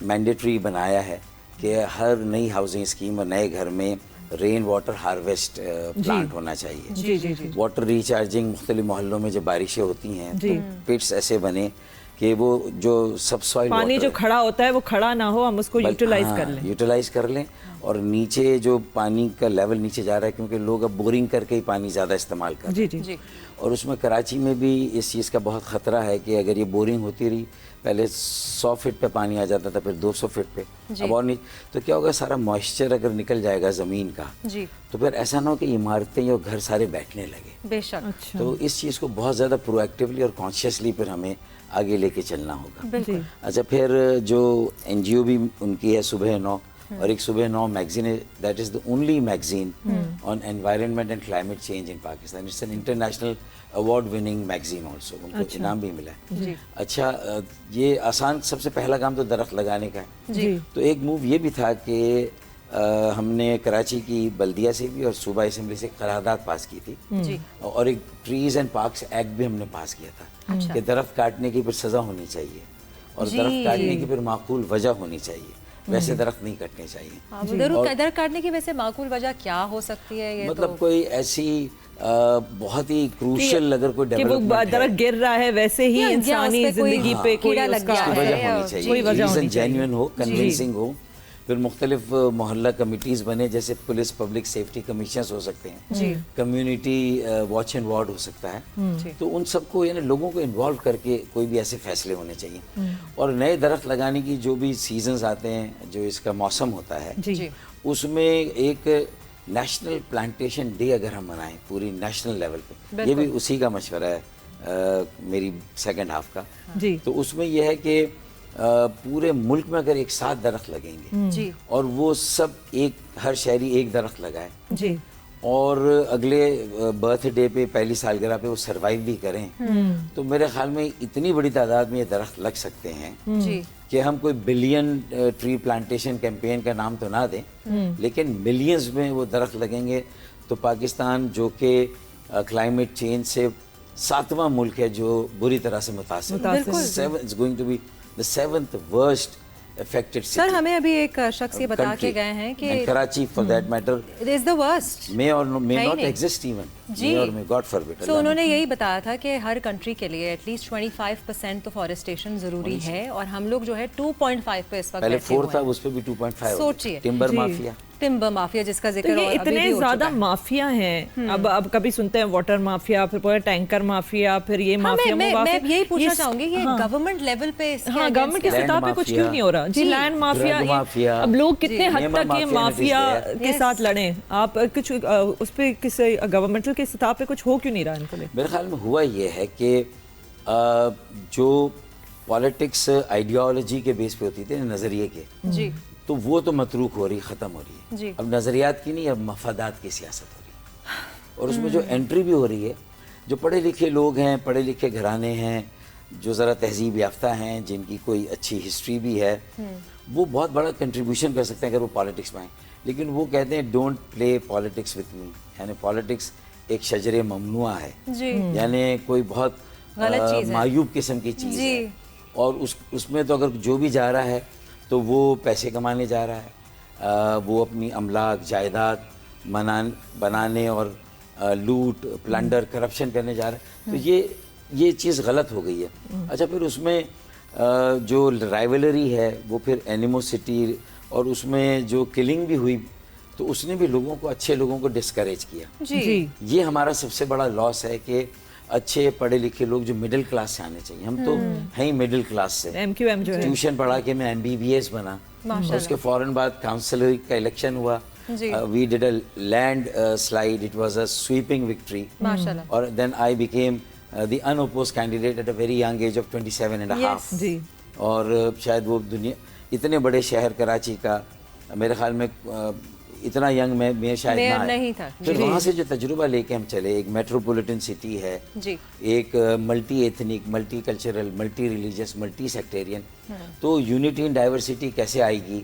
मैंडेटरी बनाया है कि हर नई हाउसिंग स्कीम और नए घर में रेन वाटर हार्वेस्ट प्लांट होना चाहिए। जी। वाटर रिचार्जिंग, मुख्तलिफ मोहल्लों में जब बारिशें होती हैं तो पिट्स ऐसे बने कि वो जो सब सॉइल पानी जो खड़ा होता है वो खड़ा ना हो, हम उसको यूटिलाइज कर लें। और नीचे जो पानी का लेवल नीचे जा रहा है, क्योंकि लोग अब बोरिंग करके ही पानी ज़्यादा इस्तेमाल कर रहे हैं। और उसमें कराची में भी इस चीज़ का बहुत ख़तरा है कि अगर ये बोरिंग होती रही, पहले 100 फीट पे पानी आ जाता था, फिर 200 फीट पे, अब और नहीं, तो क्या होगा, सारा मॉइस्चर अगर निकल जाएगा ज़मीन का जी, तो फिर ऐसा ना हो कि इमारतें या घर सारे बैठने लगे। बेशक। अच्छा। तो इस चीज़ को बहुत ज़्यादा प्रोएक्टिवली और कॉन्शियसली फिर हमें आगे लेके चलना होगा। अच्छा, फिर जो NGO भी उनकी है सुबह 9, और एक सुबह 9 मैगजीन है, that is the only magazine on environment and climate change in Pakistan. It's an international award winning magazine also, उनको इनाम भी मिला है। अच्छा, ये आसान, सबसे पहला काम तो दरख्त लगाने का है। तो एक मूव ये भी था कि हमने कराची की बल्दिया से भी और सूबा असेंबली से करारदाद पास की थी, और एक ट्रीज एंड पार्क्स एक्ट भी हमने पास किया था कि दरख्त काटने की फिर सज़ा होनी चाहिए, और दरख्त काटने की फिर माकूल वजह होनी चाहिए, वैसे दरख्त नहीं कटने चाहिए। दरख्त काटने की वैसे माकूल वजह क्या हो सकती है? ये मतलब कोई ऐसी बहुत ही क्रूशियल अगर कोई डेवलपमेंट दरख्त गिर रहा है, वैसे ही इंसानी जिंदगी पे कोई वजह होनी चाहिए, रीजन जेन्युइन हो, कन्विंसिंग हो। फिर मुख्तलिफ मोहल्ला कमिटीज़ बने, जैसे पुलिस पब्लिक सेफ्टी कमीशंस हो सकते हैं, कम्युनिटी वॉच एंड वार्ड हो सकता है। तो उन सबको, यानी लोगों को इन्वॉल्व करके कोई भी ऐसे फैसले होने चाहिए। और नए दरख्त लगाने की जो भी सीजन्स आते हैं, जो इसका मौसम होता है, उसमें एक नेशनल प्लांटेशन डे अगर हम मनाएं पूरी नेशनल लेवल पे, ये भी उसी का मशवरा है मेरी सेकंड हाफ का जी। तो उसमें यह है कि पूरे मुल्क में अगर एक साथ दरख्त लगेंगे जी। और वो सब एक हर शहरी एक दरख्त लगाए जी। और अगले बर्थडे पे पहली सालगिरह पे वो सरवाइव भी करें तो मेरे ख्याल में इतनी बड़ी तादाद में ये दरख्त लग सकते हैं कि हम कोई बिलियन ट्री प्लांटेशन कैंपेन का नाम तो ना दें लेकिन मिलियंस में वो दरख्त लगेंगे तो पाकिस्तान जो कि क्लाइमेट चेंज से 7वां मुल्क है जो बुरी तरह से मुतासिर है। It's going to be the 7th worst affected city. Sir हमें अभी एक शख्स ये बता के गए हैं कि Karachi for that matter it is the worst may or may not exist even ji. may or may God forbid. So उन्होंने यही बताया था कि हर कंट्री के लिए एटलीस्ट 25% तो फॉरेस्टेशन जरूरी है और हम लोग जो है 2.5 पे इस वक्त पहले 4 था उस पे भी 2.5 सोचिए टिम्बर माफिया जिसका जिक्र तो ये इतने ज्यादा माफिया हैं अब कभी सुनते हैं वाटर माफिया फिर पूरा टैंकर माफिया फिर ये माफिया मैं यही पूछना चाहूंगी ये गवर्नमेंट लेवल पे हाँ गवर्नमेंट की सतह पे कुछ क्यों नहीं हो रहा जी लैंड माफिया अब लोग कितने हद तक ये माफिया के साथ लड़े आप कुछ उस पे किसी गवर्नमेंटल की सतह पे कुछ हो क्यों नहीं रहा इनको मेरे ख्याल में हुआ ये है कि जो पॉलिटिक्स आइडियोलॉजी के बेस पे होती थी नजरिए के जी तो वो तो मतरूक हो रही ख़त्म हो रही है अब नज़रियात की नहीं अब मफादात की सियासत हो रही है और उसमें जो एंट्री भी हो रही है जो पढ़े लिखे लोग हैं पढ़े लिखे घराने हैं जो ज़रा तहजीब याफ्ता हैं जिनकी कोई अच्छी हिस्ट्री भी है वो बहुत बड़ा कंट्रीब्यूशन कर सकते हैं अगर वो पॉलिटिक्स में आए लेकिन वो कहते हैं don't play politics with me यानी पॉलिटिक्स एक शजरे ममनुआ है यानी कोई बहुत मायूब किस्म की चीज़ है और उसमें तो अगर जो भी जा रहा है तो वो पैसे कमाने जा रहा है वो अपनी अमलाक जायदाद बनाने और लूट प्लंडर करप्शन करने जा रहा है तो ये चीज़ गलत हो गई है अच्छा फिर उसमें जो राइवलरी है वो फिर एनिमोसिटी और उसमें जो किलिंग भी हुई तो उसने भी लोगों को अच्छे लोगों को डिस्करेज किया जी। ये हमारा सबसे बड़ा लॉस है कि अच्छे पढ़े लिखे लोग जो मिडिल क्लास से आने चाहिए हम तो हैं ही मिडिल क्लास से MQM जो है ट्यूशन पढ़ा के मैं MBBS बना और उसके फौरन बाद काउंसिलर का इलेक्शन हुआ we did a landslide it was a sweeping victory और then I became the unopposed candidate at a very young age of 27 and a half जी। और शायद वो दुनिया इतने बड़े शहर कराची का मेरे ख्याल में इतना यंग मैं शायद ना नहीं था फिर वहाँ से जो तजुर्बा लेके हम चले एक मेट्रोपॉलिटन सिटी है जी। एक multi ethnic multi cultural multi religious multi sectarian तो यूनिटी इन डाइवर्सिटी कैसे आएगी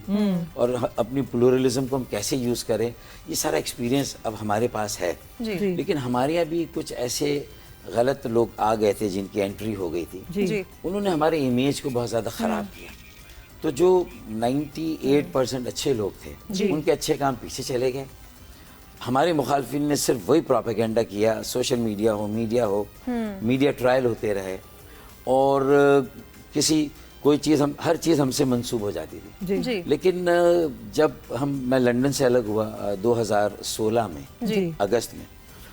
और अपनी प्लूरलिज्म को हम कैसे यूज करें ये सारा एक्सपीरियंस अब हमारे पास है लेकिन हमारे यहाँ भी कुछ ऐसे गलत लोग आ गए थे जिनकी एंट्री हो गई थी उन्होंने हमारे इमेज को बहुत ज़्यादा ख़राब किया तो जो 98% अच्छे लोग थे उनके अच्छे काम पीछे चले गए हमारे मुखालफिन ने सिर्फ वही प्रोपेगेंडा किया सोशल मीडिया हो मीडिया ट्रायल होते रहे और कोई चीज़ हर चीज़ हमसे मंसूब हो जाती थी लेकिन जब मैं लंदन से अलग हुआ 2016 में अगस्त में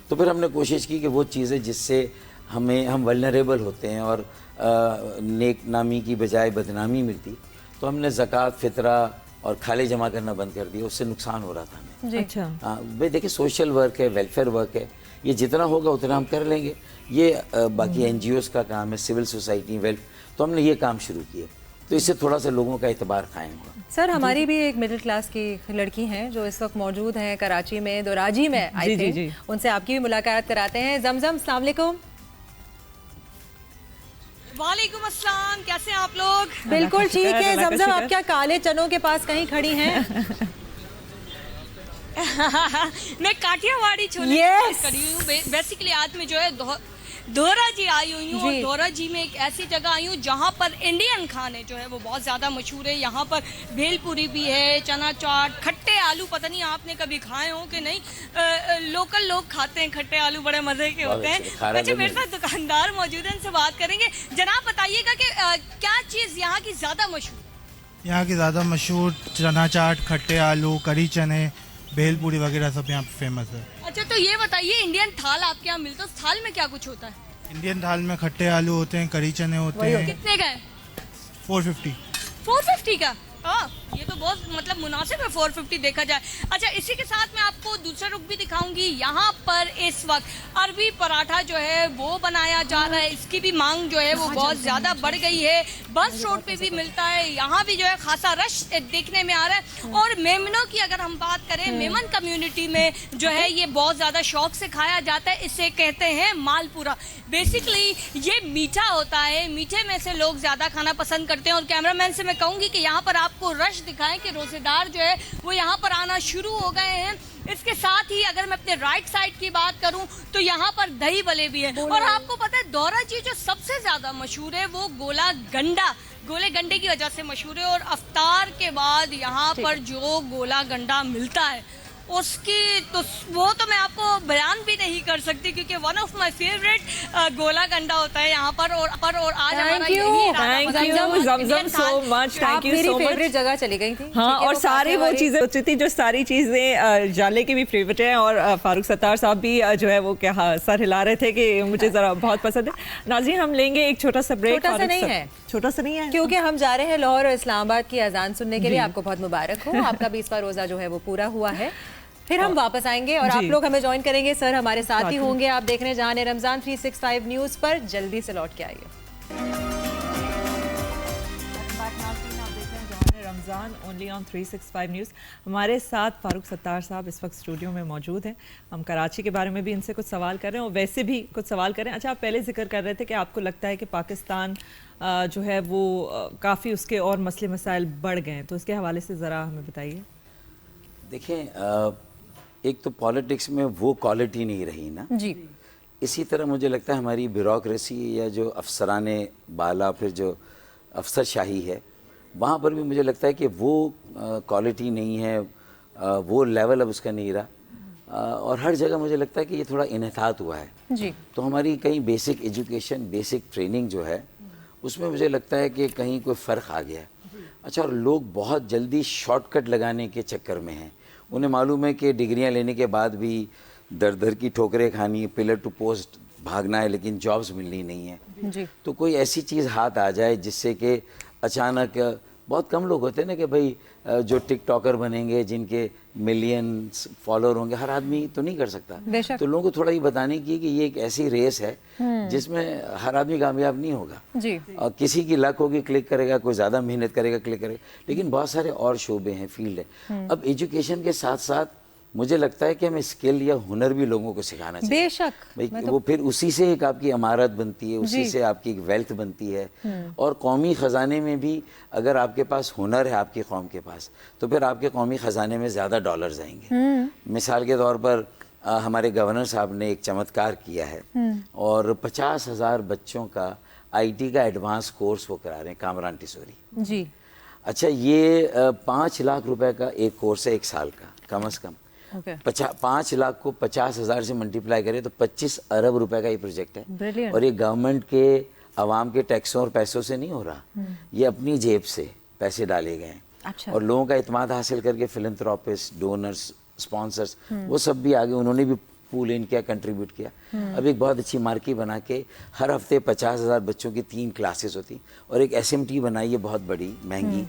तो फिर हमने कोशिश की कि वो चीज़ें जिससे हम वल्नरेबल होते हैं और नेक नामी की बजाय बदनामी मिलती तो हमने ज़कात फितरा और खाले जमा करना बंद कर दिया उससे नुकसान हो रहा था हमें अच्छा भाई देखिए सोशल वर्क है वेलफेयर वर्क है ये जितना होगा उतना हम कर लेंगे ये बाकी NGOs का काम है सिविल सोसाइटी तो हमने ये काम शुरू किया तो इससे थोड़ा सा लोगों का एतबार कायम हुआ सर हमारी भी एक मिडिल क्लास की लड़की हैं जो इस वक्त मौजूद हैं कराची में दोराजी में आई थी उनसे आपकी भी मुलाकात कराते हैं जमजम अस्सलाम वालेकुम वालेकुम अस्सलाम कैसे हैं आप लोग बिल्कुल ठीक है जमजम आप क्या काले चनों के पास कहीं खड़ी हैं मैं काठियावाड़ी छोले खड़ी हुई हूँ बेसिकली आज में जो है दोहरा जी आई हुई हूँ और दोहरा जी में एक ऐसी जगह आई हूँ जहाँ पर इंडियन खाने जो है वो बहुत ज़्यादा मशहूर है यहाँ पर भेलपुरी भी है चना चाट खट्टे आलू पता नहीं आपने कभी खाए हो कि नहीं लोकल लोग खाते हैं खट्टे आलू बड़े मज़े के होते हैं अच्छा मेरे साथ दुकानदार मौजूद हैं इनसे बात करेंगे जनाब बताइएगा कि क्या चीज़ यहाँ की ज़्यादा मशहूर यहाँ की ज़्यादा मशहूर चना चाट खट्टे आलू करी चने भेलपुरी वगैरह सब यहाँ पे फेमस है अच्छा तो ये बताइए इंडियन थाल आपके यहाँ मिलता है उस थाल में क्या कुछ होता है इंडियन थाल में खट्टे आलू होते हैं करी चने होते हैं कितने का है 450 450 का ये तो बहुत मतलब मुनासिब है 450 देखा जाए। अच्छा, इसी के साथ मैं आपको दूसरा रुख भी दिखाऊंगी। यहाँ पर इस वक्त अरबी पराठा जो है वो बनाया जा रहा है, इसकी भी मांग जो है वो बहुत ज़्यादा बढ़ गई है। बस रोड पे भी मिलता है, यहाँ भी जो है खासा रश देखने में आ रहा है। और मेमनों की अगर हम बात करें, मेमन कम्युनिटी में जो है ये बहुत ज़्यादा शौक से खाया जाता है। इसे कहते हैं मालपुरा। बेसिकली ये मीठा होता है, मीठे में से लोग ज़्यादा खाना पसंद करते हैं। और कैमरामैन से मैं कहूँगी कि यहाँ पर आपको रश दिखाएं कि रोजेदार जो है वो यहाँ पर आना शुरू हो गए हैं। इसके साथ ही अगर मैं अपने राइट साइड की बात करूं तो यहाँ पर दही भले भी है। और आपको पता है दौरा जी जो सबसे ज्यादा मशहूर है वो गोला गंडा, गोले गंडे की वजह से मशहूर है। और अफ्तार के बाद यहाँ पर जो गोला गंडा मिलता है उसकी तो वो तो मैं आपको बयान भी नहीं कर सकती, क्योंकि वन ऑफ माय फेवरेट गोला गंडा होता है यहाँ पर। और आज हमारा thank you so much, thank you so much. जगह चली गई थी। हाँ, और सारी वो चीजें सोची थी जो सारी चीजें जाले की भी फेवरेट है। और फारूक सत्तार साहब भी जो है वो क्या सर हिला रहे थे कि मुझे जरा बहुत पसंद है। नाज़रीन, हम लेंगे एक छोटा सा ब्रेक। छोटा सा नहीं है, छोटा सा नहीं है, क्योंकि हम जा रहे हैं लाहौर और इस्लामाबाद की अजान सुनने के लिए। आपको बहुत मुबारक हो, आपका 20वां रोजा जो है वो पूरा हुआ है। फिर हम वापस आएंगे और आप लोग हमें ज्वाइन करेंगे। सर हमारे साथ ही होंगे। आप देख रहे हैं जहां रमजान 365 न्यूज पर। जल्दी से लौट के आइए। Ramzan only on 365 news. हमारे साथ फारूक सत्तार साहब इस वक्त स्टूडियो में मौजूद हैं। हम कराची के बारे में भी इनसे कुछ सवाल कर रहे हैं और वैसे भी कुछ सवाल करें। अच्छा, आप पहले जिक्र कर रहे थे कि आपको लगता है कि पाकिस्तान जो है वो काफ़ी उसके और मसले मसाइल बढ़ गए हैं, तो इसके हवाले से ज़रा हमें बताइए। देखें, एक तो पॉलिटिक्स में वो क्वालिटी नहीं रही ना जी। इसी तरह मुझे लगता है हमारी ब्यूरोक्रेसी या जो अफसराने बाला, फिर जो अफसरशाही है, वहाँ पर भी मुझे लगता है कि वो क्वालिटी नहीं है, वो लेवल अब उसका नहीं रहा। और हर जगह मुझे लगता है कि ये थोड़ा इन्हतात हुआ है जी। तो हमारी कहीं बेसिक एजुकेशन, बेसिक ट्रेनिंग जो है उसमें मुझे लगता है कि कहीं कोई फ़र्क आ गया है। अच्छा, और लोग बहुत जल्दी शॉर्टकट लगाने के चक्कर में हैं। उन्हें मालूम है कि डिग्रियां लेने के बाद भी दर दर की ठोकरें खानी है, पिलर टू पोस्ट भागना है, लेकिन जॉब्स मिलनी नहीं है जी। तो कोई ऐसी चीज़ हाथ आ जाए जिससे कि अचानक, बहुत कम लोग होते हैं ना कि भाई जो टिकटॉकर बनेंगे, जिनके मिलियंस फॉलोअर होंगे, हर आदमी तो नहीं कर सकता। तो लोगों को थोड़ा ये बताने की कि ये एक ऐसी रेस है जिसमें हर आदमी कामयाब नहीं होगा जी। और किसी की लक होगी, क्लिक करेगा, कोई ज़्यादा मेहनत करेगा, क्लिक करेगा, लेकिन बहुत सारे और शोबे हैं, फील्ड है। अब एजुकेशन के साथ साथ मुझे लगता है कि हमें स्किल या हुनर भी लोगों को सिखाना चाहिए। बेशक भाई वो फिर उसी से एक आपकी अमारत बनती है, उसी से आपकी एक वेल्थ बनती है। और कौमी ख़जाने में भी अगर आपके पास हुनर है आपकी कौम के पास, तो फिर आपके कौमी ख़जाने में ज़्यादा डॉलर्स आएंगे। मिसाल के तौर पर हमारे गवर्नर साहब ने एक चमत्कार किया है और 50,000 बच्चों का IT का एडवांस कोर्स वो करा रहे हैं कामरान टिसोरी जी। अच्छा, ये 5 लाख रुपए का एक कोर्स है, 1 साल का कम से कम। 5 लाख को 50,000 से मल्टीप्लाई करें तो 25 अरब रुपए का ये प्रोजेक्ट है। और ये गवर्नमेंट के, आवाम के टैक्सों और पैसों से नहीं हो रहा, ये अपनी जेब से पैसे डाले गए हैं। अच्छा। और लोगों का इत्मीनान हासिल करके फिलंथ्रोपिस्ट, डोनर्स, स्पॉन्सर्स वो सब भी आगे, उन्होंने भी पूल इन किया, कंट्रीब्यूट किया। अब एक बहुत अच्छी मार्की बना के हर हफ्ते 50,000 बच्चों की 3 क्लासेस होती और एक SMT बनाई है बहुत बड़ी महंगी।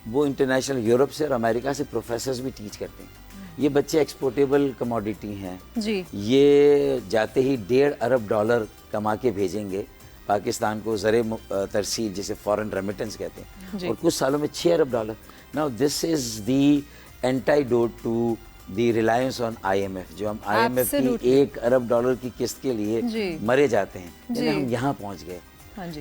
वो इंटरनेशनल यूरोप से और अमेरिका से प्रोफेसर्स भी टीच करते हैं। ये बच्चे एक्सपोर्टेबल कमोडिटी हैं जी। ये जाते ही $1.5 अरब कमा के भेजेंगे पाकिस्तान को, ज़रे तरसील जिसे फॉरेन रेमिटेंस कहते हैं, और कुछ सालों में $6 अरब। Now this is the antidote to the reliance on IMF, जो हम IMF की $1 अरब की किस्त के लिए मरे जाते हैं, यानी हम यहाँ पहुँच गए।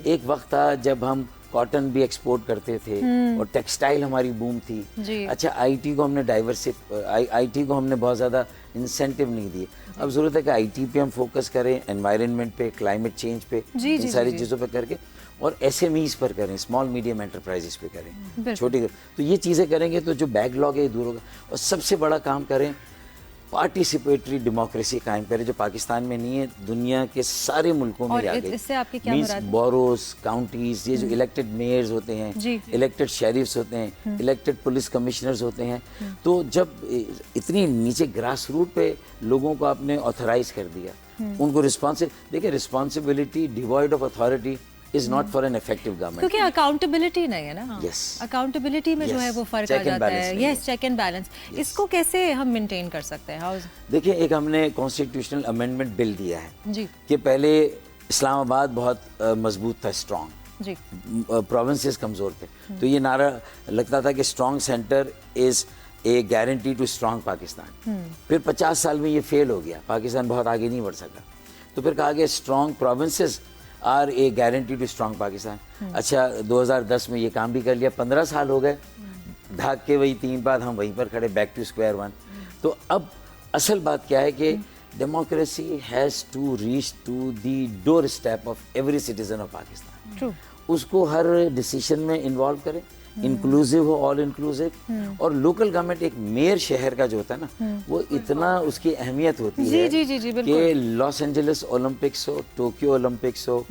एक वक्त था जब हम कॉटन भी एक्सपोर्ट करते थे और टेक्सटाइल हमारी बूम थी। अच्छा, IT को हमने IT को हमने बहुत ज़्यादा इंसेंटिव नहीं दिए। अब ज़रूरत है कि IT पे हम फोकस करें, एनवायरनमेंट पे, क्लाइमेट चेंज पे, इन सारी चीज़ों पे करके, और SMEs पर करें, स्मॉल मीडियम एंटरप्राइजेस पे करें, छोटी। तो ये चीज़ें करेंगे तो जो बैकलॉग है दूर होगा। और सबसे बड़ा काम करें, पार्टिसिपेटरी डेमोक्रेसी कायम करें, जो पाकिस्तान में नहीं है, दुनिया के सारे मुल्कों में आ गई। इससे आपकी क्या मुराद है? बोरोस, काउंटीज, ये जो इलेक्टेड मेयर्स होते हैं, इलेक्टेड शेरिफ्स होते हैं, इलेक्टेड पुलिस कमिश्नर्स होते हैं, तो जब इतनी नीचे ग्रास रूट पे लोगों को आपने ऑथराइज कर दिया, उनको देखिए responsibility devoid of authority is not for an effective government. क्योंकि अकाउंटेबिलिटी नहीं है ना। Yes. अकाउंटेबिलिटी में जो है वो फर्क आ जाता है। Yes, check and balance. इसको कैसे हम मेंटेन कर सकते हैं? देखिए, एक हमने कॉन्स्टिट्यूशनल अमेंडमेंट बिल दिया है जी कि पहले इस्लामाबाद बहुत मजबूत था, स्ट्रॉन्ग जी, प्रोविंसेस कमज़ोर थे, तो ये नारा लगता था कि strong centre is a guarantee to strong Pakistan. फिर 50 साल में ये फेल हो गया, पाकिस्तान बहुत आगे नहीं बढ़ सका, तो फिर कहा गया strong provinces are a guarantee to strong Pakistan. अच्छा, 2010 में ये काम भी कर लिया, 15 साल हो गए, भाग के वही 3 बार हम वहीं पर खड़े, बैक टू स्क्वायर वन। तो अब असल बात क्या है कि democracy has to reach to the doorstep of every citizen of Pakistan. उसको हर डिसीजन में इन्वॉल्व करें, इंक्लूसिव हो, ऑल इंक्लूसिव। और लोकल गवर्नमेंट, एक मेयर शहर का जो होता है ना, वो इतना उसकी अहमियत होती है कि लॉस एंजलिस ओलंपिक्स हो, टोक्यो ओलंपिक्स हो,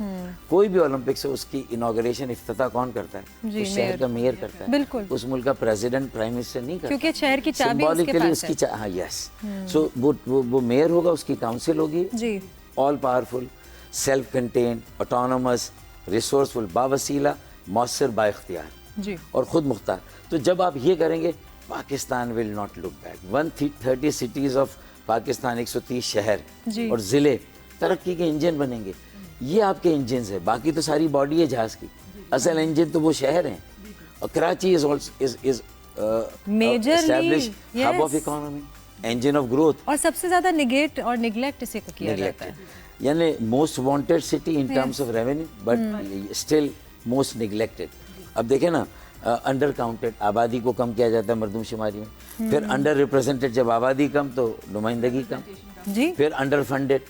कोई भी ओलंपिक्स हो, उसकी इनॉग्रेशन इफ्तिताह कौन करता है? तो शहर का मेयर करता है। उस मुल्क का प्रेसिडेंट, प्राइम मिनिस्टर नहीं करता, क्योंकि शहर की चाबी उसके पास है। हाँ, यस। सो वो मेयर होगा, उसकी काउंसिल होगी, all powerful, self contained, autonomous, resourceful, बावसीला, मौसर, बाइख्तियार और खुद मुख्तार। तो जब आप ये करेंगे, Pakistan will not look back. 130 cities of Pakistan, 130 शहर और ज़िले तरक्की के इंजन बनेंगे। ये आपके इंजन है, बाकी तो सारी बॉडी है जहाज़ की, असल इंजन तो वो शहर हैं। और Karachi is majorly hub of economy, engine of growth. और सबसे ज़्यादा निगेट और निगलेक्ट इसे को किया जाता है, यानी most wanted city in terms of revenue, but still most neglected. अब देखें ना, अंडर काउंटेड, आबादी को कम किया जाता है मरदमशुमारी में, फिर अंडर रिप्रेजेंटेड, जब आबादी कम तो नुमाइंदगी कम जी, फिर अंडर फंडेड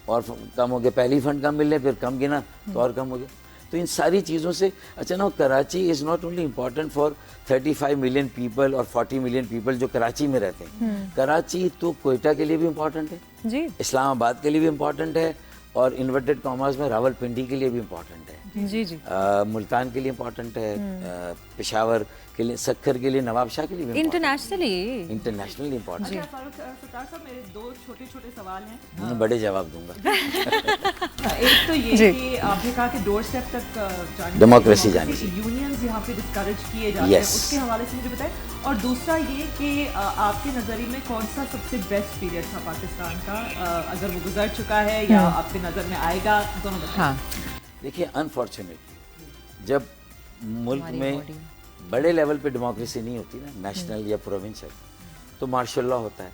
और कम हो गया, पहली फंड कम मिल रहे, फिर कम गिना तो और कम हो गया। तो इन सारी चीज़ों से, अच्छा ना, Karachi is not only important for 35 million people और 40 मिलियन पीपल जो कराची में रहते हैं, कराची तो कोयटा के लिए भी इम्पॉर्टेंट है जी, इस्लामाबाद के लिए भी इम्पॉर्टेंट है, और इन्वर्टेड कॉमर्स में रावलपिंडी के लिए भी इम्पॉर्टेंट है जी जी, मुल्तान के लिए इम्पॉर्टेंट है, पेशावर के लिए, सक्खर के लिए, नवाब शाह के लिए भी इंटरनेशनली इम्पॉर्टेंट। सरदार साहब, मेरे 2 छोटे सवाल हैं, मैं बड़े जवाब दूंगा। एक तो ये कि आपने कहा कि डोर स्टेप तक डेमोक्रेसी जानी चाहिए, यूनियंस यहाँ पे डिस्करेज किए जाते हैं, उसके हवाले से मुझे बताएं। और दूसरा ये कि आपके नज़रिए में कौन सा सबसे बेस्ट पीरियड था पाकिस्तान का, अगर वो गुजर चुका है या आपके नज़र में आएगा, दोनों बताएं। देखिए, अनफॉर्चुनेटली जब मुल्क में बड़े लेवल पे डेमोक्रेसी नहीं होती ना, नेशनल या प्रोविंशियल, तो मार्शल लॉ होता है,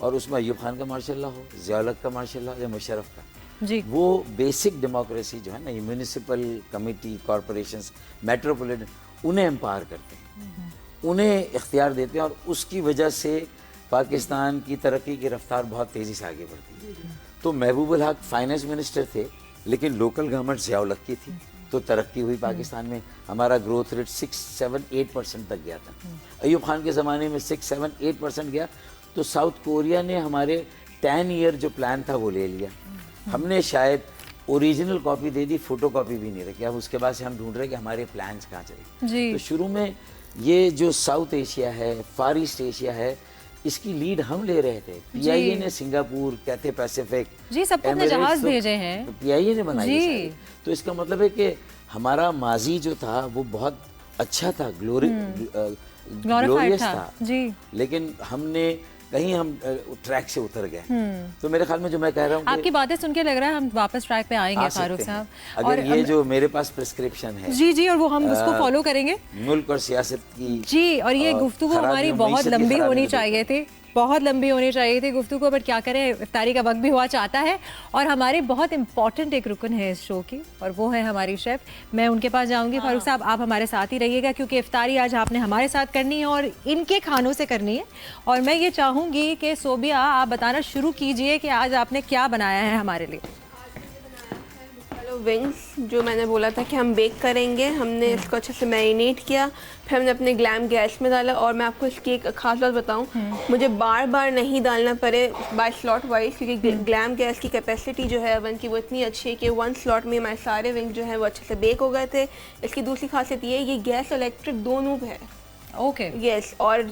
और उसमें अयूब खान का मार्शल लॉ हो, ज़िया-उल-हक का मार्शल लॉ या मुशर्रफ का जी, वो बेसिक डेमोक्रेसी जो है ना, ये म्यूनिसिपल कमेटी, कॉरपोरेशंस, मेट्रोपॉलिटन, उन्हें एम्पावर करते हैं, उन्हें इख्तियार देते हैं, और उसकी वजह से पाकिस्तान की तरक्की की रफ्तार बहुत तेज़ी से आगे बढ़ती है। तो महबूबुल हक फाइनेंस मिनिस्टर थे, लेकिन लोकल गवर्नमेंट ज़िया-उल-हक की थी, तो तरक्की हुई पाकिस्तान में। हमारा ग्रोथ रेट 6-7-8% तक गया था। अयूब खान के ज़माने में 6-7-8% गया, तो साउथ कोरिया ने हमारे 10 ईयर जो प्लान था वो ले लिया। हमने शायद ओरिजिनल कॉपी दे दी, फोटो कॉपी भी नहीं रखी। अब उसके बाद से हम ढूंढ रहे कि हमारे प्लान्स कहाँ चले। तो शुरू में ये जो साउथ एशिया है, फार ईस्ट एशिया है, इसकी लीड हम ले रहे थे। पीआईए ने सिंगापुर, कैथे पैसिफिक जी, सबको अपने जहाज भेजे हैं, तो पीआईए ने बनाई। तो इसका मतलब है कि हमारा माजी जो था वो बहुत अच्छा था, ग्लोरियस था जी, लेकिन हमने कहीं हम ट्रैक से उतर गए। तो मेरे ख्याल में जो मैं कह रहा हूँ, आपकी बातें सुन के लग रहा है हम वापस ट्रैक पे आएंगे फारूक साहब। अगर ये जो मेरे पास प्रिस्क्रिप्शन है जी जी, और वो हम उसको फॉलो करेंगे, मुल्क और सियासत की जी। और ये गुफ्तगू हमारी बहुत लंबी होनी चाहिए थी, बहुत लंबी होनी चाहिए थी गुफ्तगू, बट क्या करें, इफ्तारी का वक्त भी हुआ चाहता है, और हमारे बहुत इंपॉर्टेंट एक रुकन है इस शो की, और वो है हमारी शेफ़। मैं उनके पास जाऊंगी। फारूक साहब, आप हमारे साथ ही रहिएगा, क्योंकि इफ्तारी आज आपने हमारे साथ करनी है और इनके खानों से करनी है। और मैं ये चाहूँगी कि सोबिया, आप बताना शुरू कीजिए कि आज आपने क्या बनाया है हमारे लिए। विंग्स जो मैंने बोला था कि हम बेक करेंगे, हमने इसको अच्छे से मैरिनेट किया, फिर हमने अपने ग्लैम गैस में डाला। और मैं आपको इसकी एक खास बात बताऊं, मुझे बार बार नहीं डालना पड़े बाय स्लॉट वाइज, क्योंकि ग्लैम गैस की कैपेसिटी जो है ओवन की वो इतनी अच्छी है कि 1 स्लॉट में हमारे सारे विंग जो है वो अच्छे से बेक हो गए थे। इसकी दूसरी खासियत ये गैस इलेक्ट्रिक दोनों है। Okay, yes. और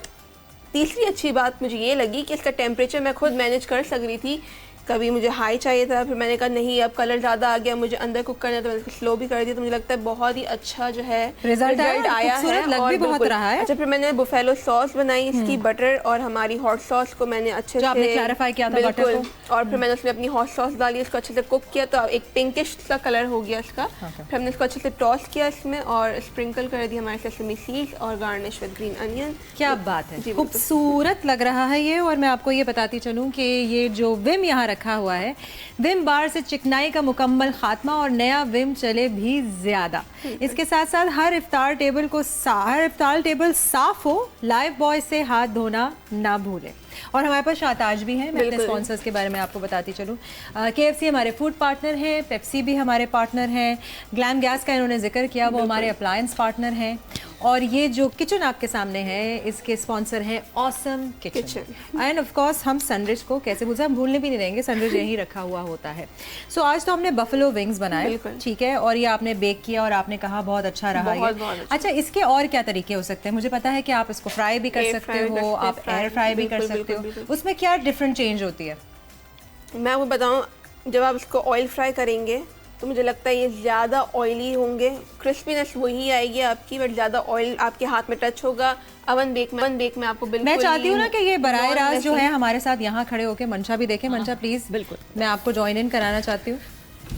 तीसरी अच्छी बात मुझे ये लगी कि इसका टेम्परेचर मैं खुद मैनेज कर सक रही थी कभी मुझे हाई चाहिए था, फिर मैंने कहा नहीं अब कलर ज़्यादा आ गया, मुझे अंदर कुक करना है, तो मैंने उसको स्लो भी कर दिया। तो मुझे लगता है बहुत ही अच्छा जो है रिजल्ट आया है और भी बहुत रहा है। अच्छा, फिर मैंने बुफेलो सॉस बनाई इसकी, बटर और हमारी हॉट सॉस को मैंने अच्छे से क्लैरिफाई किया था बटर को, और फिर मैंने उसमें अपनी हॉट सॉस डाली, उसको अच्छे से कुक किया, तो एक पिंकिश सा कलर हो गया इसका। फिर हमने इसको अच्छे से टॉस किया इसमें और स्प्रिंकल कर दिया हमारे सेसमी सीड्स और गार्निश विद ग्रीन अनियन। क्या बात है, खूबसूरत लग रहा है ये। और मैं आपको ये बताती चलूँ कि ये जो विम यहाँ रखा हुआ है, विम बार से चिकनाई का मुकम्मल खात्मा और नया विम चले भी ज्यादा। इसके साथ साथ हर इफ्तार टेबल साफ हो, लाइफ बॉय से हाथ धोना ना भूलें। और हमारे पास शाताज भी हैं, मैं अपने स्पॉन्सर्स के बारे में आपको बताती चलूँ। KFC हमारे फूड पार्टनर हैं, पेप्सी भी हमारे पार्टनर हैं, ग्लैम गैस का इन्होंने जिक्र किया, वो हमारे अप्लायंस पार्टनर हैं। और ये जो किचन आपके सामने है, इसके स्पॉन्सर हैं awesome kitchen. End of course हम सनरिज को कैसे भूलने भी नहीं देंगे, सनरिज यहीं रखा हुआ होता है। सो आज तो हमने बफेलो विंग्स बनाए, ठीक है, और ये आपने बेक किया और आपने कहा बहुत अच्छा रहा ये। अच्छा, इसके और क्या तरीके हो सकते हैं? मुझे पता है कि आप इसको फ्राई भी कर सकते हो, आप एयर फ्राई भी कर सकते हो, उसमें क्या डिफरेंट चेंज होती है? मैं आपको बताऊँ, जब आप इसको ऑयल फ्राई करेंगे तो मुझे लगता है ये ज़्यादा ऑयली होंगे, क्रिस्पीनेस वही आएगी आपकी, बट ज़्यादा ऑयल आपके हाथ में टच होगा। ओवन बेक में आपको बिल्कुल, मैं चाहती हूँ ना कि ये बराह रास्त जो है हमारे साथ यहाँ खड़े होके मंशा भी देखें। मंशा प्लीज, बिल्कुल, मैं आपको ज्वाइन इन कराना चाहती हूँ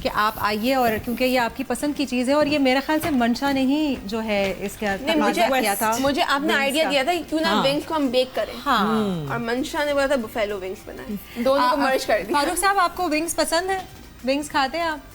कि आप आइए, और क्योंकि ये आपकी पसंद की चीज़ है और ये मेरे ख्याल से मंशा ने ही जो है इसका किया था। मुझे आपने आइडिया दिया था क्यों ना विंग्स को हम बेक करें, और मंशा ने बोला था बुफेलो विंग्स बनाए, दोनों को मर्ज कर दिया। फारूक साहब, आपको विंग्स पसंद है? विंग्स खाते हैं आप?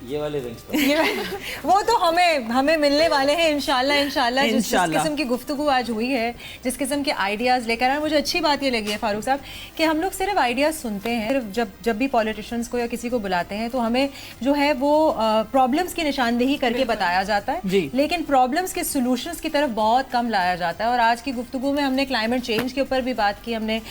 ये वाले विंग्स वो तो हमें मिलने वाले हैं इंशाल्लाह। जिस किस्म की गुफ्तगू आज हुई है, जिस किस्म के आइडियाज़ लेकर आए, मुझे अच्छी बात ये लगी है फारूक साहब कि हम लोग सिर्फ आइडियाज़ सुनते हैं। जब भी पॉलिटिशियंस को या किसी को बुलाते हैं तो हमें जो है वो प्रॉब्लम्स की निशानदेही करके बताया जाता है, लेकिन प्रॉब्लम्स के सोल्यूशंस की तरफ बहुत कम लाया जाता है। और आज की गुफ्तगू में हमने क्लाइमेट चेंज के ऊपर भी बात की, हमने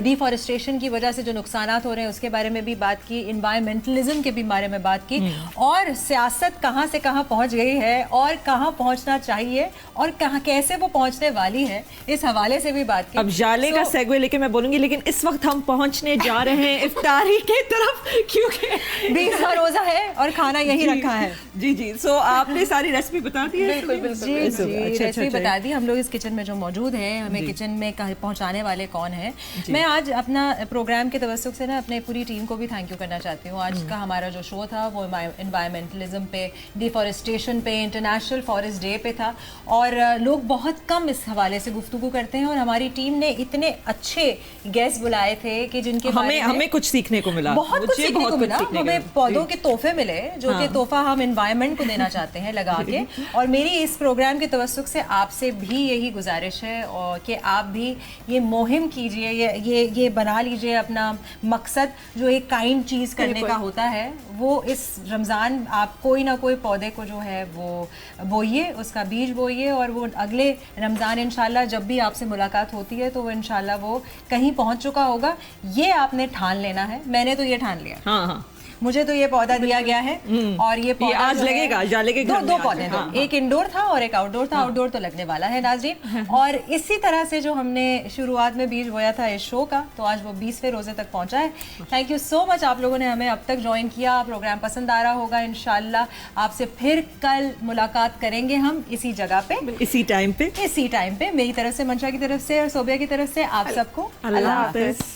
डिफॉरेस्टेशन की वजह से जो नुकसान हो रहे हैं उसके बारे में भी बात की, इन्वायरमेंटलिज्म के भी बारे में बात की, और सियासत कहाँ से कहाँ पहुँच गई है और कहाँ पहुँचना चाहिए और कहाँ कैसे वो पहुँचने वाली है, इस हवाले से भी बात की। अब जाले का सेगवे लेके मैं बोलूंगी, लेकिन इस वक्त हम पहुँचने जा रहे हैं इफ्तारी के तरफ, क्योंकि 20वां रोजा है और खाना यही रखा है। जी। सो आपने सारी रेसिपी बता दी है? बिल्कुल रेसिपी बता दी। हम लोग इस किचन में जो मौजूद हैं, हमें किचन में पहुँचाने वाले कौन है। मैं आज अपना प्रोग्राम के तवस्सुक से ना अपने पूरी टीम को भी थैंक यू करना चाहती हूँ। आज का हमारा जो शो था वो एनवायरमेंटलिज्म पे, डिफॉरेस्टेशन पे, इंटरनेशनल फॉरेस्ट डे पे था, और लोग बहुत कम इस हवाले से गुफ्तगू करते हैं। और हमारी टीम ने इतने अच्छे गेस्ट बुलाए थे कि जिनके हमें कुछ सीखने को मिला, बहुत कुछ सीखने को मिला। हमें पौधों के तोहफे मिले, जो कि तोहफा हम एनवायरनमेंट को देना चाहते हैं लगा के। और मेरी इस प्रोग्राम के तवस्सुक से आपसे भी यही गुजारिश है और कि आप भी ये मुहिम कीजिए, ये बना लीजिए अपना मकसद, जो एक काइंड चीज़ करने का होता है। वो इस रमज़ान आप कोई ना कोई पौधे को जो है वो बोइए, उसका बीज बोइए, और वो अगले रमज़ान इंशाल्लाह जब भी आपसे मुलाकात होती है तो वो इंशाल्लाह वो कहीं पहुंच चुका होगा। ये आपने ठान लेना है, मैंने तो ये ठान लिया। हाँ, मुझे तो ये पौधा दिया गया है, और ये पौधा आज लगेगा, जाले के घर में दो पौधे, एक इंडोर था और एक आउटडोर था। आउटडोर तो लगने वाला है नाज़रीन। और इसी तरह से जो हमने शुरुआत में बीज बोया था इस शो का, तो आज वो 20वें रोजे तक पहुंचा है। थैंक यू सो मच, आप लोगों ने हमें अब तक ज्वाइन किया। प्रोग्राम पसंद आ रहा होगा, इंशाल्लाह आपसे फिर कल मुलाकात करेंगे हम इसी जगह पे, इसी टाइम पे। मेरी तरफ से, मंशा की तरफ से और सोबिया की तरफ से आप सबको अल्लाह हाफ़िज़।